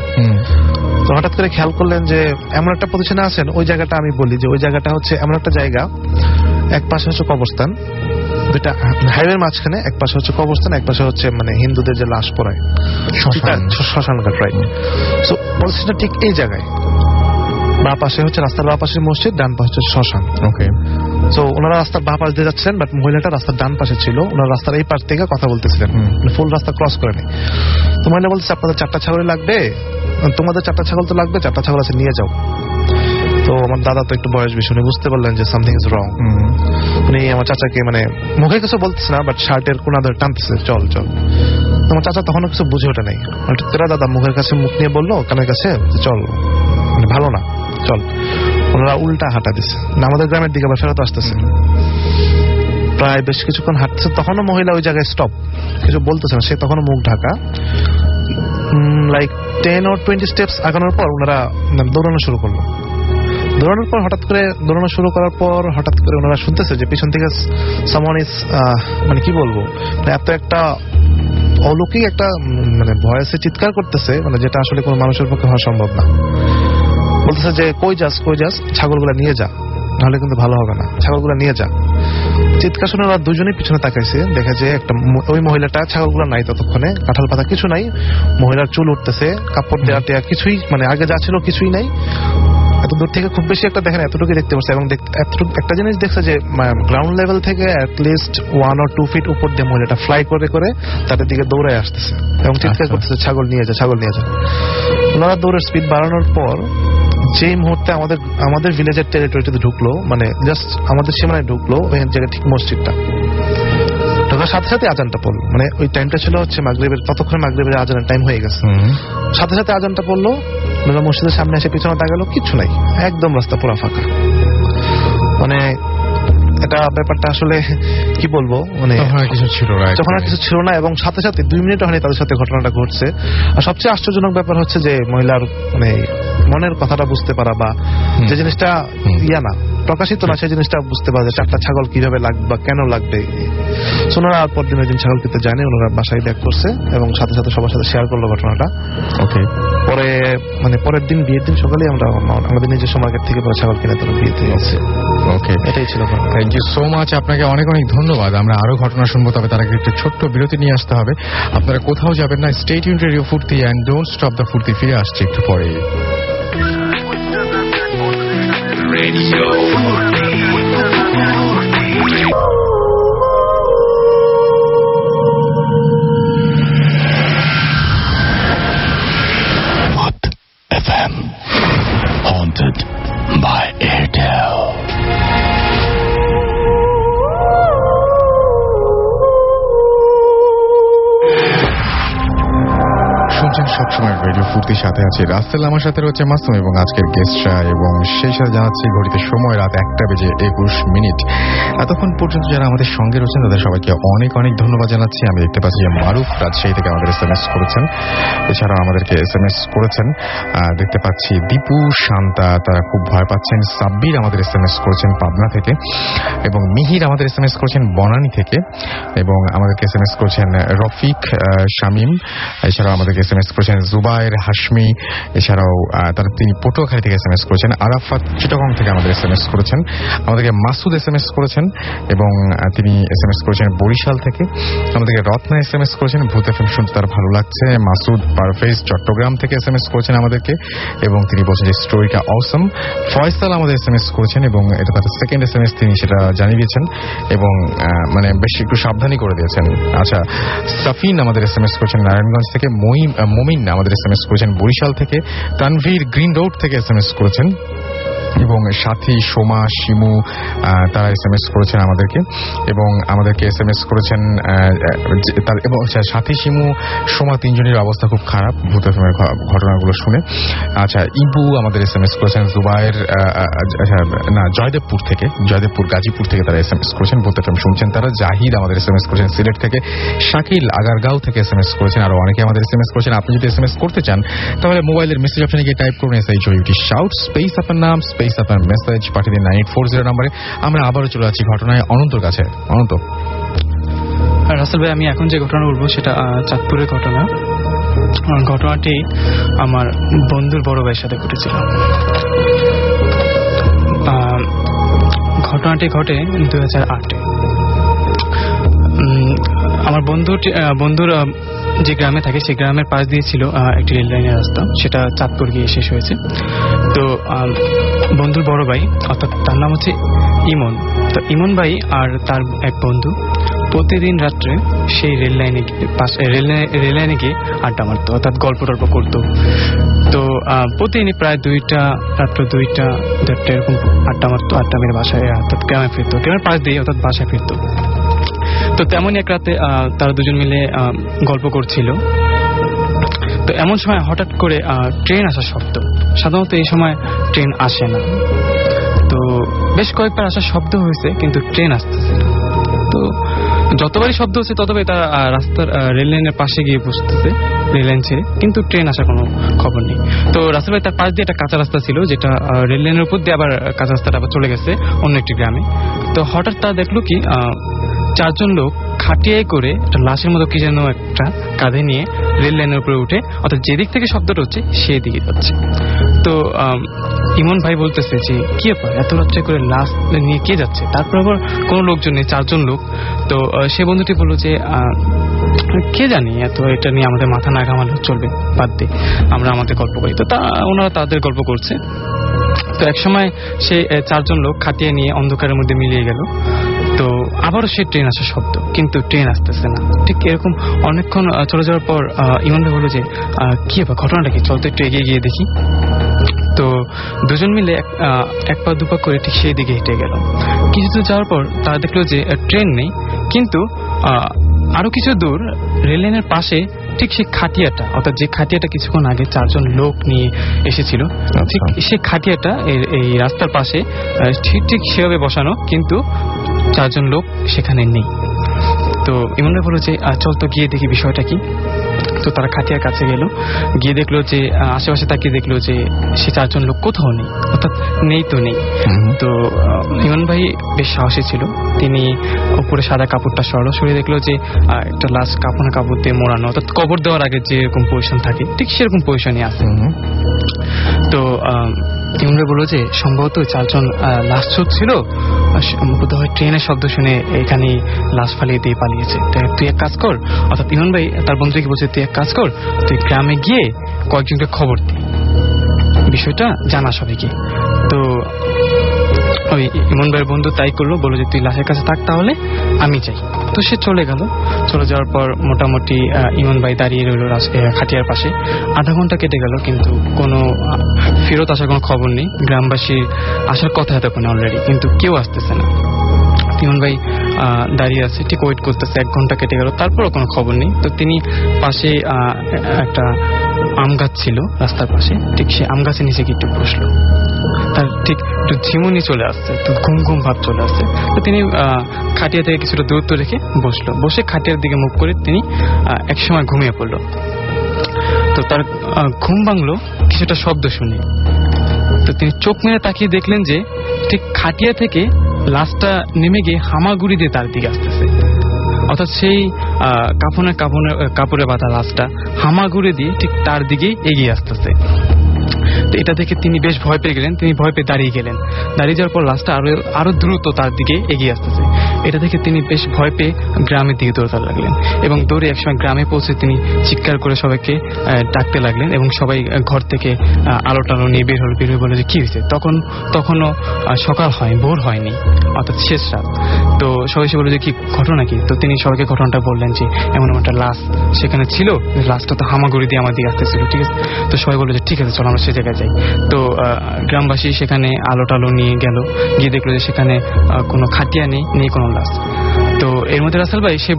তো হঠাৎ করে খেয়াল করলেন যে এমন একটা পজিশনে আছেন, ওই জায়গাটা আমি বলি যে ওই জায়গাটা হচ্ছে এমন একটা জায়গা, এক পাশে হচ্ছে কবরস্থান, দুইটা হাইওয়ের মাঝখানে, এক পাশে হচ্ছে কবরস্থান, এক পাশে হচ্ছে মানে হিন্দুদের যে লাশ পড়ায় শ্মশান ঘাট, রাইট। সো পজিশনটা ঠিক এই জায়গায়, বা পাশে হচ্ছে রাস্তার বা পাশে মসজিদ, ডান পাশে হচ্ছে শ্মশান। ওকে, সো ওনারা রাস্তার বা পাশ দিয়ে যাচ্ছিলেন, বাট মহিলাটা রাস্তার ডান পাশে ছিল, ওনারা রাস্তার এই পাশ থেকে কথা বলতেছিলেন, ফুল রাস্তা ক্রস করে নেই। তো মহিলা বলছে, আপনাদের 4টা ছাগল লাগবে, তোমাদের 4টা ছাগল তো লাগবে, 4টা ছাগল আছে, নিয়ে যাও। তো আমার দাদা তো একটু বয়স বেশি, উনি বুঝতে পারলেন যে সামথিং ইজ রং। উনি আমার চাচাকে মানে মুখে কিছু বলতেছে না, বাট শার্টের কোনা ধরে টানতেছে, চল চল। আমার চাচা তখনও কিছু বুঝে ওঠে নাই, তেরা দাদা মুখের কাছে মুখ নিয়ে বললো কানের কাছে, চল, মানে ভালো না, চল। ওনারা উল্টা হাঁটা দিছে, আমাদের গ্রামের দিকে আবার ফেরত আসতেছে। প্রায় বেশ কিছুক্ষণ হাঁটতেছে, তখনও মহিলা ওই জায়গায় স্টপ, কিছু বলতেছে না, সে তখনও মুখ ঢাকা। লাইক 10 or 20 স্টেপস আগানোর পর ওনারা দৌড়ানো শুরু করলো। দৌড়ানোর পর হঠাৎ করে দৌড়ানো শুরু করার পর হঠাৎ করে ওনারা শুনতেছে যে পিছন থেকে সামওয়ান ইজ, মানে কি বলবো, এত একটা অলৌকিক একটা মানে ভয়েসে চিৎকার করতেছে, মানে যেটা আসলে কোনো মানুষের পক্ষে হওয়া সম্ভব না। বলতেছে যে কই যাস, ছাগলগুলা নিয়ে যা, নাহলে কিন্তু ভালো হবে না, ছাগলগুলা নিয়ে যা। চিৎকার শুনে ওরা দুজনেই পিছনে তাকাইছে, দেখা যায় একটা ওই মহিলাটা, ছাগলগুলো নাই ততক্ষণে, কাঁঠাল পাতা কিছু নাই, মহিলার চুল উঠতেছে, কাপড় দেওয়া টেয়া কিছুই, মানে আগে যা ছিল কিছুই নাই। এত দূর থেকে খুব বেশি একটা দেখেন, এতটুকু দেখতে পাচ্ছে। এবং একটা জিনিস দেখছে যে গ্রাউন্ড লেভেল থেকে অ্যাটলিস্ট 1 or 2 ফিট উপর দিয়ে মহিলাটা ফ্লাই করে করে তাদের দিকে দৌড়ায় আসতেছে এবং চিৎকার করতেছে, ছাগল নিয়ে যা, ছাগল নিয়ে যা। ওনারা দৌড়ের স্পিড বাড়ানোর পর যেই মুহূর্তে আমাদের ভিলেজের টেরিটরিতে ঢুকলো, মানে জাস্ট আমাদের সীমানায় ঢুকলো, ওই জায়গায় ঠিক মসজিদটা ঢোকার সাথে সাথে আজানটা পড়লো। মানে ওই টাইমটা ছিল হচ্ছে মাগরিবের, ততক্ষণে মাগরিবের আজানের টাইম হয়ে গেছে। সাথে সাথে আজানটা পড়লো, মসজিদের সামনে এসে পিছনে তাকালো, কিচ্ছু নাই, একদম রাস্তা পুরো ফাঁকা। মানে এটা ব্যাপারটা আসলে কি বলবো, মানে যখন আর কিছু ছিল না, এবং সাথে সাথে 2 মিনিট হয়নি তাদের সাথে ঘটনাটা ঘটছে। আর সবচেয়ে আশ্চর্যজনক ব্যাপার হচ্ছে যে মহিলার মানে মনের কথাটা বুঝতে পারা, বা যে জিনিসটা না প্রকাশিত না, সেই জিনিসটা বুঝতে পারা যে 4টা ছাগল কিভাবে লাগবে বা কেন লাগবে। ওনারা পরদিন ওই দিন ছাগল কিনতে যায়নি, ওনারা বাসায় ব্যাক করছে এবং সাথে সাথে সবার সাথে শেয়ার করলো ঘটনাটা। ওকে, পরে মানে পরের দিন, বিয়ের দিন সকালে আমরা আমাদের নিজস্ব মার্কেট থেকে ছাগল কিনে তোর বিয়েতে গেছে। ওকে, এটাই ছিল।
থ্যাংক ইউ সো মাচ, আপনাকে অনেক অনেক ধন্যবাদ। আমরা আরো ঘটনা শুনবো, তবে তার আগে একটু ছোট্ট বিরতি নিয়ে আসতে হবে। আপনারা কোথাও যাবেন না, স্টে টিউন রেডিও ফুর্তি এন্ড ডোন্ট স্টপ দ্য ফুর্তি। ফিরে আসছে একটু পরে। রেডিও শুনছেন সবসময় রেডিও ফুর্তির সাথে আছে রাসেল, আমার সাথে রয়েছে মাসুম এবং আজকের গেস্টরা, এবং সেই সাথে জানাচ্ছি ঘড়িতে সময় রাত 1:21। এতক্ষণ পর্যন্ত যারা আমাদের সঙ্গে রয়েছেন তাদের সবাইকে অনেক অনেক ধন্যবাদ জানাচ্ছি। আমি দেখতে পাচ্ছি যে মারুফ রাজশাহী থেকে আমাদের SMS করেছেন, এছাড়াও আমাদেরকে SMS করেছেন। দেখতে পাচ্ছি দীপু, শান্তা তারা খুব ভয় পাচ্ছেন। সাব্বির আমাদের SMS করেছেন পাবনা থেকে, এবং মিহির আমাদের SMS করেছেন বনানী থেকে, এবং আমাদেরকে SMS করেছেন রফিক, শামীম, এছাড়াও আমাদেরকে SMS করেছেন জুবায়ের, হাশমি, এছাড়াও তিনি পটুয়াখালী থেকে SMS করেছেন। আরাফাত চিটাগং থেকে আমাদের SMS করেছেন। আমাদেরকে মাসুদ SMS করেছেন, এবং তিনি SMS করেছেন বরিশাল থেকে। আমাদেরকে রত্না SMS করেছেন, ভূত FM শুনতে তার ভালো লাগছে। মাসুদ পারভেজ চট্টগ্রাম থেকে SMS করেছেন আমাদেরকে, এবং তিনি বলছেন যে স্টোরিটা অসম। ফয়সাল আমাদের SMS করেছেন, এবং এটা তার সেকেন্ড SMS, তিনি সেটা জানিয়ে দিয়েছেন এবং মানে বেশ একটু সাবধানী করে দিয়েছেন। আচ্ছা, সাফিন আমাদের SMS করেছেন নারায়ণগঞ্জ থেকে। মমিন আমাদের SMS করেছেন বরিশাল থেকে। তানভীর গ্রিন রোড থেকে SMS করেছেন, এবং সাথী, সোমা, শিমু তারা SMS করেছেন আমাদেরকে, এবং আমাদেরকে SMS করেছেন এবং সাথী, শিমু, সোমা তিনজনের অবস্থা খুব খারাপ ভূত এফএমের ঘটনাগুলো শুনে। আচ্ছা, ইবু আমাদের SMS করেছেন জুবায়ের, জয়দেবপুর গাজীপুর থেকে তারা SMS করেছেন, ভূত এফএম শুনছেন তারা। জাহিদ আমাদের SMS করেছেন সিলেট থেকে। শাকিল আগারগাঁও থেকে SMS করেছেন। আরো অনেকে আমাদের SMS করেছেন। আপনি যদি SMS করতে চান তাহলে মোবাইলের মেসেজ অপশনে গিয়ে টাইপ করুন SHOUT শাউট স্পেস আপনার নাম স্পেস আপনার মেসেজ পাঠিয়ে দিন 9840 নম্বরে। আমরা আবারও চলে যাচ্ছি ঘটনায় অনন্তর কাছে। অনন্ত।
রাসেল ভাই, আমি এখন যে ঘটনা বলবো সেটা চাঁদপুরের ঘটনা। ঘটনাটি আমার বন্ধুর বড় ভাইয়ের সাথে ঘটেছিল। ঘটনাটি ঘটে 2008-এ। আমার বন্ধুর যে গ্রামে থাকে সেই গ্রামের পাশ দিয়ে ছিল একটি রেল লাইনের রাস্তা, সেটা চাঁদপুর গিয়ে শেষ হয়েছে। তো বন্ধুর বড় ভাই, অর্থাৎ তার নাম হচ্ছে ইমন। তো ইমন ভাই আর তার এক বন্ধু প্রতিদিন রাত্রে সেই রেল লাইনে গিয়ে আড্ডা মারতো, অর্থাৎ গল্প টল্প করতো। তো প্রতিদিনই প্রায় রাত্র 2টা এরকম আড্ডা মারতো। আড্ডা মেরে বাসায় অর্থাৎ গ্রামে ফিরতো, গ্রামের পাশ দিয়ে অর্থাৎ বাসায় ফিরতো। তো তেমনই এক রাতে তারা দুজন মিলে গল্প করছিল। তো এমন সময় হঠাৎ করে ট্রেন আসার শব্দ। সাধারণত এই সময় ট্রেন আসে না। তো বেশ কয়েকবার আসার শব্দ হয়েছে, কিন্তু ট্রেন আসতেছে না। তো যতবারই শব্দ হচ্ছে ততবারই তারা রাস্তার রেল লাইনের পাশে গিয়ে বসতেছে, রেল লাইন ছেড়ে, কিন্তু ট্রেন আসার কোনো খবর নেই। তো রাসেল ভাই, তার পাশ দিয়ে একটা কাঁচা রাস্তা ছিল, যেটা রেল লাইনের উপর দিয়ে আবার কাঁচা রাস্তাটা আবার চলে গেছে অন্য একটি গ্রামে। তো হঠাৎ তারা দেখলো কি 4জন লোক খাটিয়ায় করে একটা লাশের মতো কি যেন একটা কাঁধে নিয়ে রেল লাইনের উপরে উঠে, অর্থাৎ যেদিক থেকে শব্দটা হচ্ছে সেই দিকে যাচ্ছে। তো ইমন ভাই বলতেছে যে কি ব্যাপার, এত রাত্রে করে লাশ নিয়ে কে যাচ্ছে? তারপর আবার কোনো লোকজন নেই, 4জন লোক। তো সে বন্ধুটি বললো যে কে জানি, এত এটা নিয়ে আমাদের মাথা না ঘামালে চলবে, বাদ দে, আমরা আমাদের গল্প করি। তো ওনারা তাদের গল্প করছে। তো একসময় সে 4জন লোক খাটিয়ে নিয়ে অন্ধকারের মধ্যে মিলিয়ে গেল। তো আবারও সে ট্রেন আসার শব্দ, কিন্তু ট্রেন আসতেছে না। ঠিক এরকম অনেকক্ষণ চলে যাওয়ার পর ইমন ভাই বলল যে কি ব্যাপার, ঘটনাটা কি, চল তো একটু এগিয়ে গিয়ে দেখি। তো দুজন মিলে এক পা দুপা করে ঠিক সেই দিকে হেঁটে গেল। কিছু দূর যাওয়ার পর তারা দেখলো যে ট্রেন নেই, কিন্তু আরো কিছু দূর রেল লাইনের পাশে ঠিক সেই খাটিয়াটা, অর্থাৎ যে খাটিয়াটা কিছুক্ষণ আগে 4জন লোক নিয়ে এসেছিল, ঠিক সেই খাটিয়াটা এই রাস্তার পাশে ঠিক সেভাবে বসানো, কিন্তু 4জন লোক সেখানে নেই। তো ইমন ভাই বলল যে চল তো গিয়ে দেখি বিষয়টা কি। তো তারা খাটিয়ার কাছে গেল, গিয়ে দেখলো যে আশেপাশে তাকিয়ে দেখলো যে সে 4জন লোক কোথাও নেই, অর্থাৎ নেই তো নেই। তো ইমন ভাই বেশ সাহসী ছিল, তিনি উপরে সাদা কাপড়টা সরিয়ে দেখলো যে একটা লাশ কাপড় দিয়ে মোড়ানো, অর্থাৎ কবর দেওয়ার আগে যেরকম পজিশন থাকে ঠিক সেরকম পজিশনে আছে। তো ইমন ভাই বললো যে সম্ভবত 4জন লাশ ছুটছিল, বোধহয় ট্রেনের শব্দ শুনে এখানে লাশ ফালিয়ে দিয়ে পালিয়েছে। তুই এক কাজ কর, অর্থাৎ ইমন ভাই তার বন্ধুকে বলছে তুই এক কাজ কর, তুই গ্রামে গিয়ে কয়েকজনকে খবর দে, বিষয়টা জানা সবাইকে। তো ওই ইমন ভাইয়ের বন্ধু তাই করলো, বললো যে তুই লাশের কাছে থাক, তাহলে আমি চাই। তো সে চলে গেল। চলে যাওয়ার পর মোটামুটি ইমন ভাই দাঁড়িয়ে রইল খাটিয়ার পাশে। আধা ঘন্টা কেটে গেল, কিন্তু কোনো ফেরত আসার কোনো খবর নেই। গ্রামবাসীর আসার কথা এতক্ষণে অলরেডি, কিন্তু কেউ আসতেছে না। ইমন ভাই দাঁড়িয়ে আছে, ঠিক ওয়েট করতেছে। 1 ঘন্টা কেটে গেল, তারপরও কোনো খবর নেই। তো তিনি পাশে একটা আম গাছ ছিল রাস্তার পাশে, ঠিক সে আম গাছের নিচে গিয়ে একটু বসলো। তার ঠিক একটু ঝিমুনি চলে আসছে, একটু ঘুম ঘুম ভাব চলে আসছে। তো তিনি খাটিয়া থেকে কিছুটা দূরত্ব রেখে বসলো, বসে খাটিয়ার দিকে মুখ করে তিনি একসময় ঘুমিয়ে পড়লো। তো তার ঘুম ভাঙলো কিছুটা শব্দ শুনে। তো তিনি চোখ মেরে তাকিয়ে দেখলেন যে ঠিক খাটিয়া থেকে লাশটা নেমে গিয়ে হামাগুড়ি দিয়ে তার দিকে আসতেছে। অর্থাৎ সেই কাপড়ে বাঁধা লাশটা হামাগুড়ি দিয়ে ঠিক তার দিকেই এগিয়ে আসতেছে। তো এটা দেখে তিনি বেশ ভয় পেয়ে গেলেন, তিনি ভয় পেয়ে দাঁড়িয়ে গেলেন। দাঁড়িয়ে যাওয়ার পর লাশটা আরো দ্রুত তার দিকে এগিয়ে আসতেছে। এটা দেখে তিনি বেশ ভয় পেয়ে গ্রামের দিকে দৌড়াতে লাগলেন এবং দৌড়ে একসময় গ্রামে পৌঁছে তিনি চিৎকার করে সবাইকে ডাকতে লাগলেন এবং সবাই ঘর থেকে আলো টালো নিয়ে বের হয়ে বলে যে কি হয়েছে। তখনও সকাল হয়, ভোর হয়নি, অর্থাৎ শেষ রাত। তো সবাই এসে বলে যে কি ঘটনা কি। তো তিনি সবাইকে ঘটনাটা বললেন যে এমন একটা লাশ সেখানে ছিল, লাশটা তো হামাগুড়ি দিয়ে আমার দিকে আসতেছিল। ঠিক আছে, তো সবাই বললো যে ঠিক আছে চলো আমরা সে জায়গায় যাই। তো গ্রামবাসী সেখানে আলো টালো নিয়ে গেল, গিয়ে দেখলো যে সেখানে কোনো খাটিয়া নেই কোনো লাশ। তো এর মধ্যে রাসেল ভাই সে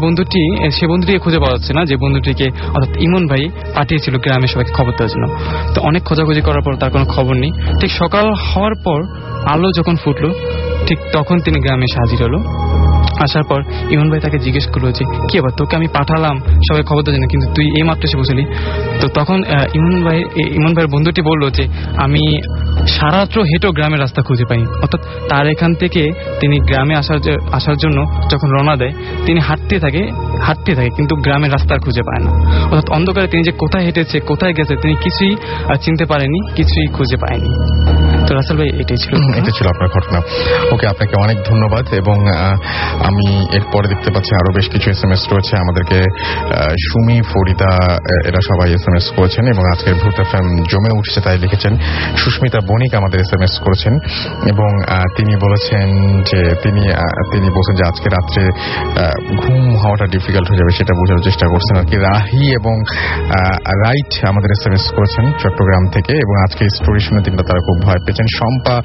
বন্ধুটিকে খুঁজে পাওয়া যাচ্ছে না, যে বন্ধুটিকে অর্থাৎ ইমন ভাই পাঠিয়েছিল গ্রামে সবাইকে খবর দেওয়ার জন্য। তো অনেক খোঁজাখুঁজি করার পর তার কোনো খবর নেই। ঠিক সকাল হওয়ার পর আলো যখন ফুটলো ঠিক তখন তিনি গ্রামে এসে হাজির হলো। আসার পর ইমন ভাই তাকে জিজ্ঞেস করলো যে কি আবার তোকে আমি পাঠালাম সবাই খবর দেওয়ার জন্য, কিন্তু তুই এই মাত্র এসে বসলি। তো তখন ইমন ভাইয়ের বন্ধুটি বললো যে আমি সারা রাত্র হেঁটেও গ্রামের রাস্তা খুঁজে পাইনি। অর্থাৎ তার এখান থেকে তিনি গ্রামে আসার জন্য যখন রওনা দেয় তিনি হাঁটতে থাকে কিন্তু গ্রামের রাস্তা খুঁজে পায় না। অর্থাৎ অন্ধকারে তিনি যে কোথায় হেঁটেছে কোথায় গেছে তিনি কিছুই চিনতে পারেনি, কিছুই খুঁজে পায়নি। তো রাসেল ভাই এটা ছিল
আপনার ঘটনা। ওকে, আপনাকে অনেক ধন্যবাদ। এবং আমি এরপরে দেখতে পাচ্ছি আরো বেশ কিছু SMS রয়েছে আমাদেরকে। সুমি, ফরিদা এরা সবাই SMS করেছেন এবং আজকের ভূত FM জমে উঠছে তাই লিখেছেন। সুস্মিতা বণিক আমাদের SMS করেছেন এবং তিনি বলেছেন যে তিনি বলছেন যে আজকে রাত্রে ঘুম হওয়াটা ডিফিকাল্ট হয়ে যাবে, সেটা বোঝার চেষ্টা করছেন আর কি। রাহি এবং রাইট আমাদের SMS করেছেন চট্টগ্রাম থেকে এবং আজকে স্টোরি শুনে তিনটা তারা খুব ভয় পেয়েছেন। শম্পা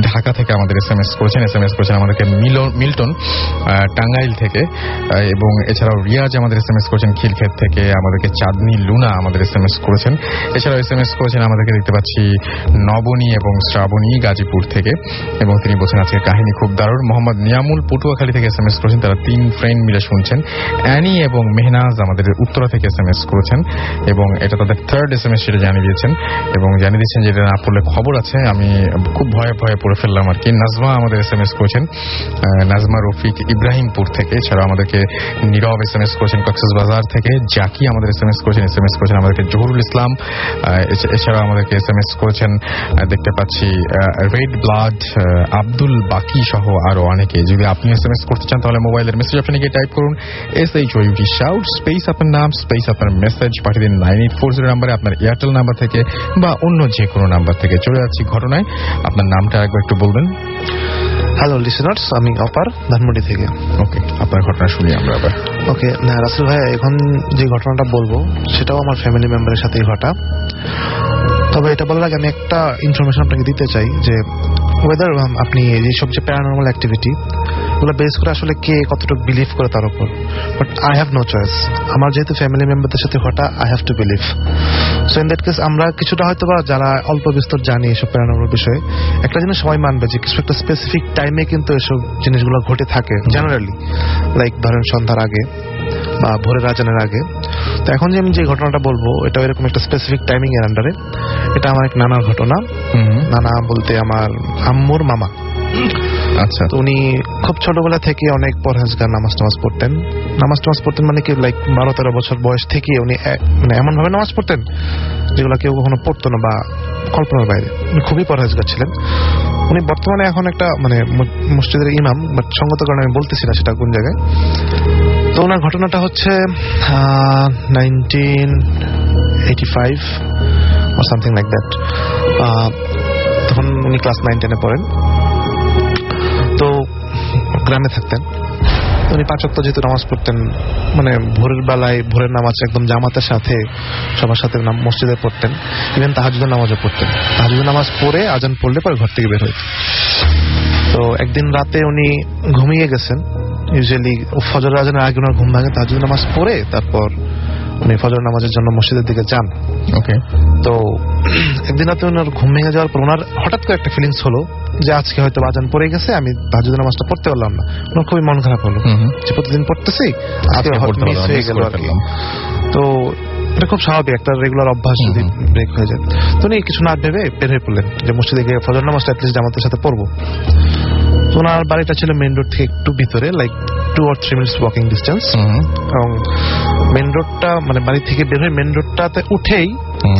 ঢাকা থেকে আমাদের SMS করেছেন আমাদেরকে মিল্টন টাঙ্গাইল থেকে এবং এছাড়াও রিয়াজ আমাদের SMS করেছেন খিলক্ষেত থেকে। আমাদেরকে চাঁদনি লুনা আমাদের SMS করেছেন। এছাড়াও SMS করেছেন আমাদেরকে দেখতে পাচ্ছি নবনী এবং শ্রাবণী গাজীপুর থেকে এবং তিনি বলছেন আজকের কাহিনী খুব দারুণ। মোহাম্মদ নিয়ামুল পটুয়াখালী থেকে SMS করেছেন, তারা 3 ফ্রেন্ড মিলে শুনছেন। অ্যানি এবং মেহনাজ আমাদের উত্তরা থেকে SMS করেছেন এবং এটা তাদের 3rd SMS সেটা জানিয়ে দিয়েছেন এবং জানিয়ে দিচ্ছেন যে এটা না পড়লে খবর আছে। আমি খুব ভয়ে পড়ে ফেললাম আর কি। নাজমা আমাদের SMS করেছেন, নাজমা রফিক ইব্রাহিমপুর থেকে। এছাড়াও আমাদেরকে নীরব SMS করেছেন কক্সবাজার থেকে। জাকি আমাদের SMS করেছেন আমাদেরকে জহুরুল ইসলাম। এছাড়াও আমাদেরকে SMS করেছেন দেখতে পাচ্ছি রেড ব্লাড, আব্দুল বাকি সহ আরো অনেকে। যদি আপনি SMS করতে চান তাহলে মোবাইলের মেসেজ অপশনে গিয়ে টাইপ করুন SHOUT শাউট স্পেস আপনার নাম স্পেস আপনার মেসেজ পাঠিয়ে দিন 9840 নাম্বারে, আপনার এয়ারটেল নাম্বার থেকে বা অন্য যে কোনো নাম্বার থেকে। চলে যাচ্ছি ঘটনায়। আপনার নামটা একবার একটু বলবেন।
হ্যালো লিসেনার্স, আমি অপার ধানমন্ডি থেকে।
ওকে, আপনার ঘটনা শুনি আমরা আবার।
ওকে, রাসেল ভাই এখন যে ঘটনাটা বলবো সেটাও আমার ফ্যামিলি মেম্বারের সাথেই ঘটা। তবে এটা বলার আগে আমি একটা ইনফরমেশন আপনাকে দিতে চাই যে ওয়েদার আপনি যেসব যে প্যারানর্মাল অ্যাক্টিভিটি ওগুলো বেস করে আসলে কে কতটুকু বিলিভ করে তার উপর। But I have no choice, আমার যেহেতু ফ্যামিলি মেম্বারদের সাথে ঘটা I have to believe. So in that case আমরা কিছুটা হয়তো বা যারা অল্প বিস্তর জানি এসব প্যারানর্মাল বিষয়ে একটা জিনিস সবাই মানবে যে কিছু একটা স্পেসিফিক টাইমে কিন্তু এসব জিনিসগুলো ঘটে থাকে জেনারেলি, লাইক ধরেন সন্ধ্যার আগে বা ভোরের আজানের আগে। তো এখন যে আমি যে ঘটনাটা বলবো এটা এরকম একটা স্পেসিফিক টাইমিং এর আন্ডারে। এটা আমার এক নানার ঘটনা। নানা বলতে আমার আম্মুর মামা।
আচ্ছা,
তো উনি খুব ছোটবেলা থেকে অনেক পরহেজগার, নামাজ পড়তেন মানে কি লাইক 12-13 বছর বয়স থেকে উনি মানে এমন ভাবে নামাজ পড়তেন যেগুলো কেউ কখনো পড়তো না বা কল্পনার বাইরে। উনি খুবই পরহেজগার ছিলেন। উনি বর্তমানে এখন একটা মানে মসজিদের ইমাম, বাট সঙ্গত কারণে আমি বলতেছি না সেটা কোন জায়গায়। তো ওনার ঘটনাটা হচ্ছে 1985 or something like that। তখন উনি ক্লাস 9-10 পড়েন। তো গ্রামে থাকতেন। উনি 5 ওয়াক্ত যেহেতু নামাজ পড়তেন, মানে ভোরের বেলায় ভোরের নামাজ একদম জামাতের সাথে সবার সাথে মসজিদে পড়তেন। ইভেন তাহাজ্জুদের নামাজও পড়তেন। তাহাজ্জুদের নামাজ পড়ে আজান পড়লে পরে ঘর থেকে বের হইতেন। তো একদিন রাতে উনি ঘুমিয়ে গেছেন। ইউজুয়ালি ফজরের আজানের আগে ওনার ঘুম ভাঙে, তাহাজ্জুদের নামাজ পড়ে তারপর উনি ফজর নামাজের জন্য মসজিদের দিকে যান।
ওকে।
তো একদিন রাতে ওনার ঘুম ভেঙে যাওয়ার পর ওনার হঠাৎ করে একটা ফিলিংস হলো যে আজকে হয়তো আজান পড়ে গেছে, আমি তাহাজ্জুদের নামাজটা পড়তে পারলাম না। ওনার খুবই মন খারাপ হলো যে প্রতিদিন পড়তেছি, আজকে হয়তো মিস হয়ে গেল আর কি। তো এটা খুব স্বাভাবিক, একটা রেগুলার অভ্যাস যদি ব্রেক হয়ে যায়। তো উনি কিছু না ভেবে বের হয়ে পড়লেন যে মসজিদে গিয়ে ফজর নামাজটা অ্যাটলিস্ট জামাতের সাথে পড়বো। তো ওনার বাড়িটা ছিল মেইন রোড থেকে একটু ভিতরে, like 2 or 3 minutes walking distance. এবং মেইন রোডটা মানে বাড়ি থেকে বের হয়ে মেইন রোডটাতে উঠেই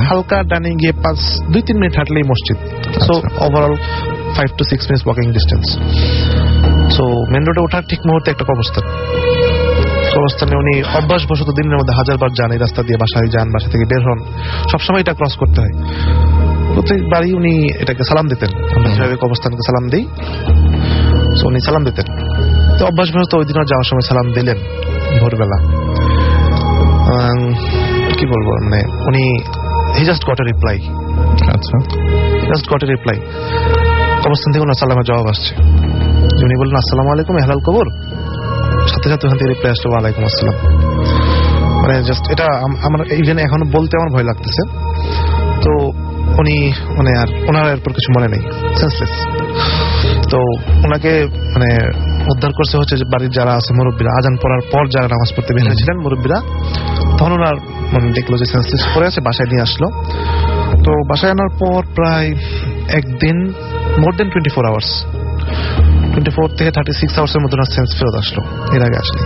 হালকা ডানে গিয়ে 2-3 মিনিট হাঁটলেই মসজিদ। So overall 5 to 6 minutes walking distance. So main রোডে ওঠার ঠিক মুহূর্তে একটা কবরস্থানে উনি অভ্যাসবশত দিনের মধ্যে 1000 যান, এই রাস্তা দিয়ে বাসায় যান, বাসা থেকে বের হন, সবসময় এটা ক্রস করতে হয়। প্রত্যেকবারই উনি এটাকে সালাম দিতেন, আমরা যেভাবে কবরস্থানকে সালাম দিই, সো উনি সালাম দিতেন। তো অভ্যাসবশত ওই দিনও যাওয়ার সময় সালাম দিলেন ভোরবেলা। কি বলবো, মানে উনি he just got a reply.
আচ্ছা,
জাস্ট গট এ রিপ্লাই। কবরস্থান থেকে ওনার সালামের জবাব আসছে। উনি বললেন আসসালামু আলাইকুম হেলাল কবর, সাথে সাথে ওখান থেকে রিপ্লাই আসলো ওয়ালাইকুম আসসালাম। মানে জাস্ট এটা আমার ইভেন এখন বলতে আমার ভয় লাগতেছে। তো উনি মানে আর ওনার এরপর কিছু মনে নেই, সেন্সলেস। তো ওনাকে মানে উদ্ধার করছে হচ্ছে যে বাড়ির যারা আছে মুরব্বীরা, আজান পড়ার পর যারা নামাজ পড়তে বের হয়েছিলেন মুরব্বীরা, তখন ওনার মানে দেখলো যে সেন্সলেস পড়ে আছে, বাসায় নিয়ে আসলো। তো বাসায় আনার পর প্রায় একদিন মোর দেন 24 hours, 24 থেকে 36 আওয়ার্সের মধ্যে ওনার সেন্স ফেরত আসলো। এর আগে আসলে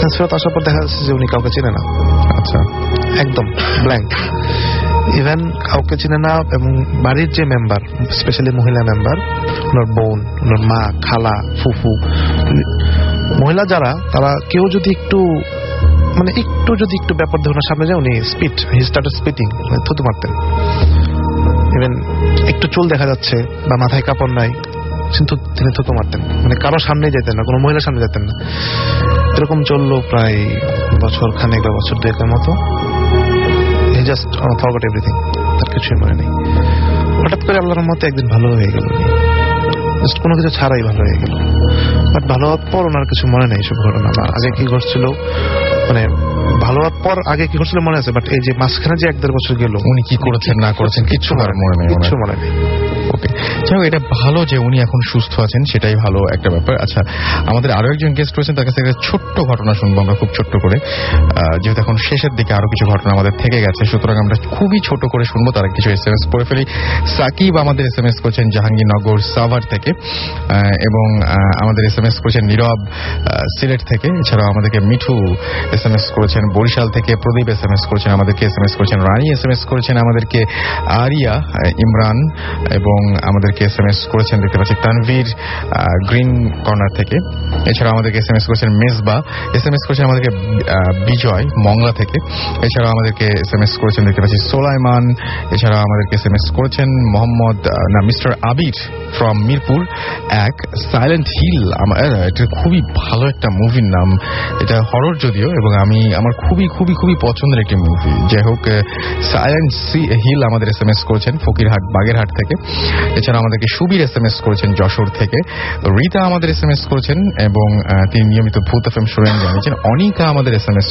সেন্স ফেরত আসার পর দেখা যাচ্ছে যে উনি কাউকে চেনে না।
আচ্ছা,
একদম ব্ল্যাঙ্ক, ইভেন কাউকে চিনে না। এবং বাড়ির যে মেম্বার, স্পেশালি মহিলা মেম্বার, ওনার বোন, ওনার মা, খালা, ফুফু, মহিলা যারা, তারা কেউ যদি একটু ব্যাপার ধরে ওনার সামনে যায়, উনি হি স্টার্টেড স্পিটিং, থুতু মারতেন। ইভেন একটু চুল দেখা যাচ্ছে বা মাথায় কাপড় নাই, তিনি থুতু মারতেন। মানে কারো সামনে যেতেন না, কোনো মহিলার সামনে যেতেন না। এরকম চললো প্রায় বছর খানেক বা বছর 2-এর মতো। হি জাস্ট ফরগট এভরিথিং, তার কিছুই মনে নেই। হঠাৎ করে আল্লাহর রহমতে একদিন ভালো হয়ে গেল, জাস্ট কোনো কিছু ছাড়াই ভালো হয়ে গেল। বাট ভালো হওয়ার পর ওনার কিছু মনে নেই সব ঘটনা, আগে কি ঘটছিল, মানে ভালো হওয়ার পর আগে কি ঘটছিল মনে আছে, বাট এই যে মাঝখানে যে 1-1.5 বছর গেল,
উনি কি করেছেন না করেছেন কিচ্ছু মনে নেই। ওকে, যাই হোক, এটা ভালো যে উনি এখন সুস্থ আছেন, সেটাই ভালো একটা ব্যাপার। আচ্ছা, আমাদের আরো একজন গেস্ট রয়েছেন, তার কাছে একটা ছোট্ট ঘটনা শুনবো আমরা, খুব ছোট্ট করে, যেহেতু এখন শেষের দিকে আরো কিছু ঘটনা আমাদের থেকে গেছে, সুতরাং আমরা খুবই ছোট করে শুনবো। তার কিছু SMS পড়ে ফেলি। সাকিব আমাদের SMS করেছেন জাহাঙ্গীরনগর সাভার থেকে, এবং আমাদের SMS করেছেন নীরব সিলেট থেকে। এছাড়াও আমাদেরকে মিঠু SMS করেছেন বরিশাল থেকে, প্রদীপ SMS করেছেন আমাদেরকে, SMS করেছেন রানী, SMS করেছেন আমাদেরকে আরিয়া, ইমরান, এবং আমাদেরকে SMS করেছেন দেখতে পাচ্ছি তানভীর গ্রিন কর্নার থেকে। এছাড়াও আমাদেরকে SMS করেছেন মেজবা, SMS করেছেন আমাদেরকে বিজয় মংলা থেকে। এছাড়াও আমাদেরকে SMS করেছেন দেখতে পাচ্ছি সোলাইমান। এছাড়াও আমাদেরকে SMS করেছেন mister Abir from Mirpur 1। Silent hill, এটা খুবই ভালো একটা মুভির নাম, এটা হরর যদিও, এবং আমার খুবই খুবই খুবই পছন্দের একটি মুভি। যাই হোক, সাইলেন্ট হিল আমাদের SMS করেছেন ফকিরহাট বাগেরহাট থেকে। এছাড়া আমাদেরকে সুবীর SMS করেছেন যশোর থেকে। রীতা আমাদের SMS করেছেন, এবং তিনি নিয়মিত ভূত এফএম শুনেন জানিয়েছেন। অনিকা আমাদের SMS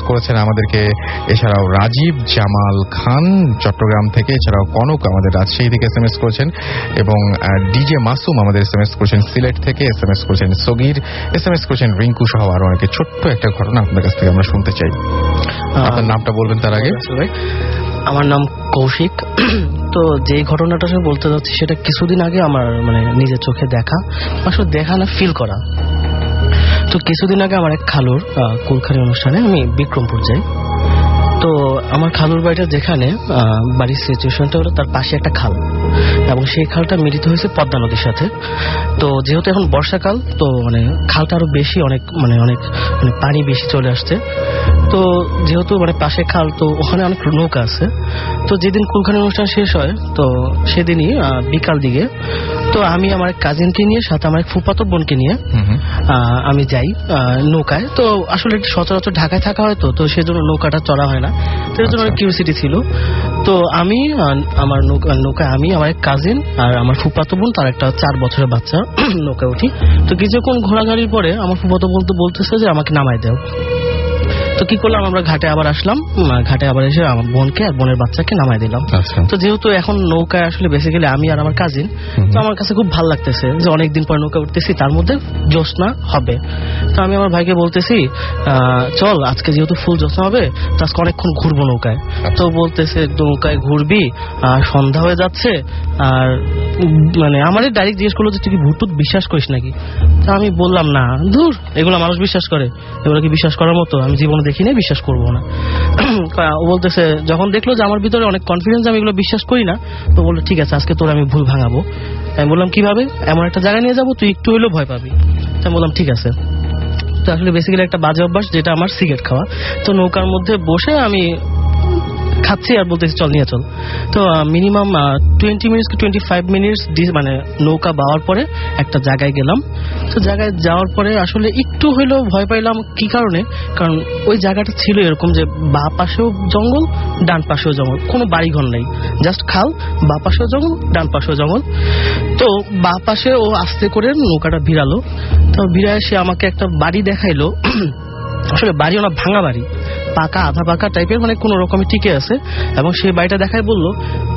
করেছেন আমাদেরকে। এছাড়াও রাজীব জামাল খান চট্টগ্রাম থেকে। এছাড়াও কনক আমাদের রাজশাহী থেকে SMS করেছেন, এবং ডিজে মাসুম আমাদের SMS করেছেন সিলেট থেকে। SMS করেছেন সগির, SMS করেছেন রিঙ্কু সহ আরো অনেকে। ছোট্ট একটা ঘটনা আপনাদের কাছ থেকে আমরা শুনতে চাই। আপনার নামটা বলবেন তার আগে।
আমার নাম কৌশিক। তো যে ঘটনাটা আমি বলতে যাচ্ছি সেটা কিছুদিন আগে আমার মানে নিজের চোখে দেখা, আসলে দেখা না, ফিল করা। তো কিছুদিন আগে আমার এক খালুর কুলখানি অনুষ্ঠানে আমি বিক্রমপুর যাই। তো আমার খালুর বাড়িটা যেখানে, বাড়ির সিচুয়েশনটা হলো তার পাশে একটা খাল, এবং সেই খালটা মিলিত হয়েছে পদ্মা নদীর সাথে। তো যেহেতু এখন বর্ষাকাল, তো মানে খালটা আরো বেশি অনেক পানি বেশি চলে আসছে। তো যেহেতু মানে পাশে খাল, তো ওখানে অনেক নৌকা আছে। তো যেদিন কুলখানি অনুষ্ঠান শেষ হয়, তো সেদিনই বিকাল দিকে, তো আমি আমার এক কাজিনকে নিয়ে, সাথে আমার এক ফুফাতো বোনকে নিয়ে আমি যাই নৌকায়। তো আসলে সচরাচর ঢাকায় থাকা হয়, তো সেজন্য নৌকাটা চড়া হয় না, তো এর জন্য অনেক কিউরিওসিটি ছিল। তো আমি আমার নৌকায় আমি, আমার এক কাজিন আর আমার ফুফাতো বোন, তার একটা 4 বছরের বাচ্চা, নৌকায় উঠি। তো কিছুক্ষণ ঘোরাঘুরির পরে আমার ফুফাতো বোন তো বলতেছে যে আমাকে নামাই দাও। তো কি করলাম, আমরা ঘাটে আবার আসলাম, ঘাটে আবার এসে আমার বোনকে আর বোনের বাচ্চাকে নামাই দিলাম।
আচ্ছা।
তো যেহেতু এখন নৌকায় আসলে বেসিক্যালি আমি আর আমার কাজিন, তো আমার কাছে খুব ভালো লাগতেছে যে অনেকদিন পর নৌকা উঠতেছি, তার মধ্যে জ্যোৎস্না হবে। তো আমি আমার ভাইকে বলতেছি চল আজকে যেহেতু ফুল জ্যোৎস্না হবে তো আজকে অনেকক্ষণ ঘুরবো নৌকায়। তো বলতেছে নৌকায় ঘুরবি, সন্ধ্যা হয়ে যাচ্ছে, আর মানে আমাদের ডাইরেক্ট জিজ্ঞেস করলো যে তুই কি ভূত বিশ্বাস করিস নাকি? তো আমি বললাম না, ধুর এগুলো মানুষ বিশ্বাস করে, এগুলো কি বিশ্বাস করার মতো, আমি জীবনে দেখি না, বিশ্বাস করবো না। ও বলতেছে, যখন দেখলো যে আমার ভিতরে অনেক কনফিডেন্স, আমি এগুলো বিশ্বাস করি না, তো বললো ঠিক আছে আজকে তোর আমি ভুল ভাঙাবো। আমি বললাম কিভাবে? এমন একটা জায়গায় নিয়ে যাবো তুই একটু হইলেও ভয় পাবি। তো আমি বললাম ঠিক আছে। তো আসলে বেসিক্যালি একটা বাজে অভ্যাস যেটা আমার সিগারেট খাওয়া। তো নৌকার মধ্যে বসে আমি খাচ্ছি আর বলতেছি চল নিয়ে চল। তো মিনিমাম 20 মিনিটস কি 25 মিনিটস মানে নৌকা বাওয়ার পরে একটা জায়গায় গেলাম। তো জায়গায় যাওয়ার পরে আসলে একটু হইলেও ভয় পাইলাম। কি কারণে? কারণ ওই জায়গাটা ছিল এরকম যে বাঁ পাশেও জঙ্গল, ডান পাশেও জঙ্গল, কোনো বাড়িঘর নেই, জাস্ট খাল, বাঁ পাশেও জঙ্গল, ডান পাশেও জঙ্গল। তো বাঁ পাশে ও আস্তে করে নৌকাটা ভিড়ালো। তো ভিড়ায় সে আমাকে একটা বাড়ি দেখাইলো। আসলে বাড়িও না, ভাঙা বাড়ি, পাকা আধা পাকা টাইপের, মানে কোন রকমে টিকে আছে। এবং সেই বাড়িটা দেখায় বললো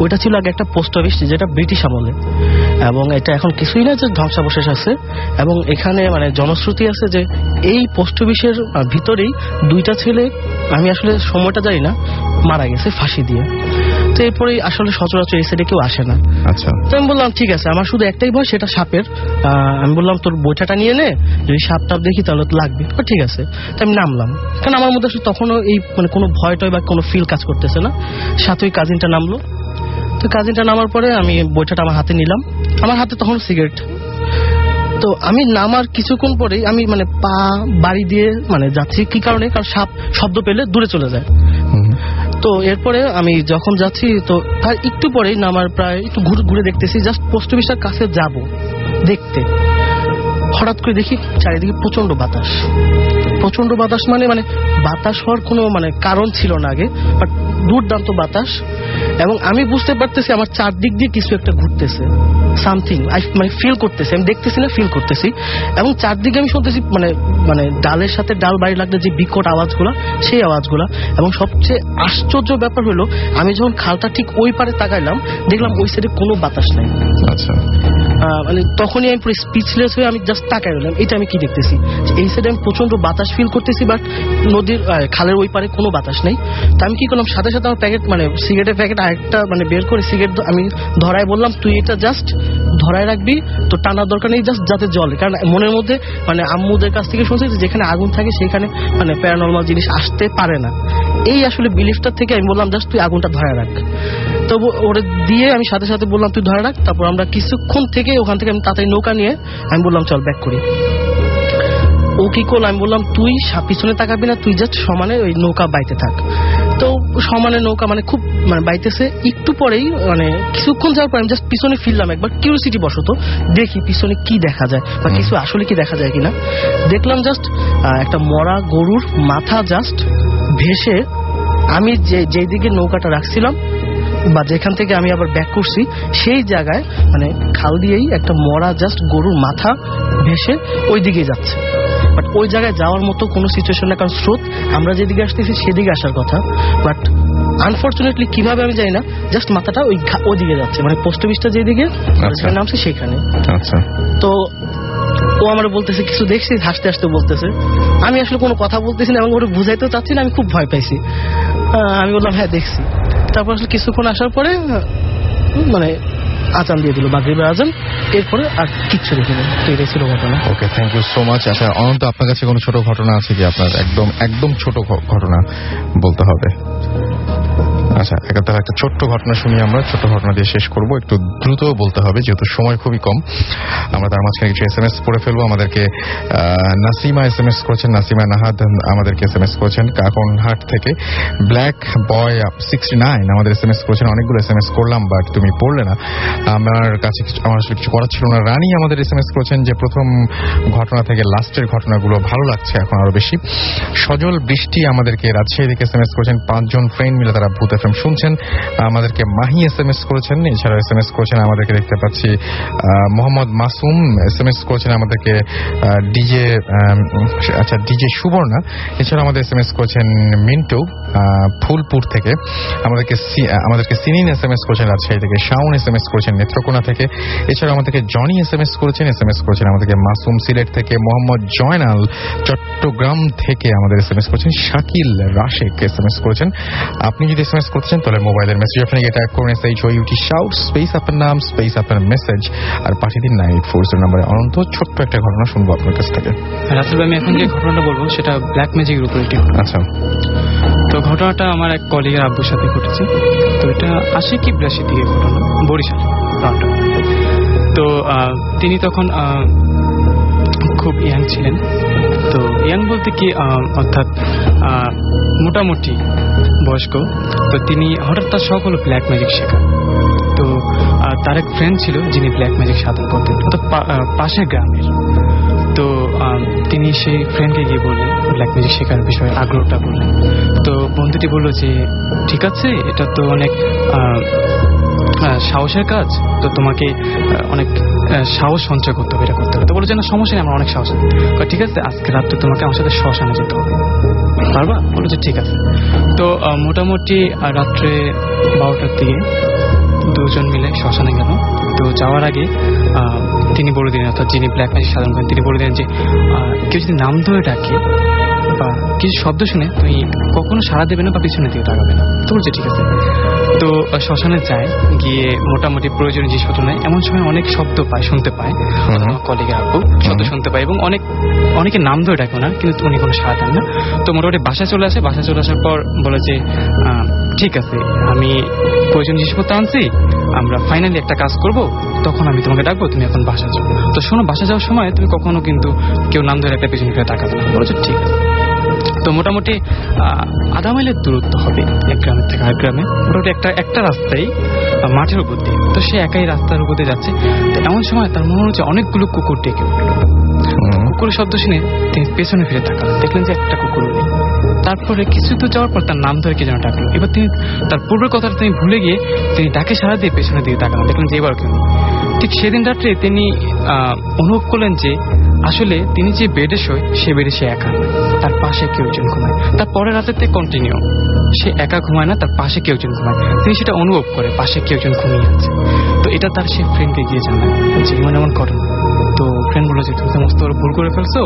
ওইটা ছিল আগে একটা পোস্ট অফিস, যেটা ব্রিটিশ আমলে, এবং এটা এখন কিছুই না, যে ধ্বংসাবশেষ আছে। এবং এখানে মানে জনশ্রুতি আছে যে এই পোস্ট অফিসের ভিতরেই দুইটা ছেলে, আমি আসলে সময়টা জানি না, মারা গেছে ফাঁসি দিয়ে। তো এরপরেই আসলে সচরাচর এই সাইডে কেউ আসে না।
আচ্ছা।
তো আমি বললাম ঠিক আছে, আমার শুধু একটাই ভয়, সেটা সাপের। আমি বললাম তোর বইটাটা নিয়ে নে, যদি সাপ টাপ দেখি তাহলে তো লাগবে। ঠিক আছে। তো আমি নামলাম, কারণ আমার মধ্যে তখনও এই মানে কোনো ভয় টয় বা কোনো ফিল কাজ করতেছে না। সাথে ওই কাজিনটা নামলো। তো কাজিনটা নামার পরে আমি বইটাটা আমার হাতে নিলাম, আমার হাতে তখন সিগারেট। তো আমি নামার কিছুক্ষণ পরেই আমি মানে পা বাড়ি দিয়ে মানে যাচ্ছি। কি কারণে? কারণ সাপ শব্দ পেলে দূরে চলে যায়। তো এরপরে আমি যখন যাচ্ছি, তো তার একটু পরেই নামার প্রায় একটু ঘুরে দেখতেছি, জাস্ট পোস্ট অফিসের কাছে যাব দেখতে, হঠাৎ করে দেখি চারিদিকে প্রচন্ড বাতাস। প্রচন্ড বাতাস মানে বাতাস হওয়ার কোনো মানে কারণ ছিল না আগে, বাট দুর্দান্ত বাতাস। এবং আমি বুঝতে পারতেছি আমার চারদিক দিয়ে কিছু একটা ঘুরতেছে, সামথিং মানে ফিল করতেছি, আমি দেখতেছি না, ফিল করতেছি। এবং চারদিকে আমি শুনতেছি মানে ডালের সাথে ডাল বাড়ি লাগলে যে বিকট আওয়াজগুলা, সেই আওয়াজগুলা। এবং সবচেয়ে আশ্চর্য ব্যাপার হলো, আমি যখন খালটা ঠিক ওই পারে তাকাইলাম, দেখলাম ওই সাইডে কোনো বাতাস নাই।
আচ্ছা।
মানে তখনই আমি পুরো স্পিচলেস হয়ে আমি জাস্ট তাকাই রইলাম, এটা আমি কি দেখতেছি। এই সাইডে আমি প্রচন্ড বাতাস ফিল করতেছি, বাট নদীর খালের ওই পারে কোনো বাতাস নেই। তো আমি কি করলাম, সাথে সাথে আমার প্যাকেট মানে সিগারেটের প্যাকেট আরেকটা মানে বের করে সিগারেট আমি ধরায় বললাম, তুই এটা জাস্ট ধরায় রাখবি, তো টানার দরকার নেই, জাস্ট যাতে জলে। কারণ মনের মধ্যে মানে আম্মুদের কাছ থেকে শুনছি যেখানে আগুন থাকে সেখানে মানে প্যারানর্মাল জিনিস আসতে পারে না, এই আসলে বিলিফটা থেকে আমি বললাম জাস্ট তুই আগুনটা ধরায় রাখ। তো ওরে দিয়ে আমি সাথে সাথে বললাম তুই ধরে রাখ। তারপর আমরা কিছুক্ষণ থেকে ওখান থেকে আমি তাড়াতাড়ি নৌকা নিয়ে আমি বললাম চল ব্যাক করি। ও কি করল, আমি বললাম তুই পিছনে তাকাবি না, তুই জাস্ট সমানে ওই নৌকা বাইতে থাক। তো সমানে নৌকা মানে খুব মানে বাইতেছে। একটু পরেই মানে কিছুক্ষণ যাওয়ার পর আমি জাস্ট পিছনে ফিরলাম একবার, কিউরিওসিটি বশত, দেখি পিছনে কি দেখা যায় বা কিছু আসলে কি দেখা যায় কিনা। দেখলাম জাস্ট একটা মরা গরুর মাথা জাস্ট ভেসে, আমি যেই দিকে নৌকাটা রাখছিলাম বা যেখান থেকে আমি আবার ব্যাক করছি সেই জায়গায় মানে খাল দিয়েই একটা মরা জাস্ট গরুর মাথা ভেসে ওই দিকে যাচ্ছে। বাট ওই জায়গায় যাওয়ার মতো কোনো সিচুয়েশন না, কারণ স্রোত আমরা যেদিকে আসতেছি সেদিকে আসার কথা, বাট আনফর্চুনেটলি কিভাবে আমি জানি না, জাস্ট মাথাটা ওই দিকে যাচ্ছে, মানে পোস্ট অফিসটা যেদিকে নামছে সেখানে।
আচ্ছা।
তো ও আমার বলতেছে কিছু দেখছিস, হাসতে হাসতে বলতেছে। আমি আসলে কোনো কথা বলতেছি না এবং ওরা বুঝাইতেও চাচ্ছি না, আমি খুব ভয় পাইছি। আমি বললাম হ্যাঁ দেখছি। তারপর আসলে কিছুক্ষণ আসার পরে মানে আজান দিয়ে দিল, মাগরিবের আজান। এরপরে আর কিচ্ছু দেখিনি। এটাই ছিল ঘটনা।
ওকে, থ্যাংক ইউ সো মাচ। আচ্ছা অনন্ত, আপনার কাছে কোনো ছোট ঘটনা আছে কি? আপনার একদম ছোট ঘটনা বলতে হবে। আচ্ছা, একটা ছোট্ট ঘটনা শুনি আমরা, ছোট্ট ঘটনা দিয়ে শেষ করব। একটু দ্রুত বলতে হবে যেহেতু সময় খুবই কম। আমরা তার মাঝখানে কিছু SMS পড়ে ফেলবো। আমাদেরকে নাসিমা SMS করেছেন, নাসিমা নাহাদ আমাদেরকে SMS করেছেন কাকনহাট থেকে। ব্ল্যাক বয় 69 আমাদের SMS করেছেন। অনেকগুলো SMS করলাম বাট তুমি পড়লে না, আমার কাছে আমার আসলে কিছু করার ছিল না। রানী আমাদের SMS করেছেন যে প্রথম ঘটনা থেকে লাস্টের ঘটনাগুলো ভালো লাগছে এখন আরো বেশি। সজল বৃষ্টি আমাদেরকে রাজশাহী থেকে SMS করেছেন। 5 জন ফ্রেন্ড মিলে তারা ভূত FM শুনছেন। আমাদেরকে মাহি SMS করেছেন, এছাড়া SMS করেছেন আমাদেরকে দেখতে পাচ্ছি মোহাম্মদ মাসুম SMS করেছেন আমাদেরকে ডিজে সুবর্ণা, এছাড়া আমাদের SMS করেছেন মিন্টু ফুলপুর থেকে, আমাদেরকে সিনিন SMS করেছেন রাজশাহী থেকে, শাওন SMS করেছেন নেত্রকোনা থেকে, এছাড়া আমাদেরকে জনি SMS করেছেন আমাদেরকে মাসুম সিলেট থেকে, মোহাম্মদ জয়নাল চট্টগ্রাম থেকে আমাদের SMS করেছেন, শাকিল রাশেক SMS করেছেন। আপনি যদি SMS করতেছেন তাহলে মোবাইলের মেসেজ অপশনে গিয়ে টাইপ করুন SHOUT শাউট স্পেস আপনার নাম স্পেস আপনার মেসেজ আর পাঠিয়ে দিন 9840 নম্বরে। অনন্ত ছোট্ট একটা ঘটনা শুনবো আপনার কাছ থেকে।
রাসেল ভাই, আমি এখন যে ঘটনাটা বলবো সেটা ব্ল্যাক ম্যাজিকের উপর একটি ঘটনা।
আচ্ছা,
তো ঘটনাটা আমার এক কলিগের আব্বুর সাথে ঘটেছে। তো এটা 80 কি 82 দিকে ঘটনা, বরিশালে। তো তিনি তখন খুব ইয়াং ছিলেন। তো ইয়াং বলতে কি অর্থাৎ মোটামুটি বয়স্ক। তো তিনি হঠাৎ তার শখ হলো ব্ল্যাক ম্যাজিক শেখা। তো তার এক ফ্রেন্ড ছিল যিনি ব্ল্যাক ম্যাজিক সাধন করতেন, অর্থাৎ পাশের গ্রামের। তো তিনি সেই ফ্রেন্ডকে গিয়ে বললেন ব্ল্যাক ম্যাজিক শেখার বিষয়ে আগ্রহটা বললেন। তো বন্ধুটি বলল যে ঠিক আছে, এটা তো অনেক সাহসের কাজ, তো তোমাকে অনেক সাহস সঞ্চয় করতে হবে, এটা করতে হবে। তো বলো যে না সমস্যা নেই, আমার অনেক সাহস আছে। ঠিক আছে, আজকে রাত্রে তোমাকে আমার সাথে শ্মশানে যেতে হবে, পারবা? বলো যে ঠিক আছে। তো মোটামুটি রাত্রে 12টার দিকে দুজন মিলে শ্মশানে গেল। তো যাওয়ার আগে তিনি বলে দিলেন, অর্থাৎ যিনি ব্ল্যাক ম্যাজিক সাধন করেন তিনি বলে দিলেন যে কেউ যদি নাম ধরে ডাকে বা কিছু শব্দ শুনে তুমি কখনো সাড়া দেবে না বা পিছনে দিয়ে তাকাবে না। তো বলছে ঠিক আছে। তো শ্মশানে যায়, গিয়ে মোটামুটি প্রয়োজনীয় জিনিসপত্র নেয়। এমন সময় অনেক শব্দ পায়, শুনতে পায়, কলিগের আব্বু শব্দ শুনতে পায় এবং অনেকে নাম ধরে ডাকে না, কিন্তু উনি কোনো সাড়া দেন না। তো মোটামুটি বাসায় চলে আসে। বাসায় চলে আসার পর বলে যে ঠিক আছে, আমি প্রয়োজনীয় জিনিসপত্র আনছি, আমরা ফাইনালি একটা কাজ করব, তখন আমি তোমাকে ডাকবো, তুমি এখন বাসা যাও। তো শোনো, বাসা যাওয়ার সময় তুমি কখনো কিন্তু কেউ নাম ধরে একটা পেছনে ফিরে তাকাবে না। বলেছে ঠিক আছে। তো মোটামুটি আধা মাইলের দূরত্ব হবে এক গ্রামের থেকে আরেক গ্রামে, মোটামুটি একটা রাস্তায় মাঠের উপর দিয়ে। তো সে একাই রাস্তার উপর দিয়ে যাচ্ছে। তো এমন সময় তার মনে হচ্ছে অনেকগুলো কুকুর ডেকে উঠল। কুকুরের শব্দ শুনে তিনি পেছনে ফিরে তাকালেন, দেখলেন যে একটা কুকুর নেই। তারপরে কিছু দূর যাওয়ার পর তার নাম ধরে কে যেন ডাকলো। এবার তিনি তার পূর্বের কথাটা তিনি ভুলে গিয়ে তিনি ডাকে সাড়া দিয়ে পেছনে দিয়ে তাকালেন, দেখলেন যে এবার কেউ নেই। ঠিক সেদিন রাত্রে তিনি অনুভব করলেন যে আসলে তিনি যে বেডে শোয় সে বেডে সে একা নয়, তার পাশে কেউ একজন ঘুমায়। তার পরের রাতে কন্টিনিউ সে একা ঘুমায় না, তার পাশে কেউ একজন ঘুমায়। তিনি সেটা অনুভব করে পাশে কেউ একজন ঘুমিয়ে আছে। তো এটা তার সে ফ্রেন্ডকে গিয়ে জানায় যে এমন ঘটনা। তো ফ্রেন্ড বললো যে তুমি সমস্ত ভুল করে ফেলছো,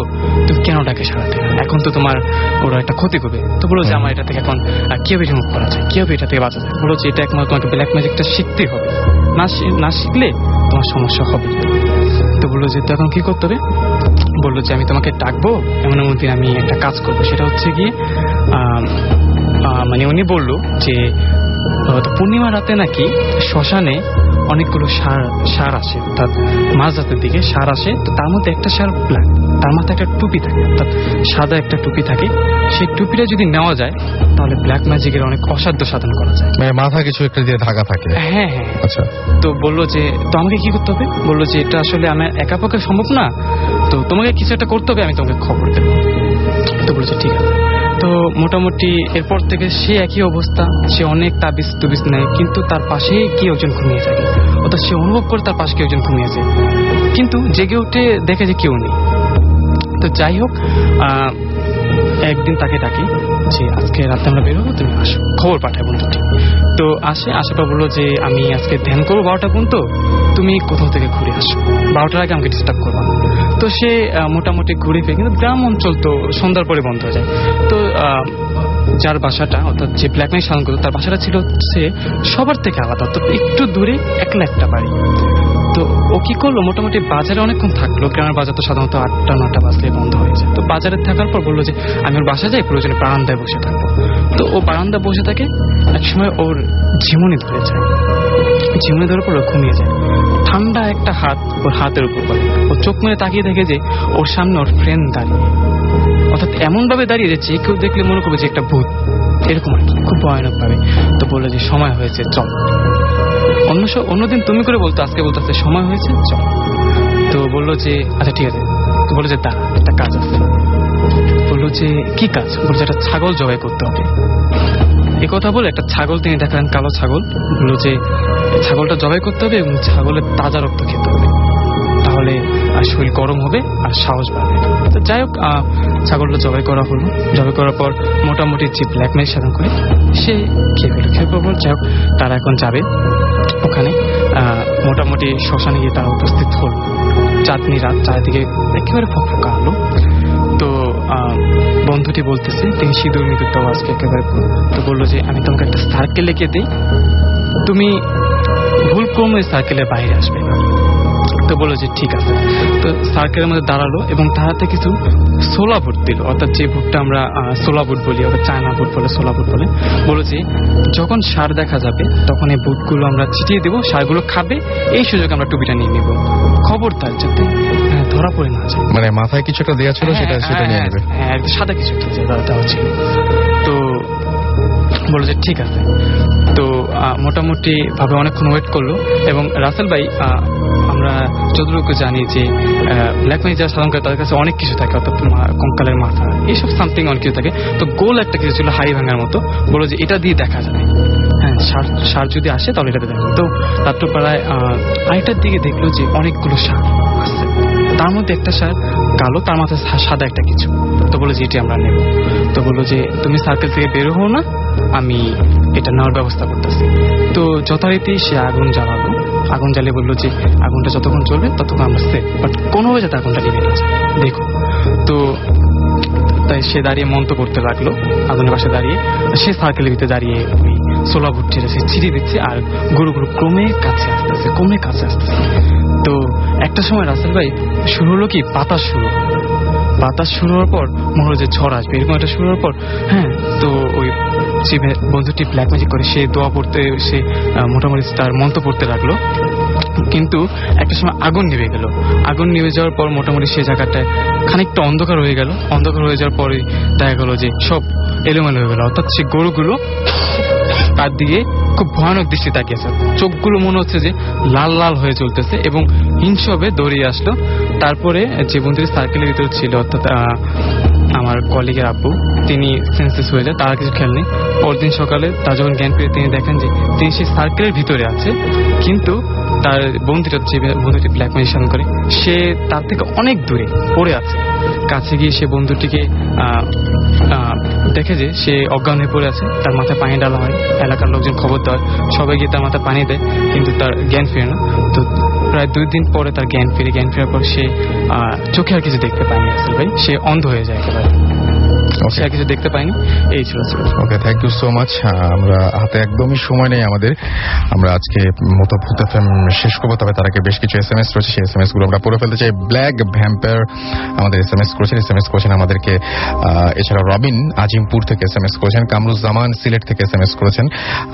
তুমি কেন ডাকে সারাতে, এখন তো তোমার ওরা একটা ক্ষতি করবে। তো বলো যে আমার এটা থেকে এখন কিভাবে রিমুভ করা যায়, কিভাবে এটা থেকে বাঁচা যায়। বলো যে এটা একমাত্র তোমাকে ব্ল্যাক ম্যাজিকটা শিখতেই হবে, না শিখলে তোমার সমস্যা হবে। তো বললো যে তো এখন কি করতে হবে। বললো যে আমি তোমাকে ডাকবো, এমন দিন আমি একটা কাজ করবো, সেটা হচ্ছে গিয়ে মানে উনি বললো যে পূর্ণিমা রাতে নাকি শ্মশানে অনেকগুলো সার আসে, অর্থাৎ মাঝ রাতের দিকে সার আসে। তো তার মধ্যে একটা সার ব্ল্যাক, তার মাথায় একটা টুপি থাকে, অর্থাৎ সাদা একটা টুপি থাকে। সেই টুপিটা যদি নেওয়া যায় তাহলে ব্ল্যাক ম্যাজিকের অনেক অসাধ্য সাধন করা যায়।
মানে মাথা কিছু একটা দিয়ে ধাগা থাকে।
হ্যাঁ হ্যাঁ।
আচ্ছা।
তো বললো যে তো আমাকে কি করতে হবে। বললো যে এটা আসলে আমার একা পক্ষে সম্ভব না, তো তোমাকে কিছু একটা করতে হবে, আমি তোমাকে খবর দেবো। তো বলছে ঠিক আছে। তো মোটামুটি এরপর থেকে সে একই অবস্থা, সে অনেক তাবিজ তুবিজ নেয়, কিন্তু তার পাশে কি একজন ঘুমিয়ে থাকে, অর্থাৎ সে অনুভব করে তার পাশে কেউ একজন ঘুমিয়েছে, কিন্তু জেগে উঠে দেখে যে কেউ নেই। তো যাই হোক, একদিন তাকে ডাকে যে আজকে রাতে আমরা বের হবো, তুমি আসো, খবর পাঠায় বন্ধুটি। তো আসার পর বললো যে আমি আজকে ধ্যান করবো 12টা পর্যন্ত, তুমি কোথাও থেকে ঘুরে আসো, 12টার আগে আমাকে ডিস্টার্ব করবা। তো সে মোটামুটি ঘুরে ফিরে, কিন্তু গ্রাম অঞ্চল তো সন্ধ্যার পরে বন্ধ হয়ে যায়। তো যার বাসাটা, অর্থাৎ যে ব্ল্যাক ম্যাজিক সাধন করতো তার বাসাটা ছিল সে সবার থেকে আলাদা, তো একটু দূরে একলা একটা বাড়ি। তো ও কি করলো, মোটামুটি বাজারে অনেকক্ষণ থাকলো। গ্রামের বাজার তো সাধারণত 8টা 9টা বাজলে বন্ধ হয়ে যায়। তো বাজারে থাকার পর বললো যে আমি ওর বাসা যাই, প্রয়োজনে বারান্দায় বসে থাকবো। তো ও বারান্দায় বসে থাকে। এক সময় ওর ঝিমুনি ধরে যায়, ঝিমুনি ধরার পর ও ঘুমিয়ে যায়। ঠান্ডা একটা হাত ওর হাতের উপর পড়ে। ও চোখ মেরে তাকিয়ে দেখে যে ওর সামনে ওর ফ্রেন্ড দাঁড়িয়ে, অর্থাৎ এমন ভাবে দাঁড়িয়ে যাচ্ছে কেউ দেখলে মনে করবে যে একটা ভূত, এরকম আর কি, খুব ভয়ানক ভাবে। তো বললো যে সময় হয়েছে চল। অন্যদিন তুমি করে বলতো, আজকে বলতো সময় হয়েছে চল। তো বললো যে আচ্ছা ঠিক আছে। তো বললো যে দাঁড়া, একটা কাজ আছে। বললো যে কি কাজ। বলছে একটা ছাগল জবাই করতে হবে। এই কথা বলে একটা ছাগল তিনি দেখালেন, কালো ছাগল। বললো যে ছাগলটা জবাই করতে হবে এবং ছাগলের তাজা রক্ত খেতে হবে, তাহলে শরীর গরম হবে আর সাহস বাড়বে। তো যাই হোক, ছাগলটা জবাই করা হলো। জবাই করার পর মোটামুটি যে ব্ল্যাকমেল সাধন করে সে খেয়ে ফেলো। খেয়ে পর যাই হোক, তারা এখন যাবে ওখানে। মোটামুটি শ্মশানে গিয়ে তারা উপস্থিত হল। চাঁদনি রাত, চারিদিকে একেবারে ফকফকা হলো। তো বন্ধুটি বলতেছে, তিনি সিঁদুর মিঁদুর দেওয়া আজকে একেবারে। তো বললো যে আমি তোমাকে একটা সার্কেল লিখে দিই, তুমি ভুল ক্রমে সার্কেলের বাইরে আসবে না। তো বললো যে ঠিক আছে। তো সার্কেলের মধ্যে দাঁড়ালো এবং তাহাতে কিছু সোলা বুট দিল, অর্থাৎ যে বুটটা আমরা সোলা বুট বলি, অর্থাৎ চায়না বুট বলে, সোলা বুট বলে। বললো যে যখন সার দেখা যাবে তখন এই বুটগুলো আমরা ছিটিয়ে দেবো, সারগুলো খাবে, এই সুযোগে আমরা টুপিটা নিয়ে নিব। খবরদার যাতে ধরা পড়ে না যায়।
মানে মাথায় কিছু একটা দেওয়া ছিল, সেটা নিয়ে নেবে।
হ্যাঁ, সাদা কিছু একটা দেওয়া ছিল। তো বললো যে ঠিক আছে। তো মোটামুটি ভাবে অনেকক্ষণ ওয়েট করলো এবং রাসেল ভাই, আমরা যতটুকু জানি যে ব্ল্যাক ম্যাজিক যারা সাধারণ করে তাদের কাছে অনেক কিছু থাকে, অর্থাৎ কঙ্কালের মাথা, এইসব সামথিং অনেক কিছু থাকে। তো গোল একটা কিছু ছিল হাড়ি ভাঙার মতো। বললো যে এটা দিয়ে দেখা যাবে, হ্যাঁ সার যদি আসে তাহলে এটাতে দেখা যাবে। তো রাত্র প্রায় আড়াইটার দিকে দেখলো যে অনেকগুলো সার আসছে, তার মধ্যে একটা সার কালো, তার মাথায় সাদা একটা কিছু। তো বললো যে এটি আমরা নেব। তো বললো যে তুমি সার্কেল থেকে বের হও না, আমি এটা নেওয়ার ব্যবস্থা করতেছি। তো যথারীতি সে আগুন জ্বালালো। আগুন জ্বালিয়ে বললো যে আগুনটা যতক্ষণ চলবে ততক্ষণ আমরা সেফ, বাট কোনোভাবে যাতে আগুনটা নিভে না যায় দেখো। তো তাই সে দাঁড়িয়ে মন্ত্র করতে লাগলো আগুনের পাশে দাঁড়িয়ে। সে সার্কেলের ভিতরে দাঁড়িয়ে ওই সোলা ভুট্টিটা সে ছিটিয়ে দিচ্ছে আর গরুগুলো ক্রমে কাছে আসতেছে। তো একটা সময় রাসেল ভাই শুরু হলো কি, বাতাস শুরু হওয়ার পর মনে হলো যে ঝড় আসবে, এরকম একটা শুরু হওয়ার পর, হ্যাঁ। তো ওই যে বন্ধুটি ব্ল্যাক ম্যাজিক করে সে দোয়া পড়তে, সে মোটামুটি তার মন্ত্র পড়তে লাগলো। কিন্তু একটা সময় আগুন নিভে গেল। আগুন নিভে যাওয়ার পর মোটামুটি সে জায়গাটায় খানিকটা অন্ধকার হয়ে গেল। অন্ধকার হয়ে যাওয়ার পরে দেখা গেল যে সব এলোমেলো হয়ে গেল, অর্থাৎ সে গরুগুলো তার দিকে খুব ভয়ানক দৃষ্টি তাকিয়েছে। চোখগুলো মনে হচ্ছে যে লাল লাল হয়ে চলতেছে এবং হিংসবে দৌড়িয়ে আসলো। তারপরে যে বন্ধুটি সার্কেলের ভিতরে ছিল, অর্থাৎ আমার কলিগের আব্বু, তিনি সেন্সলেস হয়ে যায়, তার কিছু খেয়াল নেই। পরদিন সকালে তার যখন জ্ঞান ফিরে তিনি দেখেন যে তিনি সেই সার্কেলের ভিতরে আছে, কিন্তু তার বন্ধুটা, যে বন্ধুটি ব্ল্যাক ম্যাজিক সাধন করে, সে তার থেকে অনেক দূরে পড়ে আছে। কাছে গিয়ে সে বন্ধুটিকে দেখে যে সে অজ্ঞান হয়ে পড়ে আছে, তার মাথায় পানি ডালা হয়, এলাকার লোকজন খবর দেয়, সবাই গিয়ে তার মাথায় পানি দেয়, কিন্তু তার জ্ঞান ফিরে না। তো প্রায় 2 দিন পরে তার জ্ঞান ফেরার পর সে চোখে আর কিছু দেখতে পায়নি রাসেল ভাই, সে অন্ধ হয়ে যায় একেবারে, সে আর কিছু দেখতে পায়নি। এই ছিল।
ওকে, থ্যাংক ইউ সো মাচ। আমরা হাতে একদমই সময় নেই আমাদের, আমরা আজকে মতো ভূত এফএম শেষ করবো। তবে তার আগে বেশ কিছু SMS রয়েছে, সেই SMS গুলো আমরা পড়ে ফেলতে চাই। ব্ল্যাক ভ্যাম্পায়ার আমাদের SMS করেছেন আমাদেরকে। এছাড়াও রবিন আজিমপুর থেকে SMS করেছেন, কামরুজ্জামান সিলেট থেকে SMS করেছেন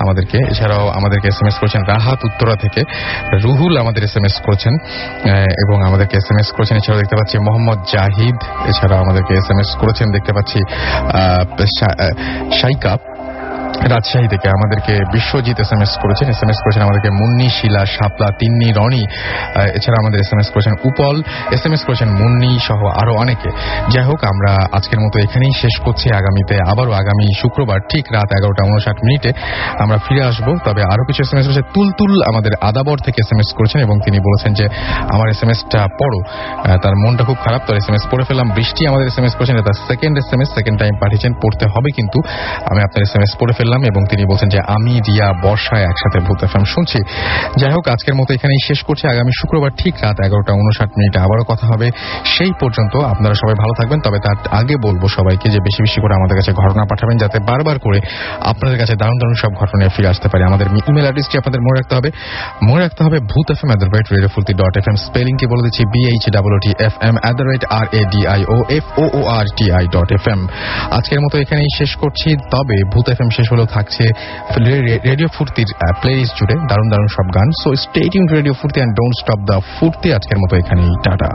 আমাদেরকে। এছাড়াও আমাদেরকে SMS করেছেন রাহাত উত্তরা থেকে, রুহুল আমাদের SMS করেছেন এবং আমাদেরকে SMS করেছেন। এছাড়াও দেখতে পাচ্ছি মোহাম্মদ জাহিদ, এছাড়াও আমাদেরকে SMS করেছেন দেখতে পাচ্ছি শাইকা রাজশাহী থেকে। আমাদেরকে বিশ্বজিৎ SMS করেছেন আমাদেরকে মুন্নি, শিলা, শাপলা, তিন্নি, রনি। এছাড়া আমাদের SMS করেছেন উপল, SMS করেছেন মুন্নি সহ আরো অনেকে। যাই হোক, আমরা আজকের মতো এখানেই শেষ করছি। আগামীতে আবারও আগামী শুক্রবার ঠিক রাত 11:59 আমরা ফিরে আসবো। তবে আরো কিছু SMS রয়েছে। তুলতুল আমাদের আদাবর থেকে SMS করেছেন এবং তিনি বলেছেন যে আমার SMSটা পড়ো, তার মনটা খুব খারাপ, তার SMS পড়ে ফেললাম। বৃষ্টি আমাদের SMS করেছেন, তার সেকেন্ড টাইম পাঠিয়েছেন, পড়তে হবে কিন্তু আমি আপনার SMS পড়ে ফেললাম। এবং তিনি বলছেন যে আমি রিয়া বর্ষায় একসাথে ভূত এফএম শুনছি। যাই হোক, আজকের মতো এখানেই শেষ করছি। আগামী শুক্রবার ঠিক রাত 11:59 আবারও কথা হবে। সেই পর্যন্ত আপনারা সবাই ভালো থাকবেন। তবে তার আগে বলবো সবাইকে যে বেশি বেশি করে আমাদের কাছে ঘটনা পাঠাবেন, যাতে বারবার করে আপনাদের কাছে দারুণ দারুণ সব ঘটনায় ফিরে আসতে পারে। আমাদের ইমেল অ্যাড্রেসটি আপনাদের মনে রাখতে হবে bhootfm@radiofulti.fm। স্পেলিংটি বলে দিচ্ছি BHOOTFM@radiofoorti.fm। আজকের মতো এখানেই শেষ করছি। তবে ভূত এফএম শেষ হলেও থাকছে রেডিও ফুর্তির প্লেলিস্ট জুড়ে দারুণ দারুণ সব গান। সো স্টে টিউনড রেডিও ফুর্তি এন্ড ডোন্ট স্টপ দ্য ফুর্তি। আজকের মতো এখানেই টাটা।